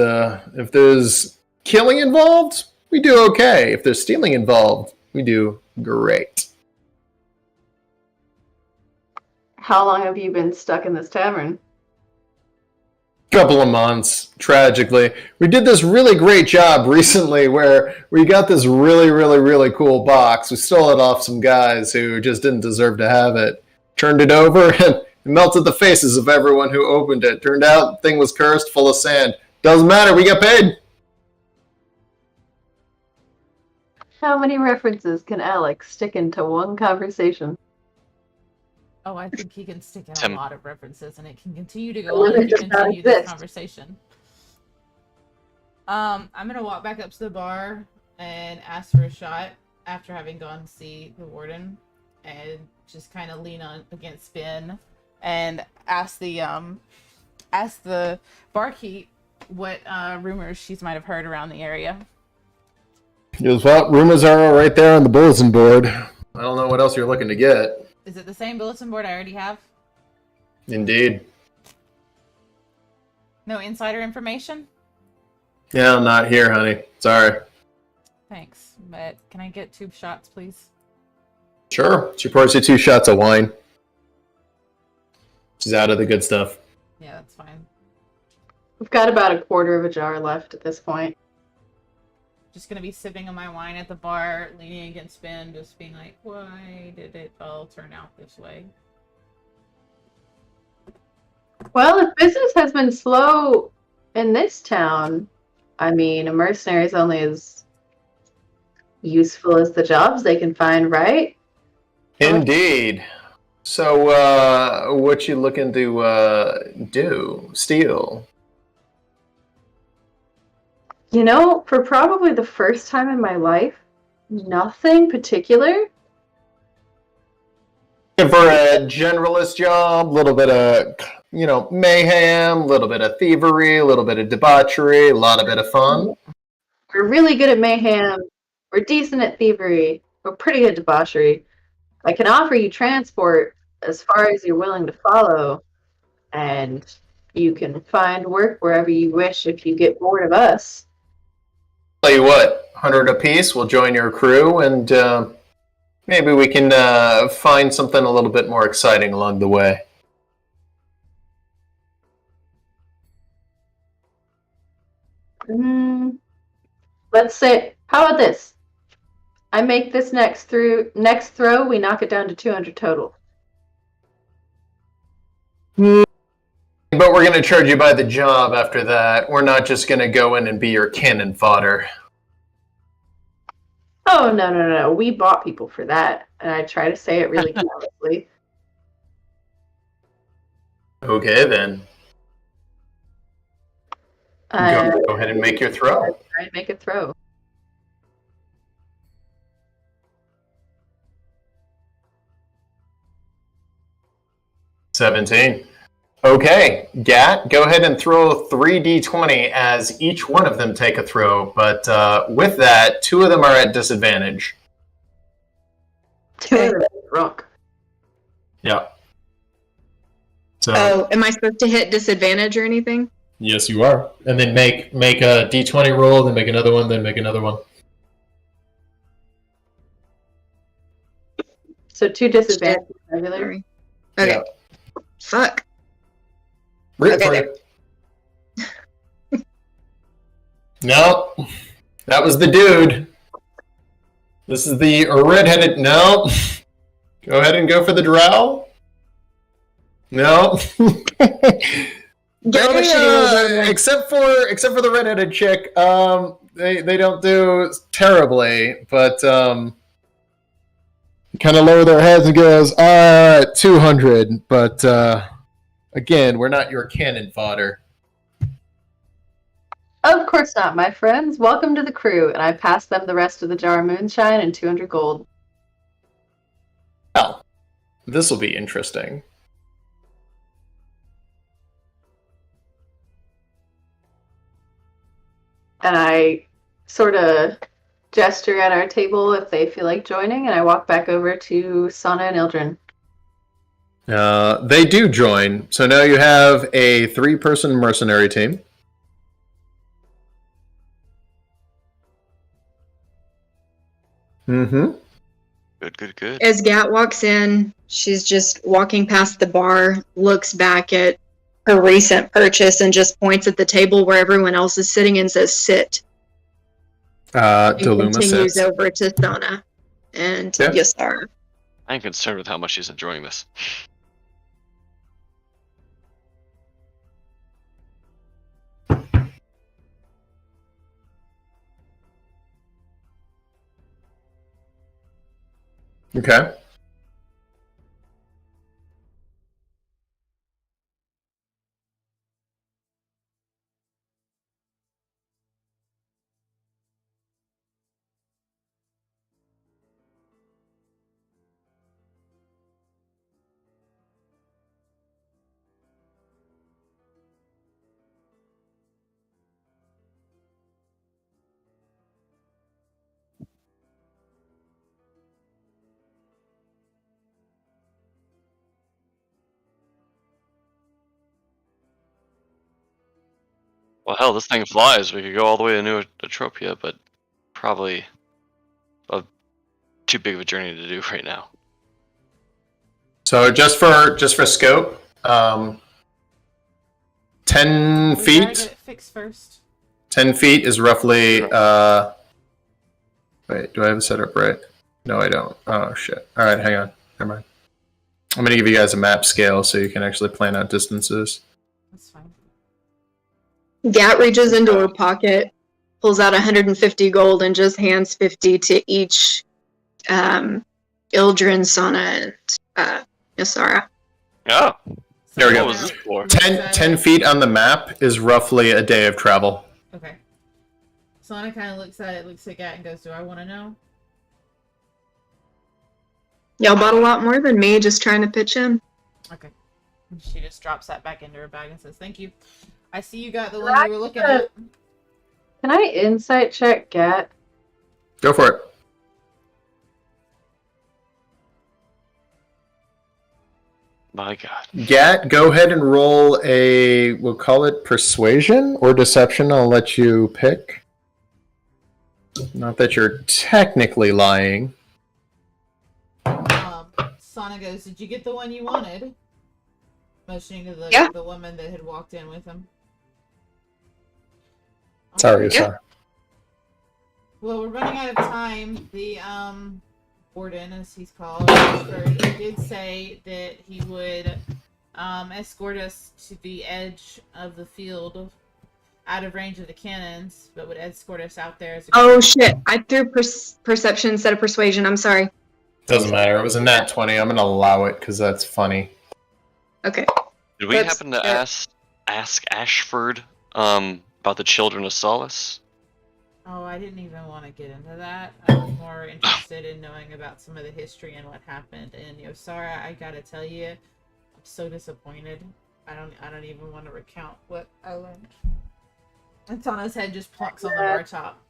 if there's killing involved, we do okay. If there's stealing involved, we do great. How long have you been stuck in this tavern? Couple of months, tragically. We did this really great job recently where we got this really, really, really cool box. We stole it off some guys who just didn't deserve to have it. Turned it over and it melted the faces of everyone who opened it. Turned out the thing was cursed, full of sand. Doesn't matter, we get paid. How many references can Alex stick into one conversation? Oh, I think he can stick in Tim. a lot of references, and it can continue to go on if you Does not continue this exist. conversation. I'm gonna walk back up to the bar and ask for a shot after having gone to see the warden, and just kind of lean on against Spin and ask the barkeep what rumors she might have heard around the area. Well, rumors are right there on the bulletin board. I don't know what else you're looking to get. Is it the same bulletin board I already have? Indeed. No insider information? Yeah, I'm not here, honey. Sorry. Thanks, but can I get 2 shots, please? Sure. She pours you 2 shots of wine. She's out of the good stuff. Yeah, that's fine. We've got about a quarter of a jar left at this point. Just gonna be sipping on my wine at the bar, leaning against Spin, just being like, why did it all turn out this way? Well, if business has been slow in this town, I mean, a mercenary is only as useful as the jobs they can find, right? Indeed. So, what you looking to do? Steal? You know, for probably the first time in my life, nothing particular. Looking for a generalist job, a little bit of, mayhem, a little bit of thievery, a little bit of debauchery, a lot of bit of fun. We're really good at mayhem. We're decent at thievery. We're pretty good at debauchery. I can offer you transport as far as you're willing to follow, and you can find work wherever you wish if you get bored of us. Tell you what, 100 apiece, we'll join your crew, and maybe we can find something a little bit more exciting along the way. Let's say, how about this? I make this next throw, we knock it down to 200 total. But we're going to charge you by the job after that. We're not just going to go in and be your cannon fodder. Oh, no. We bought people for that. And I try to say it really carelessly. Okay, then. Go ahead and make your throw. Try to make a throw. $17. Okay, Gat, go ahead and throw 3d20 as each one of them take a throw, but with that, 2 of them are at disadvantage. Drunk. Yeah. So, Oh, am I supposed to hit disadvantage or anything? yes, you are. And then make a d20 roll, then make another one, then make another one. So 2 disadvantages regular. Sorry. Okay. Yeah. Fuck. Read Okay, it for you. No, that was the dude. This is the red-headed. No. Go ahead and go for the drow. No. Except for the red-headed chick, they don't do terribly, but kind of lower their heads and goes, 200, but again, we're not your cannon fodder. Of course not, my friends. Welcome to the crew. And I pass them the rest of the jar of moonshine and 200 gold. Well, this will be interesting. And I sort of gesture at our table if they feel like joining, and I walk back over to Sana and Ildren. They do join, so now you have a 3-person mercenary team. Mm-hmm. Good. As Gat walks in, she's just walking past the bar, looks back at her recent purchase, and just points at the table where everyone else is sitting and says, "Sit." And Deluma continues sits. over to Sona and Yeah. Yasara. I'm concerned with how much she's enjoying this. Okay. Well, hell, this thing flies. We could go all the way to New Atropia, but probably too big of a journey to do right now. So just for scope, 10 We gotta feet. get it fixed first. 10 feet is roughly. Wait, do I have it set up right? No, I don't. Oh shit! All right, hang on. Never mind. I'm gonna give you guys a map scale so you can actually plan out distances. That's fine. Gat reaches into her pocket, pulls out 150 gold, and just hands 50 to each Ildrin, Sona, and Yasara. Oh, There we go. what was this for? 10 feet on the map is roughly a day of travel. Okay. Sona kind of looks at it, looks at Gat, and goes, "Do I want to know?" Y'all bought a lot more than me, just trying to pitch in. Okay. She just drops that back into her bag and says, "Thank you. I see you got the one you were looking at." Can I insight check Gat? Go for it. My God. Gat, go ahead and roll a, we'll call it persuasion or deception. I'll let you pick. Not that you're technically lying. Sona goes, "Did you get the one you wanted?" Motioning to the woman that had walked in with him. Sorry, Yeah. sorry. Well, we're running out of time. The warden, as he's called, did say that he would escort us to the edge of the field, out of range of the cannons, but would escort us out there. Oh shit! I threw perception instead of persuasion. I'm sorry. Doesn't matter. It was a nat 20. I'm going to allow it because that's funny. Okay. Did we That's happen to fair. ask Ashford about the Children of Solace? Oh, I didn't even want to get into that. I was more interested in knowing about some of the history and what happened. And Yosara, I gotta tell you, I'm so disappointed. I don't even want to recount what I learned. And Tana's head just plunks on the bar top.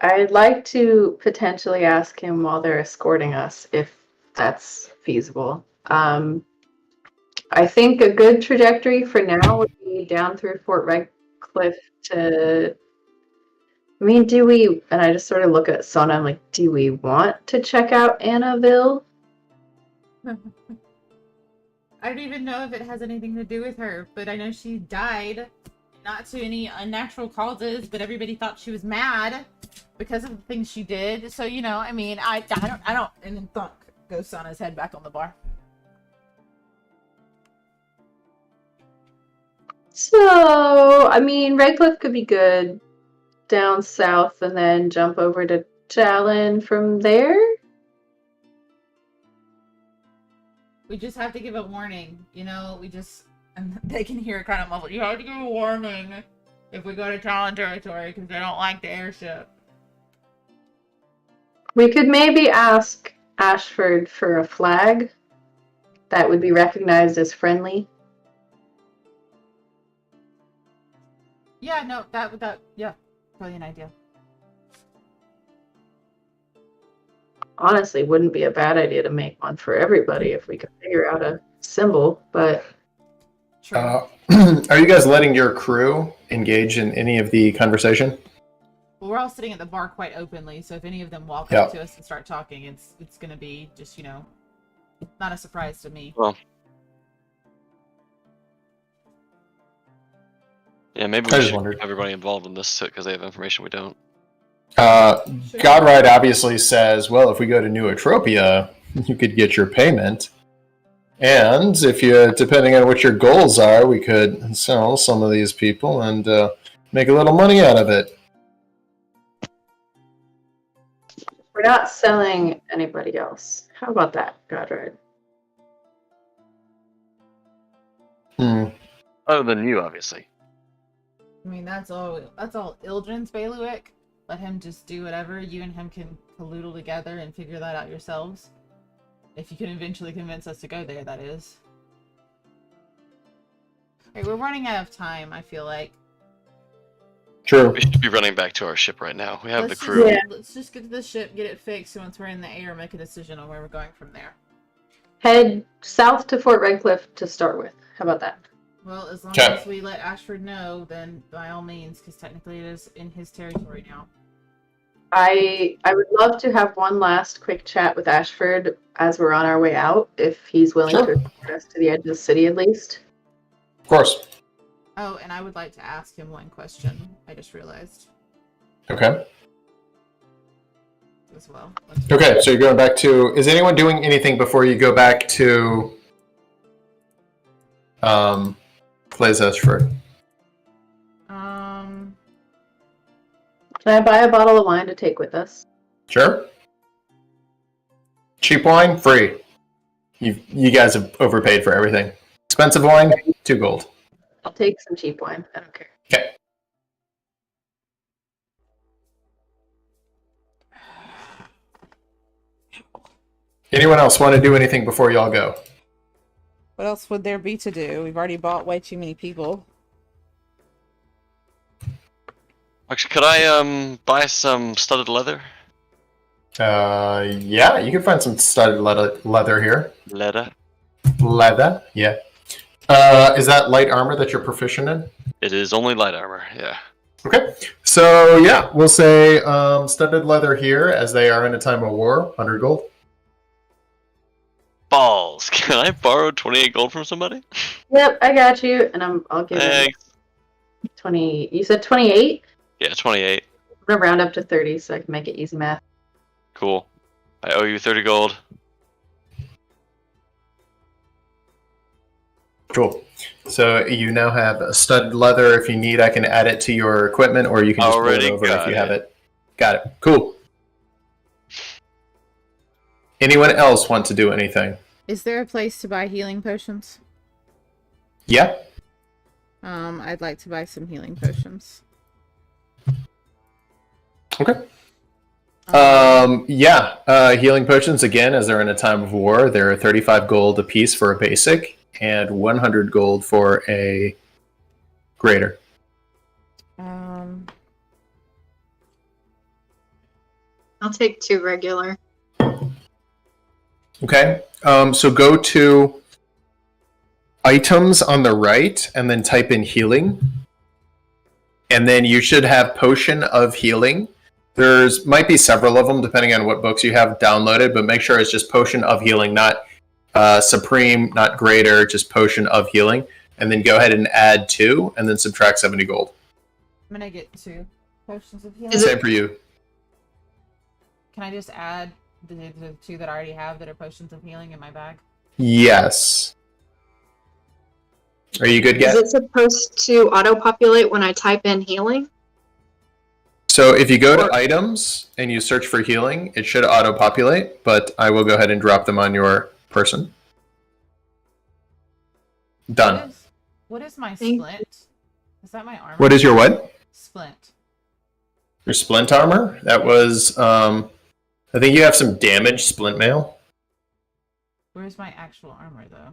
I'd like to potentially ask him while they're escorting us if that's feasible. I think a good trajectory for now would be down through Fort Redcliffe to. I mean, do we? And I just sort of look at Sona. I'm like, do we want to check out Annaville? I don't even know if it has anything to do with her, but I know she died, not to any unnatural causes, but everybody thought she was mad because of the things she did. So, you know, I mean, I don't, and then thunk goes Sona's head back on the bar. So, I mean, Redcliffe could be good down south and then jump over to Talon from there. We just have to give a warning, you know, and they can hear it kind of muffled. You have to give a warning if we go to Talon territory because they don't like the airship. We could maybe ask Ashford for a flag that would be recognized as friendly. Yeah, no, yeah, brilliant idea. Honestly, wouldn't be a bad idea to make one for everybody if we could figure out a symbol, but True. Are you guys letting your crew engage in any of the conversation? Well, we're all sitting at the bar quite openly, so if any of them walk Yeah. up to us and start talking, it's gonna be just, you know, not a surprise to me. Well, yeah, maybe I we just should wondered. keep everybody involved in this because they have information we don't. Godride obviously says, well, if we go to New Atropia, you could get your payment. And if you, depending on what your goals are, we could sell some of these people and make a little money out of it. We're not selling anybody else. How about that, Godride? Other than you, obviously. I mean, that's all Ildren's bailiwick. Let him just do whatever. You and him can collude together and figure that out yourselves. If you can eventually convince us to go there, that is. Hey, we're running out of time, I feel like. True. We should be running back to our ship right now. We have Let's the crew. Let's just get to the ship, get it fixed, and once we're in the air, make a decision on where we're going from there. Head south to Fort Redcliffe to start with. How about that? Well, as long Okay. as we let Ashford know, then by all means, because technically it is in his territory now. I would love to have one last quick chat with Ashford as we're on our way out, if he's willing Sure. to escort us to the edge of the city at least. Of course. Oh, and I would like to ask him one question. I just realized Okay. as well. Okay, so you're going back to... Is anyone doing anything before you go back to... Blaze Ashford? Can I buy a bottle of wine to take with us? Sure. Cheap wine, free. You guys have overpaid for everything. Expensive wine, 2 gold. I'll take some cheap wine. I don't care. Okay. Anyone else want to do anything before y'all go? What else would there be to do? We've already bought way too many people. Actually, could I buy some studded leather? Yeah, you can find some studded leather here. Leather. Leather, yeah. Is that light armor that you're proficient in? It is only light armor. Yeah. Okay, so yeah, we'll say studded leather here, as they are in a time of war, 100 gold. Balls. Can I borrow 28 gold from somebody? Yep, I got you, and I'll give you Thanks. 20. You said 28? Yeah, 28. I'm gonna round up to 30 so I can make it easy math. Cool. I owe you 30 gold. Cool. So you now have a studded leather. If you need, I can add it to your equipment, or you can just roll Already it over got if you it. have it. Got it. Cool. Anyone else want to do anything? Is there a place to buy healing potions? Yeah. I'd like to buy some healing potions. Okay. Healing potions, again, as they're in a time of war, they're 35 gold a piece for a basic and 100 gold for a greater. I'll take 2 regular. Okay. So go to items on the right and then type in healing. And then you should have potion of healing. There's might be several of them depending on what books you have downloaded, but make sure it's just potion of healing, not supreme, not greater, just potion of healing. And then go ahead and add 2 and then subtract 70 gold. I'm gonna get 2 potions of healing. Same for you. Can I just add the 2 that I already have that are potions of healing in my bag? Yes. Are you good, Is Get? it supposed to auto-populate when I type in healing? So if you go to items and you search for healing, it should auto-populate, but I will go ahead and drop them on your person. Done. What is my Thank splint? Is that my armor? What is your what? Splint. Your splint armor? That was, I think you have some damage splint mail. Where's my actual armor, though?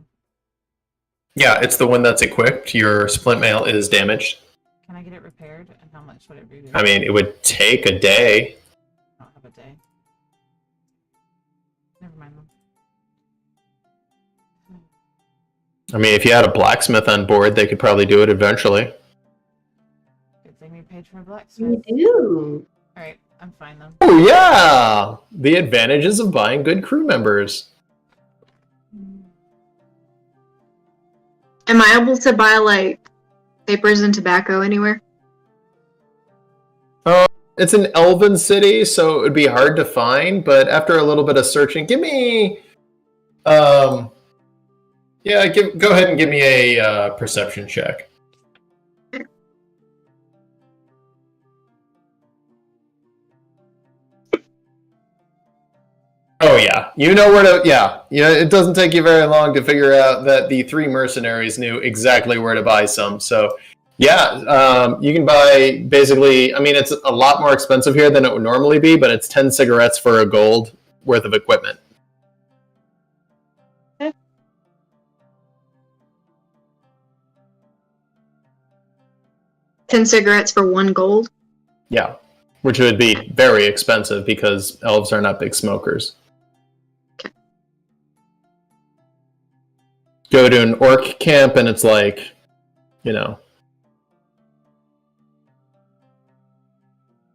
Yeah, it's the one that's equipped. Your splint mail is damaged. Can I get it repaired? And how much would it be? I mean, it would take a day. I don't have a day. Never mind then. I mean, if you had a blacksmith on board, they could probably do it eventually. Good thing we paid for a We blacksmith. do. Alright, I'm fine then. Oh yeah! The advantages of buying good crew members. Am I able to buy, like, papers and tobacco anywhere? It's an elven city, so it would be hard to find, but after a little bit of searching, give me... go ahead and give me a perception check. Oh yeah, you know where to... Yeah, it doesn't take you very long to figure out that the 3 mercenaries knew exactly where to buy some, so... Yeah, you can buy basically... I mean, it's a lot more expensive here than it would normally be, but it's 10 cigarettes for a gold worth of equipment. 10 cigarettes for 1 gold? Yeah, which would be very expensive because elves are not big smokers. Okay. Go to an orc camp and it's like,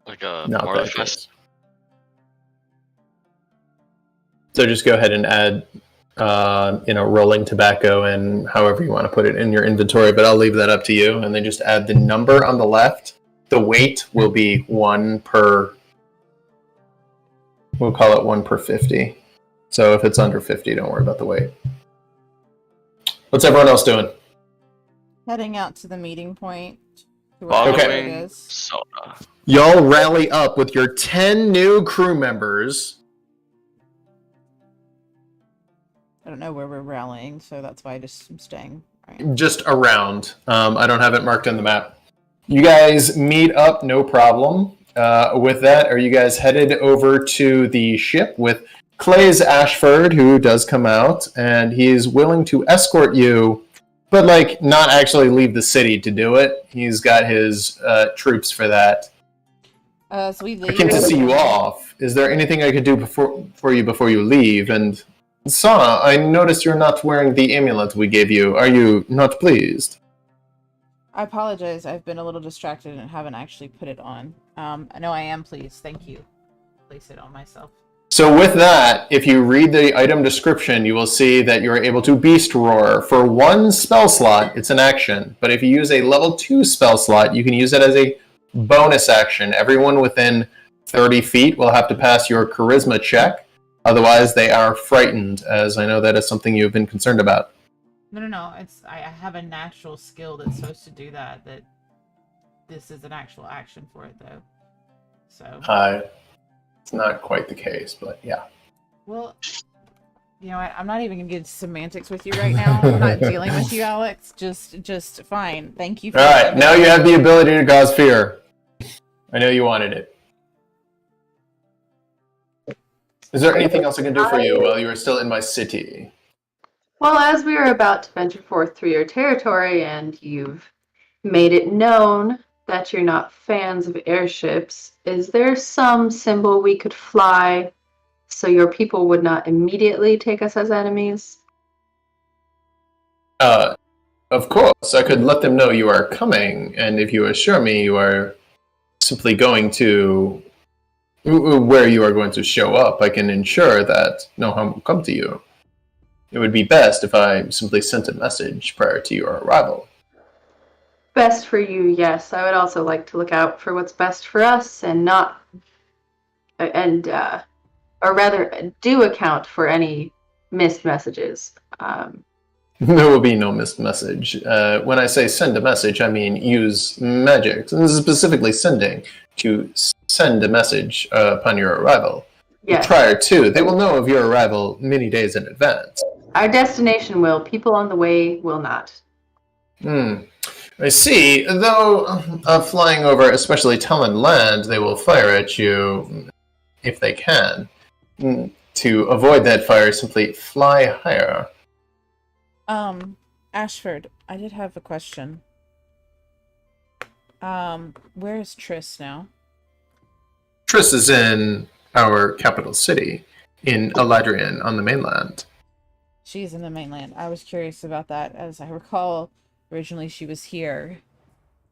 Like a not that Marlfest. close. So just go ahead and add, rolling tobacco and however you want to put it in your inventory, but I'll leave that up to you. And then just add the number on the left. The weight will be 1 per... We'll call it 1 per 50. So if it's under 50, don't worry about the weight. What's everyone else doing? Heading out to the meeting point. To where Following everybody is. Sona. Y'all rally up with your 10 new crew members. I don't know where we're rallying, so that's why I just am staying. Right. Just around. I don't have it marked on the map. You guys meet up, no problem. With that, are you guys headed over to the ship with Clay's Ashford, who does come out, and he's willing to escort you, but not actually leave the city to do it. He's got his troops for that. So we leave. I came to see you off. Is there anything I could do for you before you leave? And Sana, I noticed you're not wearing the amulet we gave you. Are you not pleased? I apologize. I've been a little distracted and haven't actually put it on. I know I am pleased. Thank you. Place it on myself. So with that, if you read the item description, you will see that you're able to Beast Roar. For 1 spell slot, it's an action. But if you use a level 2 spell slot, you can use it as a bonus action. Everyone within 30 feet will have to pass your charisma check. Otherwise, they are frightened, as I know that is something you've been concerned about. No. I have a natural skill that's supposed to do that. That this is an actual action for it, though. So. It's not quite the case, but yeah. Well, you know what? I'm not even gonna get into semantics with you right now. I'm not dealing with you, Alex. Just fine. Thank you. All right, now you have the ability to cause fear. I know you wanted it. Is there anything else I can do for you while you are still in my city? Well, as we are about to venture forth through your territory and you've made it known that you're not fans of airships, is there some symbol we could fly so your people would not immediately take us as enemies? Of course, I could let them know you are coming, and if you assure me you are simply going to where you are going to show up, I can ensure that no harm will come to you. It would be best if I simply sent a message prior to your arrival. Best for you, yes. I would also like to look out for what's best for us and or rather, do account for any missed messages. There will be no missed message. When I say send a message, I mean use magic. This is specifically sending, to send a message upon your arrival. Yes. Prior to, they will know of your arrival many days in advance. Our destination will. People on the way will not. I see. Though flying over, especially Talon land, they will fire at you if they can. To avoid that fire, simply fly higher. Ashford, I did have a question. Where is Triss now? Triss is in our capital city, in Eladrian, on the mainland. She's in the mainland. I was curious about that. As I recall, originally she was here.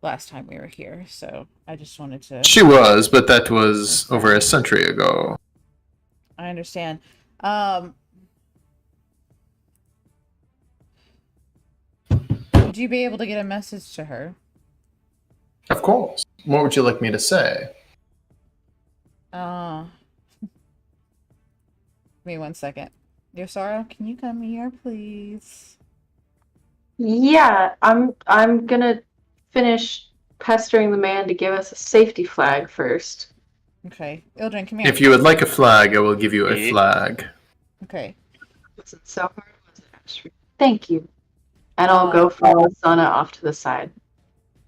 last time we were here, so I just wanted to... She was, but that was over a century ago. I understand. Would you be able to get a message to her? Of course. What would you like me to say? Give me 1 second. Yosara, can you come here, please? Yeah, I'm gonna finish pestering the man to give us a safety flag first. Okay. Ildren, come here. If you would like a flag, I will give you a flag. Okay. Wasn't so hard, was it, Ashford? Thank you. And I'll go follow Sana off to the side.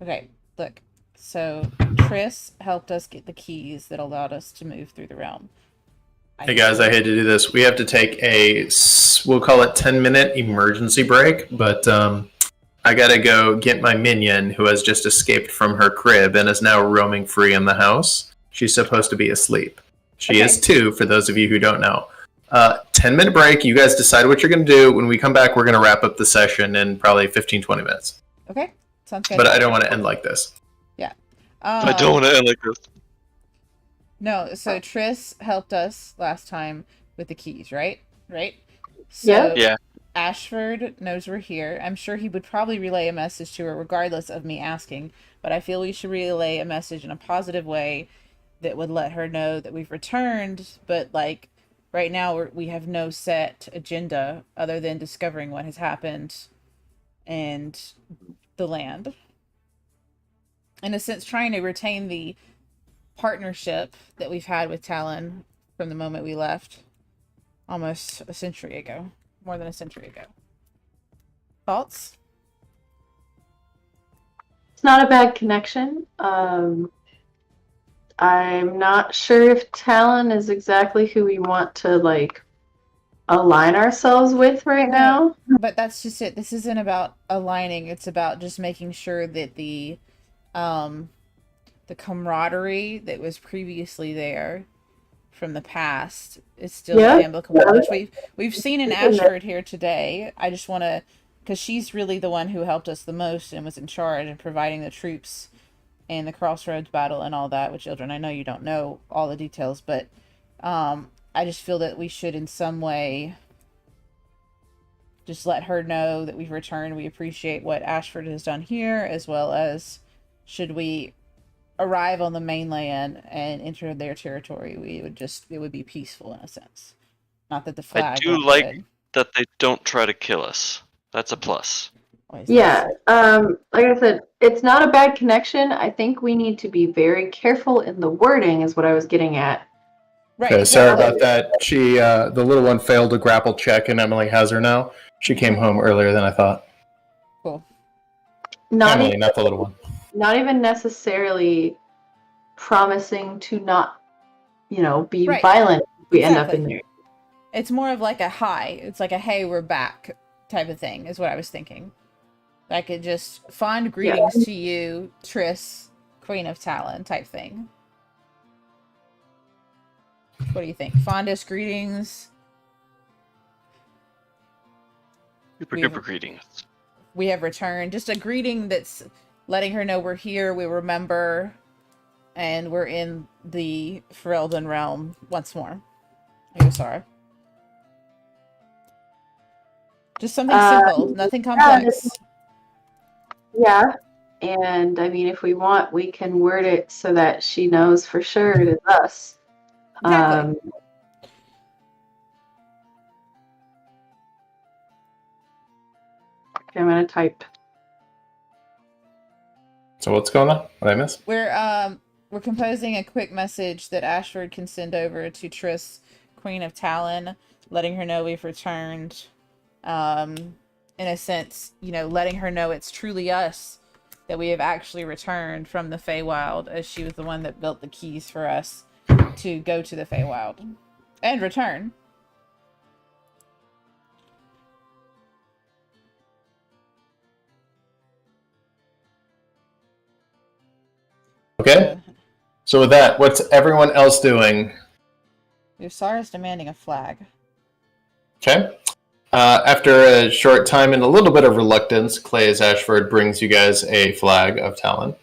Okay, look. So, Triss helped us get the keys that allowed us to move through the realm. Hey guys, I hate to do this. We have to take we'll call it 10-minute emergency break, but I gotta go get my minion who has just escaped from her crib and is now roaming free in the house. She's supposed to be asleep. She is 2, for those of you who don't know. 10-minute break. You guys decide what you're going to do. When we come back, we're going to wrap up the session in probably 15-20 minutes. Okay, sounds good. But I don't want to end like this. Yeah. I don't want to end like this. No, so Triss helped us last time with the keys, right? So Yeah. Ashford knows we're here. I'm sure he would probably relay a message to her regardless of me asking, but I feel we should relay a message in a positive way that would let her know that we've returned, but like right now we have no set agenda other than discovering what has happened and the land. In a sense, trying to retain the partnership that we've had with Talon from the moment we left almost a century ago. More than a century ago. Thoughts? It's not a bad connection. I'm not sure if Talon is exactly who we want to, like, align ourselves with right now. But that's just it. This isn't about aligning. It's about just making sure that the camaraderie that was previously there from the past is still applicable, which we've seen in Ashford here today. I just want to, because she's really the one who helped us the most and was in charge of providing the troops and the Crossroads battle and all that, which, children, I know you don't know all the details, but I just feel that we should in some way just let her know that we've returned. We appreciate what Ashford has done here, as well as should we arrive on the mainland and enter their territory, it would be peaceful in a sense. Not that the flag. I do like that they don't try to kill us. That's a plus. Yeah, like I said, it's not a bad connection. I think we need to be very careful in the wording, is what I was getting at. Right. Okay, sorry about that. She, the little one failed a grapple check, and Emily has her now. She came home earlier than I thought. Cool. Emily, not the little one. Not even necessarily promising to not, be violent if we end up in there. It's more of like a hi. It's like a hey, we're back type of thing, is what I was thinking. Like it just fond greetings to you, Triss, Queen of Talon type thing. What do you think? Fondest greetings. Super greetings. We have returned. Just a greeting that's letting her know we're here, we remember, and we're in the Foreldon realm once more. I'm sorry. Just something simple, nothing complex. Yeah, and I mean, if we want, we can word it so that she knows for sure it is us. Exactly. Okay, I'm gonna type. So what's going on? What did I miss? We're composing a quick message that Ashford can send over to Triss, Queen of Talon, letting her know we've returned. In a sense, letting her know it's truly us, that we have actually returned from the Feywild, as she was the one that built the keys for us to go to the Feywild and return. Okay. So with that, what's everyone else doing? Yosara's demanding a flag. Okay. After a short time and a little bit of reluctance, Clay's Ashford brings you guys a flag of Talon.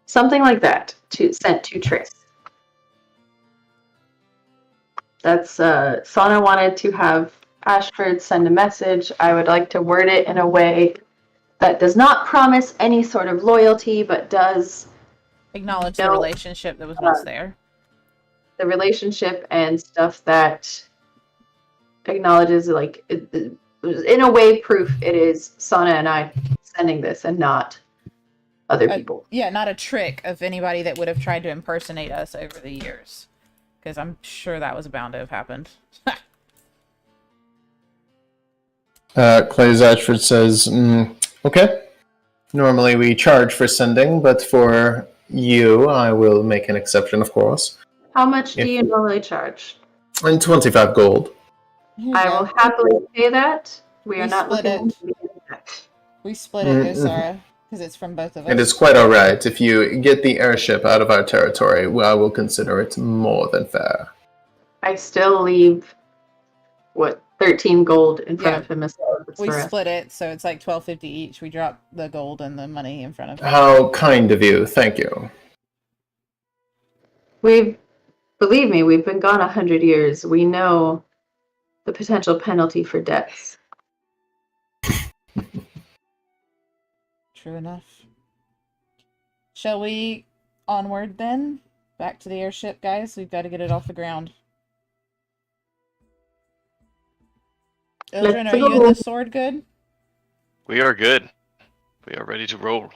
Something like that, sent to Triss. That's, Sana wanted to have Ashford send a message. I would like to word it in a way that does not promise any sort of loyalty, but does acknowledge the relationship that was once there. The relationship and stuff that acknowledges, like, in a way, proof it is Sana and I sending this and not other people. Yeah, not a trick of anybody that would have tried to impersonate us over the years. Because I'm sure that was bound to have happened. Clay's Ashford says, okay. Normally we charge for sending, but for you, I will make an exception, of course. How much do you normally charge? And 25 gold. I will happily pay that. We are not looking to that. We split it, Sarah, because it's from both of us. It is quite alright. If you get the airship out of our territory, I will consider it more than fair. I still leave, 13 gold in front of him as well. We split it, so it's like $12.50 each. We drop the gold and the money in front of him. How kind of you. Thank you. Believe me, we've been gone 100 years. We know the potential penalty for debts. True enough. Shall we onward then? Back to the airship, guys. We've got to get it off the ground. Ildren, are you and the sword good? We are good. We are ready to roll.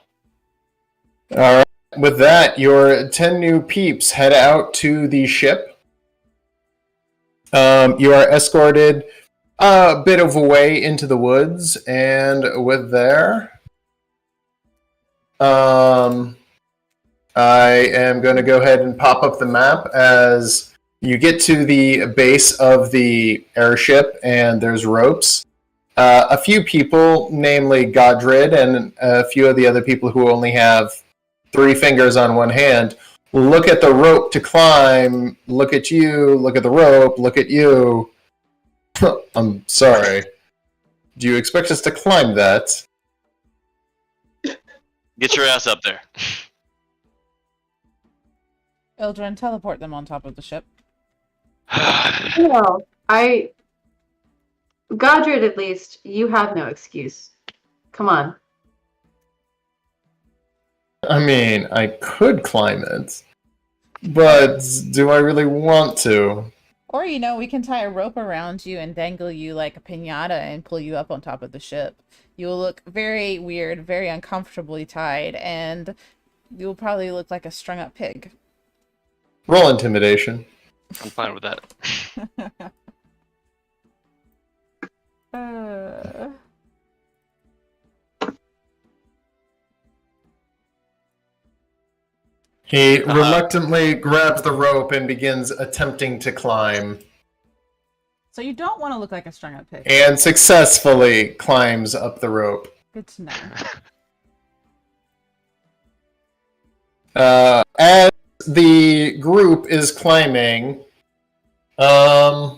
Alright. With that, your 10 new peeps head out to the ship. You are escorted a bit of a way into the woods, and with there, I am going to go ahead and pop up the map as you get to the base of the airship, and there's ropes. A few people, namely Godred and a few of the other people who only have 3 fingers on one hand, look at the rope to climb, look at you, look at the rope, look at you. I'm sorry. Do you expect us to climb that? Get your ass up there. Ildren, teleport them on top of the ship. No, Godred, at least, you have no excuse. Come on. I mean, I could climb it, but do I really want to? Or, we can tie a rope around you and dangle you like a piñata and pull you up on top of the ship. You will look very weird, very uncomfortably tied, and you will probably look like a strung-up pig. Roll intimidation. I'm fine with that. He reluctantly grabs the rope and begins attempting to climb. So you don't want to look like a strung-up pig. And successfully climbs up the rope. Good to know. As the group is climbing, they're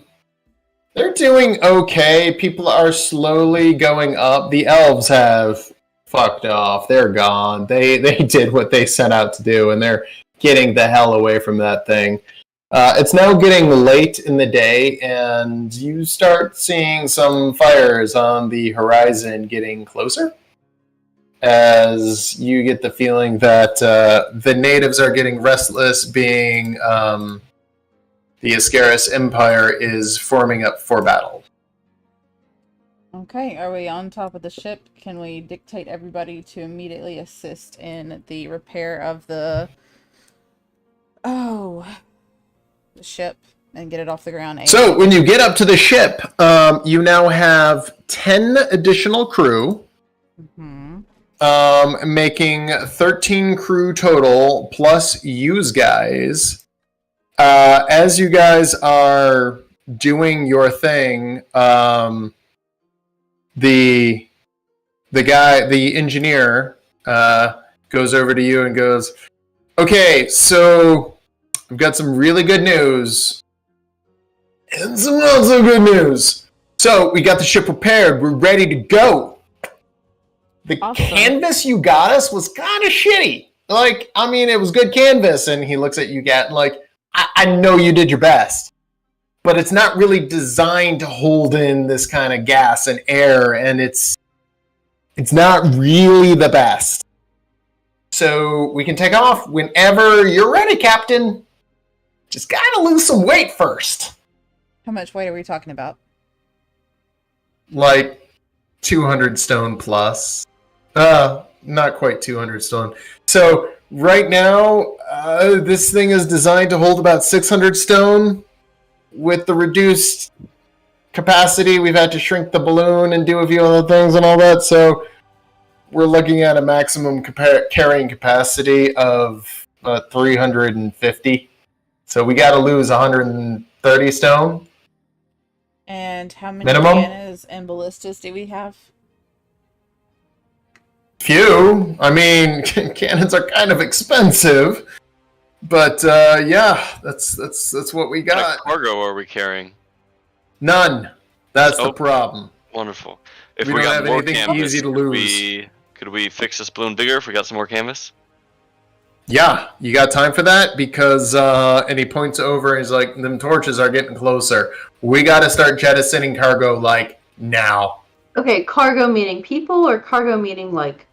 doing okay. People are slowly going up. The elves have fucked off. They're gone. They did what they set out to do, and they're getting the hell away from that thing. It's now getting late in the day, and you start seeing some fires on the horizon getting closer, as you get the feeling that the natives are getting restless, being the Ascaris Empire is forming up for battle. Okay, are we on top of the ship? Can we dictate everybody to immediately assist in the repair of the ship and get it off the ground? So when you get up to the ship, you now have 10 additional crew, making 13 crew total, plus yous guys. As you guys are doing your thing, the engineer goes over to you and goes, okay, so I've got some really good news. And some not so good news. So we got the ship repaired. We're ready to go. The Awesome. canvas you got us was kind of shitty. Like, I mean, it was good canvas. And he looks at you, Gat, like, I know you did your best. But it's not really designed to hold in this kind of gas and air. And it's not really the best. So we can take off whenever you're ready, Captain. Just gotta lose some weight first. How much weight are we talking about? Like 200 stone plus. Not quite 200 stone. So right now, this thing is designed to hold about 600 stone. With the reduced capacity, we've had to shrink the balloon and do a few other things and all that. So we're looking at a maximum carrying capacity of 350. So we got to lose 130 stone. And how many Minimum? bananas and ballistas do we have? Few. I mean, cannons are kind of expensive. But yeah, that's what we What kind got. of cargo are we carrying? None. That's the Oh. problem. Wonderful. If We we, don't got have more anything canvas, easy to lose. could we fix this balloon bigger if we got some more canvas? Yeah, you got time for that? Because, and he points over and he's like, them torches are getting closer. We got to start jettisoning cargo, like, now. Okay, cargo meaning people or cargo meaning like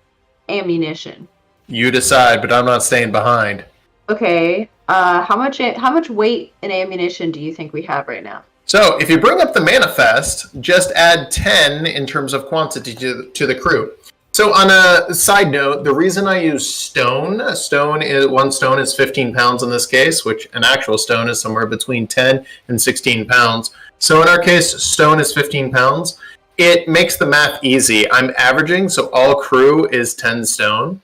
ammunition? You decide, but I'm not staying behind. Okay, how much weight and ammunition do you think we have right now? So, if you bring up the manifest, just add 10 in terms of quantity to the crew. So, on a side note, the reason I use stone, one stone is 15 pounds in this case, which an actual stone is somewhere between 10 and 16 pounds. So, in our case, stone is 15 pounds. It makes the math easy. I'm averaging, so all crew is 10 stone.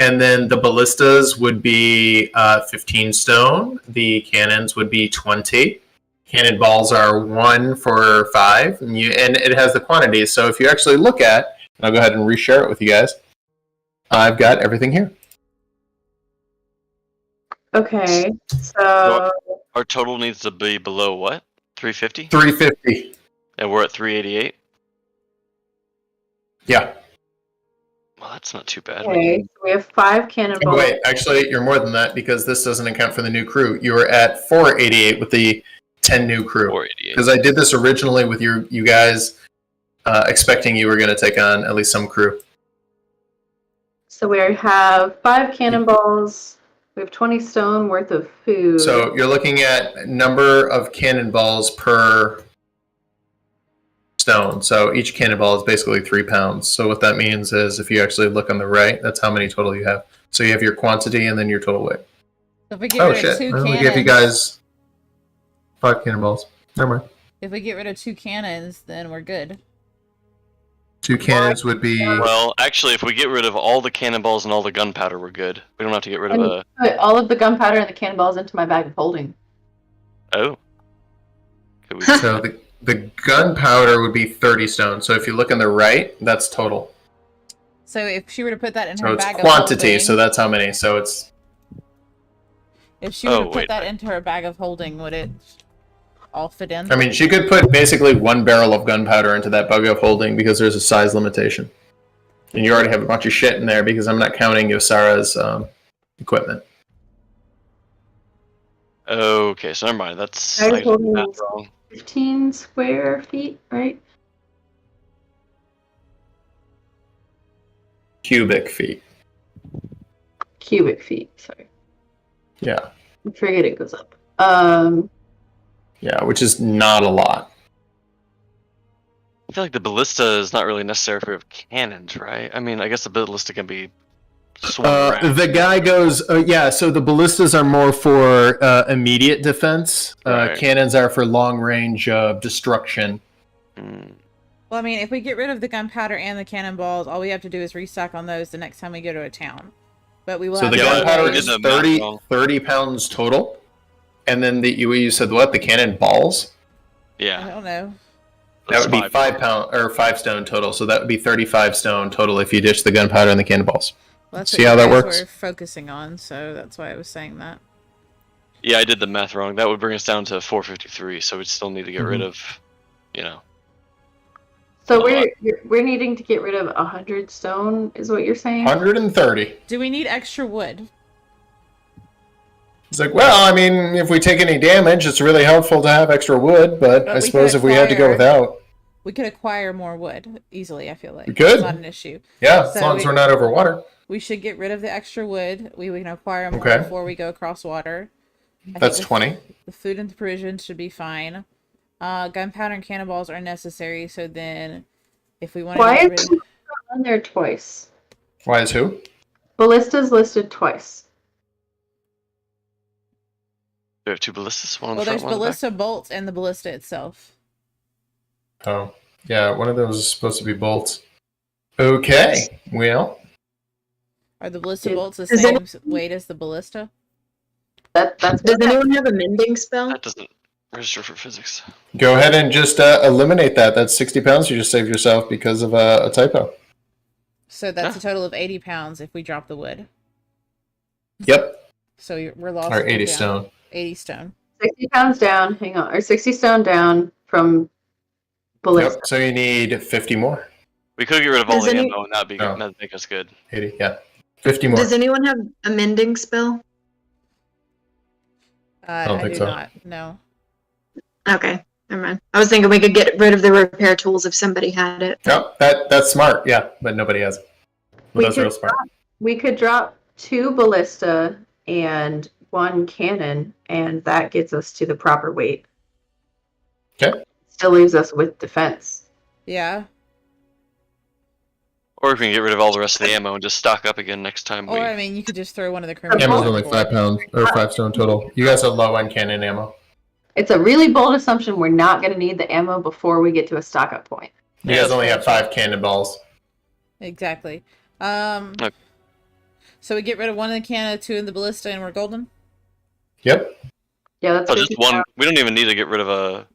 And then the ballistas would be 15 stone. The cannons would be 20. Cannonballs are 1 for 5. And it has the quantities. So if you actually look at, and I'll go ahead and reshare it with you guys, I've got everything here. Okay, so Our total needs to be below what? 350? 350. And we're at 388? Yeah. Well, that's not too bad. okay, so we have 5 Oh, cannonballs. wait, actually, you're more than that because this doesn't account for the new crew. You were at 488 with the 10 new crew. 488. Because I did this originally with you guys expecting you were going to take on at least some crew. So we have 5 cannonballs. We have 20 stone worth of food. So you're looking at number of cannonballs per stone. So each cannonball is basically 3 pounds. So what that means is if you actually look on the right, that's how many total you have. So you have your quantity and then your total weight. So if we get Oh rid of shit! 2 Well, we cannons, gave you guys 5 cannonballs. Never mind. if we get rid of 2 cannons, then we're good. 2 cannons would be. Well, actually, if we get rid of all the cannonballs and all the gunpowder, we're good. We don't have to get rid of And put all of the gunpowder and the cannonballs into my bag of holding. Oh. Could we... So the gunpowder would be 30 stone. So if you look on the right, that's total. So if she were to put that in So her it's bag quantity. of holding, So that's how many. So it's if she were to Oh, put wait. that into her bag of holding, would it all fit in? I mean, she could put basically 1 barrel of gunpowder into that bug of holding because there's a size limitation. And you already have a bunch of shit in there because I'm not counting Yosara's equipment. Okay, so never mind. That's Bag of I did holding that is wrong. 15 square feet, right? Cubic feet. Cubic feet, sorry. Yeah. I forget it goes up. Yeah, which is not a lot. I feel like the ballista is not really necessary for cannons, right? I mean, I guess the ballista can be swung around. The guy goes, yeah, so the ballistas are more for immediate defense. Right. Cannons are for long range destruction. Hmm. Well, I mean, if we get rid of the gunpowder and the cannonballs, all we have to do is restock on those the next time we go to a town. But we will So have the to Yeah, gunpowder we wait. is did the math 30, wrong. 30 pounds total. And then you said what? The cannon balls? I Yeah. don't know. That would be 5 pound or 5 stone total. So that would be 35 stone total if you ditch the gunpowder and the cannonballs. Well, that's See what how you that guys works? were focusing on, so that's why I was saying that. Yeah, I did the math wrong. That would bring us down to 453. So we'd still need to get rid of, you know. So we're needing to get rid of 100 stone, is what you're saying? 130. Do we need extra wood? It's like, well, I mean, if we take any damage, it's really helpful to have extra wood, but I we suppose could if we had to go acquire- without. We could acquire more wood easily, I feel like. We could. It's not an issue. Yeah, as So long as we're not over water. We should get rid of the extra wood. We can acquire more Okay. before we go across water. I That's think 20. The food and the provisions should be fine. Gunpowder and cannonballs are necessary, so then if we want to Why get is rid it on there twice? Why is who? Ballista's listed twice. We have 2 ballistas. One on Well, the front, there's one on the back. ballista bolts and the ballista itself. Oh, yeah, one of those is supposed to be bolts. Okay, well, Are the ballista Is- bolts the is same weight as the ballista? That's Does anyone have a mending spell? That doesn't register for physics. go ahead and just eliminate that. That's 60 pounds you just saved yourself because of a typo. So that's a total of 80 pounds if we drop the wood. Yep, So we're lost. or 80 down. stone. 80 stone. 60 pounds down, hang on, or 60 stone down from ballista. Yep, so you need 50 more. We could get rid of all Does the any- ammo and that'd be Oh. good. That'd make us good. 80, yeah. 50 more. Does anyone have a mending spell? don't I think do so. not. No. Okay, never mind. I was thinking we could get rid of the repair tools if somebody had it. Yep, that's smart, yeah, but nobody has it. Well, that's real smart. We could drop 2 ballista and 1 cannon, and that gets us to the proper weight. Okay. Still leaves us with defense. Yeah. Or if we can get rid of all the rest of the ammo and just stock up again next time we. Or, I mean, you could just throw one of the criminals. Ammo's Ammo's only 5 pounds, or 5 stone total. You guys have low end cannon ammo. It's a really bold assumption we're not going to need the ammo before we get to a stock up point. You guys only have 5 cannonballs. Exactly. Okay. So we get rid of 1 in the cannon, 2 in the ballista, and we're golden? Yep. Yeah, that's Oh, just 50 one. pounds. We don't even need to get rid of a.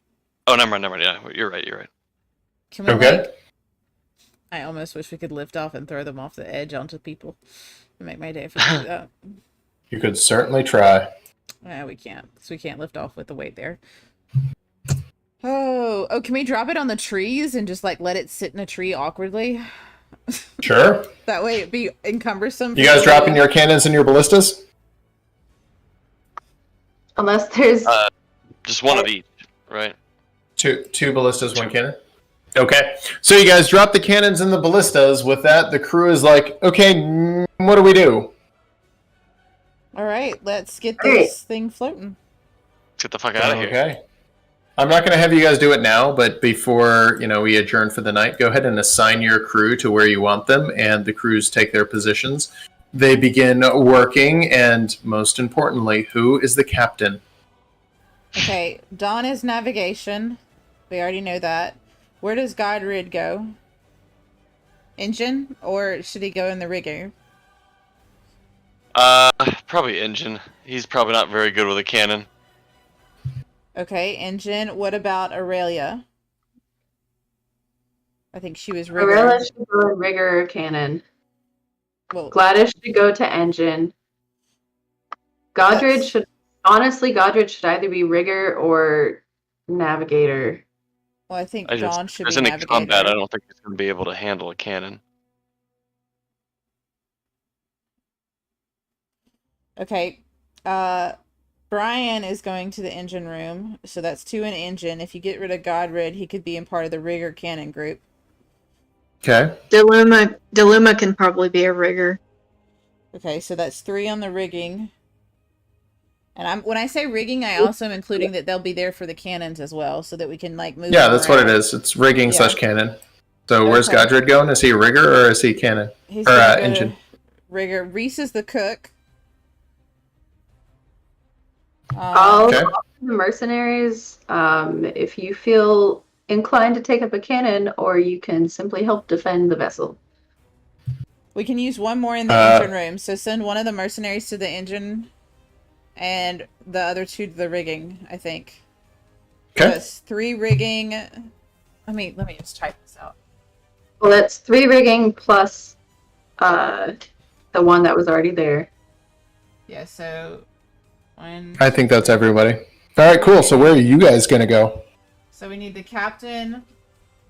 Oh, never mind. Yeah, you're right. Can we, Okay. like, I almost wish we could lift off and throw them off the edge onto people. It'd make my day if we could do that. You could certainly try. No, we can't. So we can't lift off with the weight there. Oh, can we drop it on the trees and just like let it sit in a tree awkwardly? Sure. That way it'd be encumbersome. You guys dropping your cannons and your ballistas? Unless there's Just one of each, right? Two ballistas, 1 cannon. Okay. So you guys drop the cannons and the ballistas. With that, the crew is like, okay, what do we do? All right, let's get All right. this thing floating. Let's get the fuck out of here. Okay. I'm not going to have you guys do it now, but before we adjourn for the night, go ahead and assign your crew to where you want them, and the crews take their positions. They begin working, and most importantly, who is the captain? Okay, Dawn is navigation. We already know that. Where does Godrid go? Engine, or should he go in the rigger? Probably engine. He's probably not very good with a cannon. Okay, engine. What about Aurelia? I think she was rigger. Aurelia should go in rigger or cannon. Well, Gladys should go to engine. Godrid Yes. should Godrid should either be rigger or navigator. I think I just, Dawn should there's be any navigator. combat, I don't think he's going to be able to handle a cannon. Okay. Brian is going to the engine room, so that's 2 in engine. If you get rid of Godrid, he could be in part of the rigger cannon group. Okay. Deluma can probably be a rigger. Okay, so that's 3 on the rigging. And when I say rigging, I also am including that they'll be there for the cannons as well, so that we can like move. Yeah, them that's what it around. is. It's rigging Yeah. / cannon. So where's Okay. Godrid going? Is he a rigger or is he cannon? He's Or gonna go to engine? rigger. Reese is the cook. All Okay. the mercenaries, if you feel inclined to take up a cannon, or you can simply help defend the vessel. We can use 1 more in the engine room, so send 1 of the mercenaries to the engine, and the other 2 to the rigging. I think. Okay. That's 3 rigging. Let me just type this out. Well, that's 3 rigging plus the one that was already there. Yeah, so When I think that's everybody. All right, cool. So where are you guys gonna go? So we need the captain.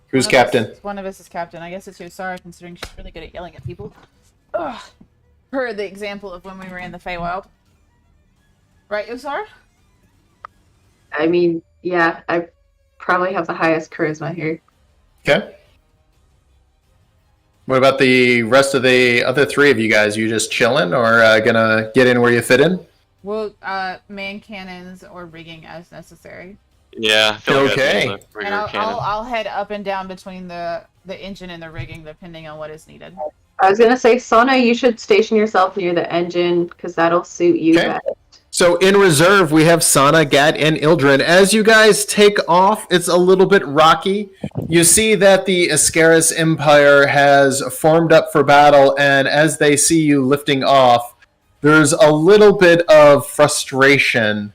Who's captain? One of us is captain. I guess it's Yosara, considering she's really good at yelling at people. Ugh. Per the example of when we were in the Feywild. Right, Yosara? I mean, yeah, I probably have the highest charisma here. Okay. What about the rest of the other three of you guys? You just chilling or gonna get in where you fit in? Well, man cannons or rigging as necessary. Yeah, I feel like Okay. I'd be the And rigger cannon. I'll head up and down between the engine and the rigging, depending on what is needed. I was gonna say, Sona, you should station yourself near the engine because that'll suit you Okay. best. So in reserve, we have Sana, Gat, and Ildren. As you guys take off, it's a little bit rocky. You see that the Ascaris Empire has formed up for battle, and as they see you lifting off, there's a little bit of frustration,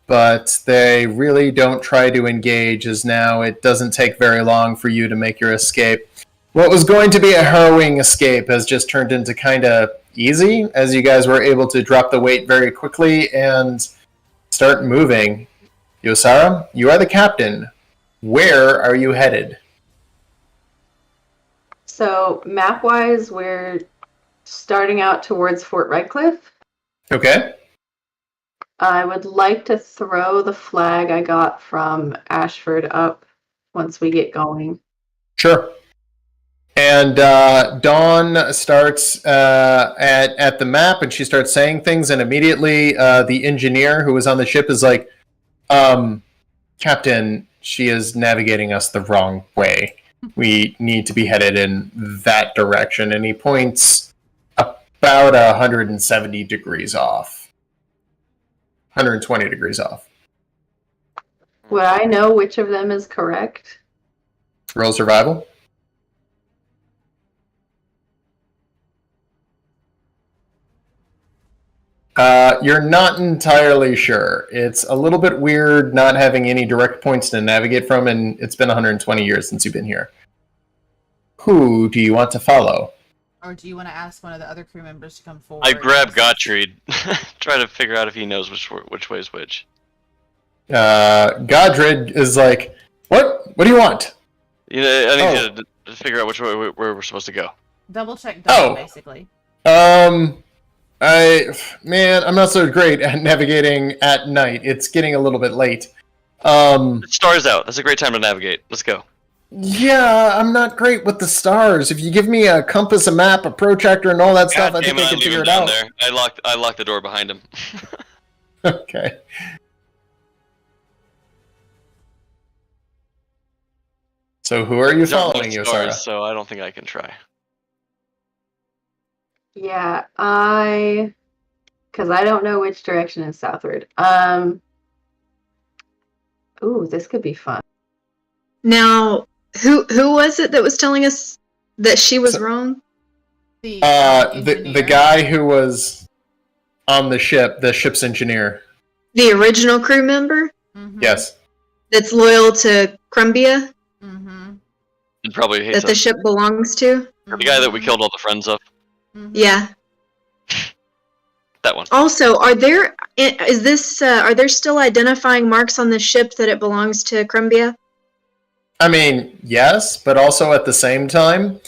but they really don't try to engage, as now it doesn't take very long for you to make your escape. What was going to be a harrowing escape has just turned into kind of easy, as you guys were able to drop the weight very quickly and start moving. Yosara, you are the captain. Where are you headed? So, map-wise, we're starting out towards Fort Redcliffe. Okay. I would like to throw the flag I got from Ashford up once we get going. Sure. And Dawn starts at the map, and she starts saying things, and immediately the engineer who was on the ship is like, Captain, she is navigating us the wrong way. We need to be headed in that direction. And he points about 170 degrees off. 120 degrees off. Would I know which of them is correct? Roll survival. You're not entirely sure. It's a little bit weird not having any direct points to navigate from, and it's been 120 years since you've been here. Who do you want to follow? Or do you want to ask one of the other crew members to come forward? I grab Gottfried, try to figure out if he knows which way is which. Godred is like, what? What do you want? You know, I need to figure out which way where we're supposed to go. Double check Dawn, Oh. basically. I'm not so great at navigating at night. It's getting a little bit late. Stars out. That's a great time to navigate. Let's go. Yeah, I'm not great with the stars. If you give me a compass, a map, a protractor, and all that stuff, I think I can leave figure him it down out. there. I locked the door behind him. Okay. So who are you following, Stars, Yosara? so I don't think I can try. Yeah, because I don't know which direction is southward. Ooh, this could be fun. Now, who was it that was telling us that she was wrong? The The guy who was on the ship's engineer. The original crew member Mm-hmm. Yes. that's loyal to Crumbia, Mm-hmm. And probably hates that the us. ship belongs to? The guy that we killed all the friends of. Mm-hmm. Yeah. That one. Also, are there still identifying marks on the ship that it belongs to Crumbia? I mean, yes, but also at the same time,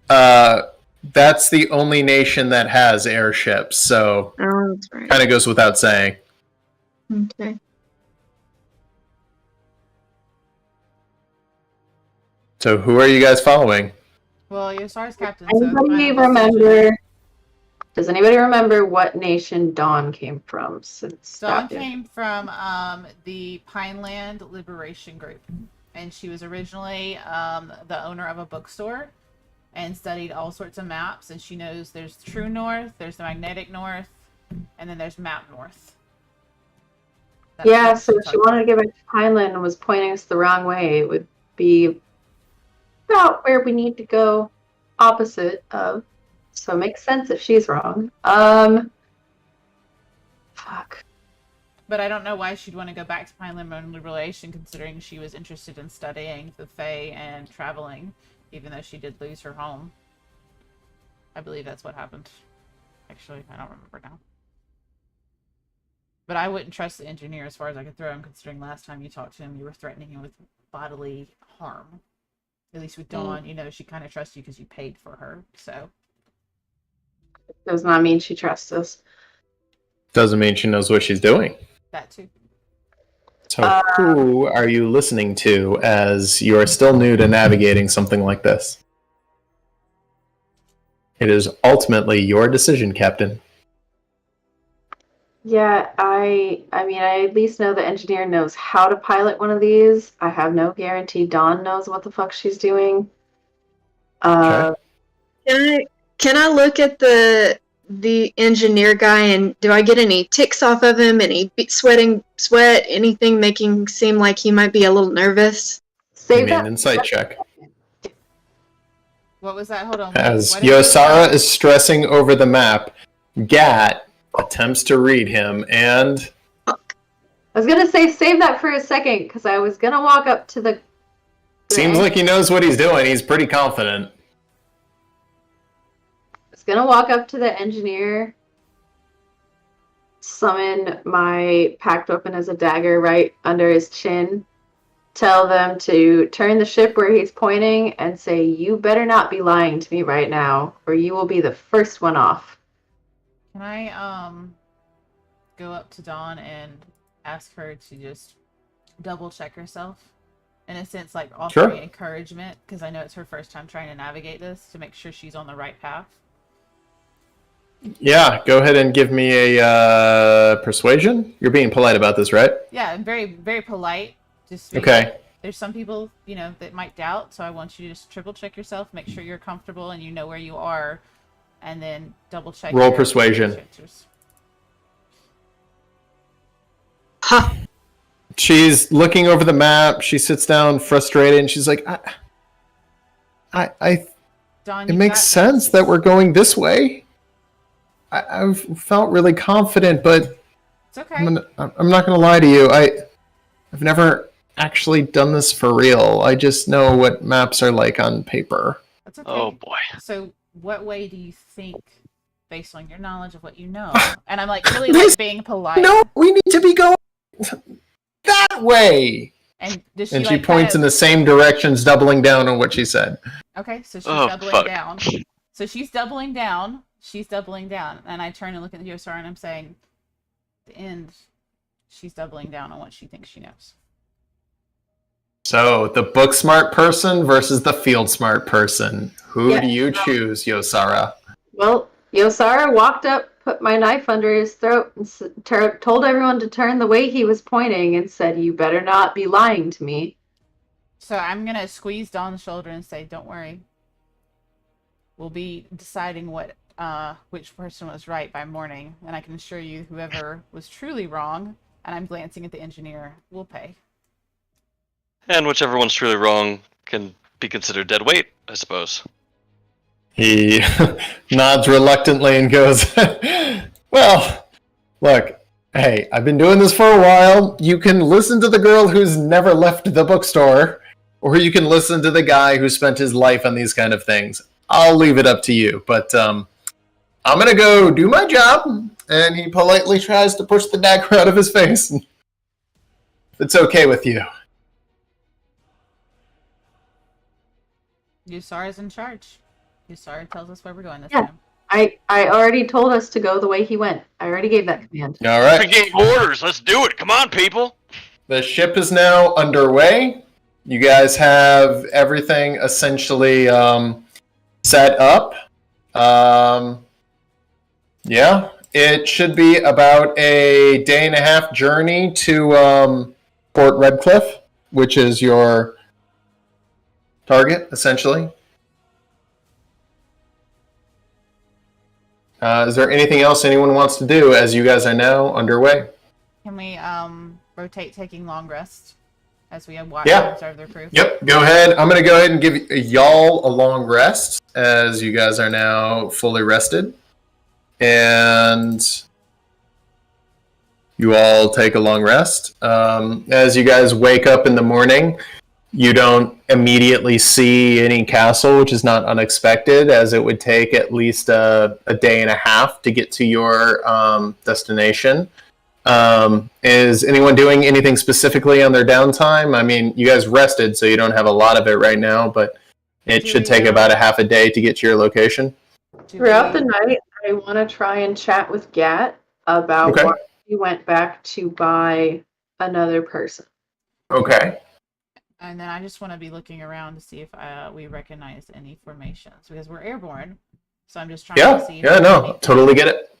that's the only nation that has airships, so Oh, that's right. kind of goes without saying. Okay. So who are you guys following? Well, Yosara's captain. So Does anybody remember what nation Dawn came from? Since Dawn that did? came from the Pineland Liberation Group, and she was originally the owner of a bookstore and studied all sorts of maps, and she knows there's True North, there's the Magnetic North, and then there's Map North. That's Yeah, what so she if she talked wanted to get back to Pineland and was pointing us the wrong way, it would be about where we need to go opposite of. So it makes sense if she's wrong. Fuck. But I don't know why she'd want to go back to Pineland Liberation, considering she was interested in studying the Fae and traveling, even though she did lose her home. I believe that's what happened. Actually, I don't remember now. But I wouldn't trust the engineer as far as I could throw him, considering last time you talked to him, you were threatening him with bodily harm. At least with Dawn, she kind of trusts you because you paid for her. So Does not mean she trusts us. Doesn't mean she knows what she's doing. that too. So who are you listening to as you are still new to navigating something like this? It is ultimately your decision, Captain. Yeah, I mean, I at least know the engineer knows how to pilot one of these. I have no guarantee Dawn knows what the fuck she's doing. Okay. Can I look at the engineer guy, and do I get any ticks off of him? Any sweat? Anything making seem like he might be a little nervous? Save Give me an that. insight check. What was that? Hold on. As what did you Yosara say? is stressing over the map, Gat attempts to read him, and I was gonna say save that for a second because I was gonna walk up to the. seems like he knows what he's doing. He's pretty confident. I was gonna walk up to the engineer, summon my packed weapon as a dagger right under his chin, tell them to turn the ship where he's pointing, and say, "You better not be lying to me right now, or you will be the first one off." Can I go up to Dawn and ask her to just double check herself? In a sense, like Sure. offering encouragement, because I know it's her first time trying to navigate this, to make sure she's on the right path. Yeah, go ahead and give me a persuasion. You're being polite about this, right? Yeah, I'm very, very polite. Just speaking. Okay. There's some people, that might doubt, so I want you to just triple check yourself, make sure you're comfortable and you know where you are, and then double check. Roll your persuasion. answers. Ha! She's looking over the map. She sits down frustrated, and she's like, Dawn, it you makes got sense this. that we're going this way. I've felt really confident, but It's okay. I'm not going to lie to you. I've never actually done this for real. I just know what maps are like on paper. That's okay. Oh boy. So, what way do you think, based on your knowledge of what you know? And I'm like really like being polite. No, we need to be going that way. And does she And she like points in the same directions, doubling down on what she said. Okay, so she's Oh, doubling fuck. down. So she's doubling down. She's doubling down. And I turn and look at the Yosara and I'm saying, at the end, she's doubling down on what she thinks she knows. So, the book smart person versus the field smart person. Who do you choose, Yosara? Well, Yosara walked up, put my knife under his throat, and told everyone to turn the way he was pointing, and said, "You better not be lying to me." So I'm going to squeeze Dawn's shoulder and say, don't worry. We'll be deciding which person was right by morning. And I can assure you, whoever was truly wrong, and I'm glancing at the engineer, will pay. And whichever one's truly wrong can be considered dead weight, I suppose. He nods reluctantly and goes, well, look, hey, I've been doing this for a while. You can listen to the girl who's never left the bookstore, or you can listen to the guy who spent his life on these kind of things. I'll leave it up to you, but I'm going to go do my job. And he politely tries to push the dagger out of his face. If it's okay with you. Yosara's in charge. Yosara tells us where we're going this Yeah. time. I already told us to go the way he went. I already gave that command. All We right. gave orders. Let's do it. Come on, people. The ship is now underway. You guys have everything essentially set up. Yeah, it should be about a day and a half journey to Port Redcliffe, which is your target, essentially. Is there anything else anyone wants to do as you guys are now underway? Can we rotate taking long rest as we watch Yeah. and observe their crew? Yep, go ahead. I'm going to go ahead and give y'all a long rest as you guys are now fully rested. And you all take a long rest. As you guys wake up in the morning, you don't immediately see any castle, which is not unexpected, as it would take at least a day and a half to get to your destination. Is anyone doing anything specifically on their downtime? I mean, you guys rested, so you don't have a lot of it right now, but it should take about a half a day to get to your location. Throughout the night, I want to try and chat with Gat about why he went back to buy another person. Okay. And then I just want to be looking around to see if we recognize any formations, because we're airborne. So I'm just trying to see. Totally get it.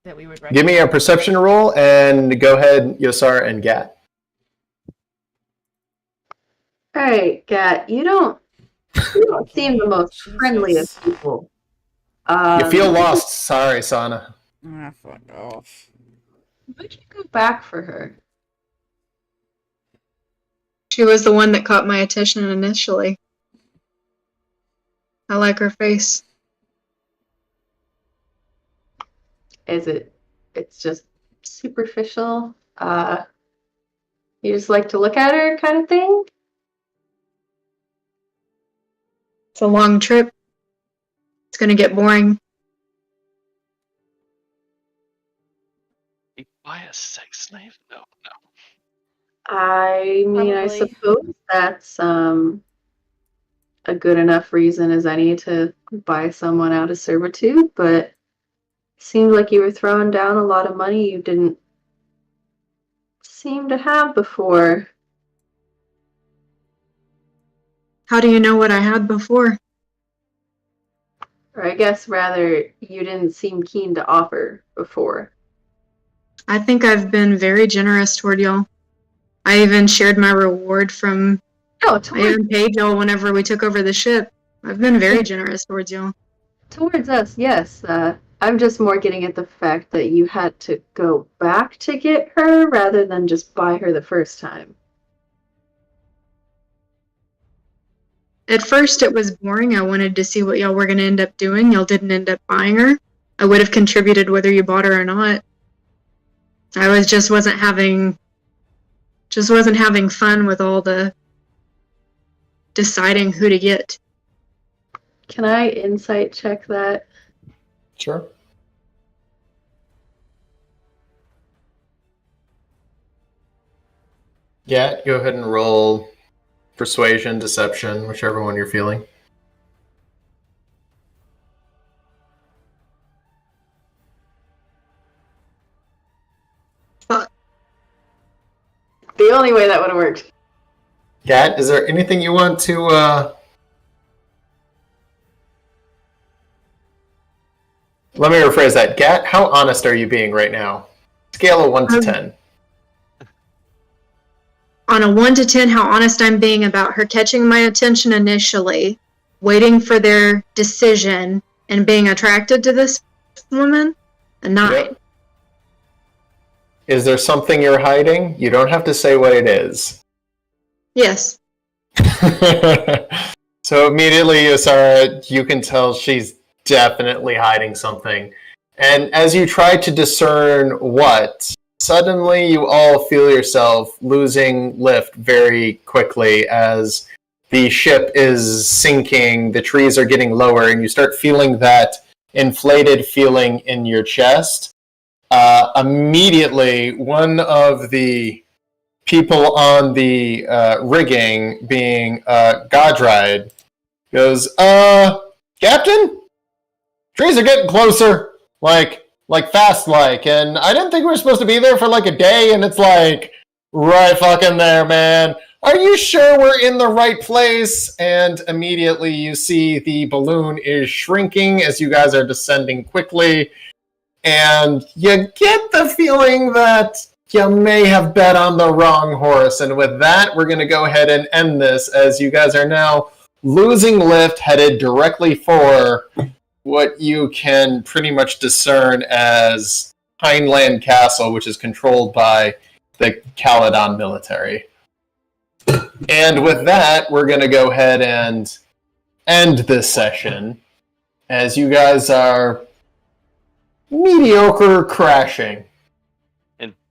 That we would give me a perception roll and go ahead, Yosar and Gat. All right, Gat, you don't seem the most friendly of people. You feel lost. Sorry, Sana. Ah, fuck off. Why'd you go back for her? She was the one that caught my attention initially. I like her face. It's just superficial? You just like to look at her kind of thing? It's a long trip. It's gonna get boring. Buy a sex slave? No. I mean, I suppose that's a good enough reason as any to buy someone out of servitude, but it seemed like you were throwing down a lot of money you didn't seem to have before. How do you know what I had before? Or I guess rather, you didn't seem keen to offer before. I think I've been very generous toward y'all. I even shared my reward from I even paid y'all whenever we took over the ship. I've been very generous towards y'all. Towards us, yes. I'm just more getting at the fact that you had to go back to get her rather than just buy her the first time. At first it was boring. I wanted to see what y'all were going to end up doing. Y'all didn't end up buying her. I would have contributed whether you bought her or not. I wasn't having fun with all the deciding who to get. Can I insight check that? Sure. Yeah, go ahead and roll persuasion, deception, whichever one you're feeling. The only way that would have worked. Gat, is there anything you want to Let me rephrase that. Gat, how honest are you being right now? Scale of 1 to 10. On a 1 to 10, how honest I'm being about her catching my attention initially, waiting for their decision, and being attracted to this woman? A 9. Yep. Is there something you're hiding? You don't have to say what it is. Yes. So immediately, Yosara, you can tell she's definitely hiding something. And as you try to discern what, suddenly you all feel yourself losing lift very quickly as the ship is sinking, the trees are getting lower, and you start feeling that inflated feeling in your chest. Immediately, one of the people on the rigging, being Godride, goes, Captain? Trees are getting closer, like fast, and I didn't think we were supposed to be there for like a day, and it's like, right fucking there, man. Are you sure we're in the right place? And immediately you see the balloon is shrinking as you guys are descending quickly, and you get the feeling that you may have bet on the wrong horse. And with that, we're going to go ahead and end this, as you guys are now losing lift, headed directly for what you can pretty much discern as Hineland Castle, which is controlled by the Caledon military. And with that, we're going to go ahead and end this session, as you guys are mediocre crashing.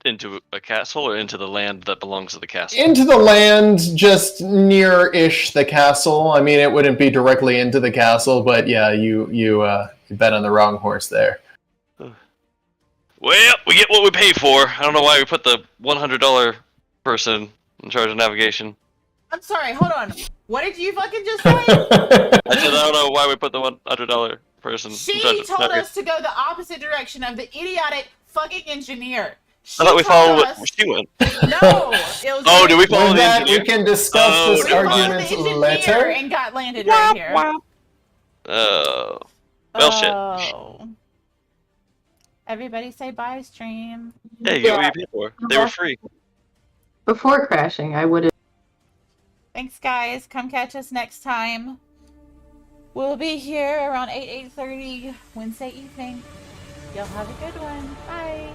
Into a castle or into the land that belongs to the castle? Into the land, just near-ish the castle. I mean, it wouldn't be directly into the castle, but yeah, you bet on the wrong horse there. Well, we get what we pay for. I don't know why we put the $100 person in charge of navigation. I'm sorry, hold on. What did you fucking just say? I said I don't know why we put the $100 person in charge She of told navigation. us to go the opposite direction of the idiotic fucking engineer. I thought we followed us... what she went. No, it was. Oh, did we follow With the that, engineer? we can discuss Oh, this We followed argument the engineer later. and got landed right here. Oh. Well, shit. Oh. Everybody say bye, stream. Yeah, you get what you paid for. They were free. Before crashing, I would have. Thanks, guys. Come catch us next time. We'll be here around 8:30 Wednesday evening. Y'all have a good one. Bye.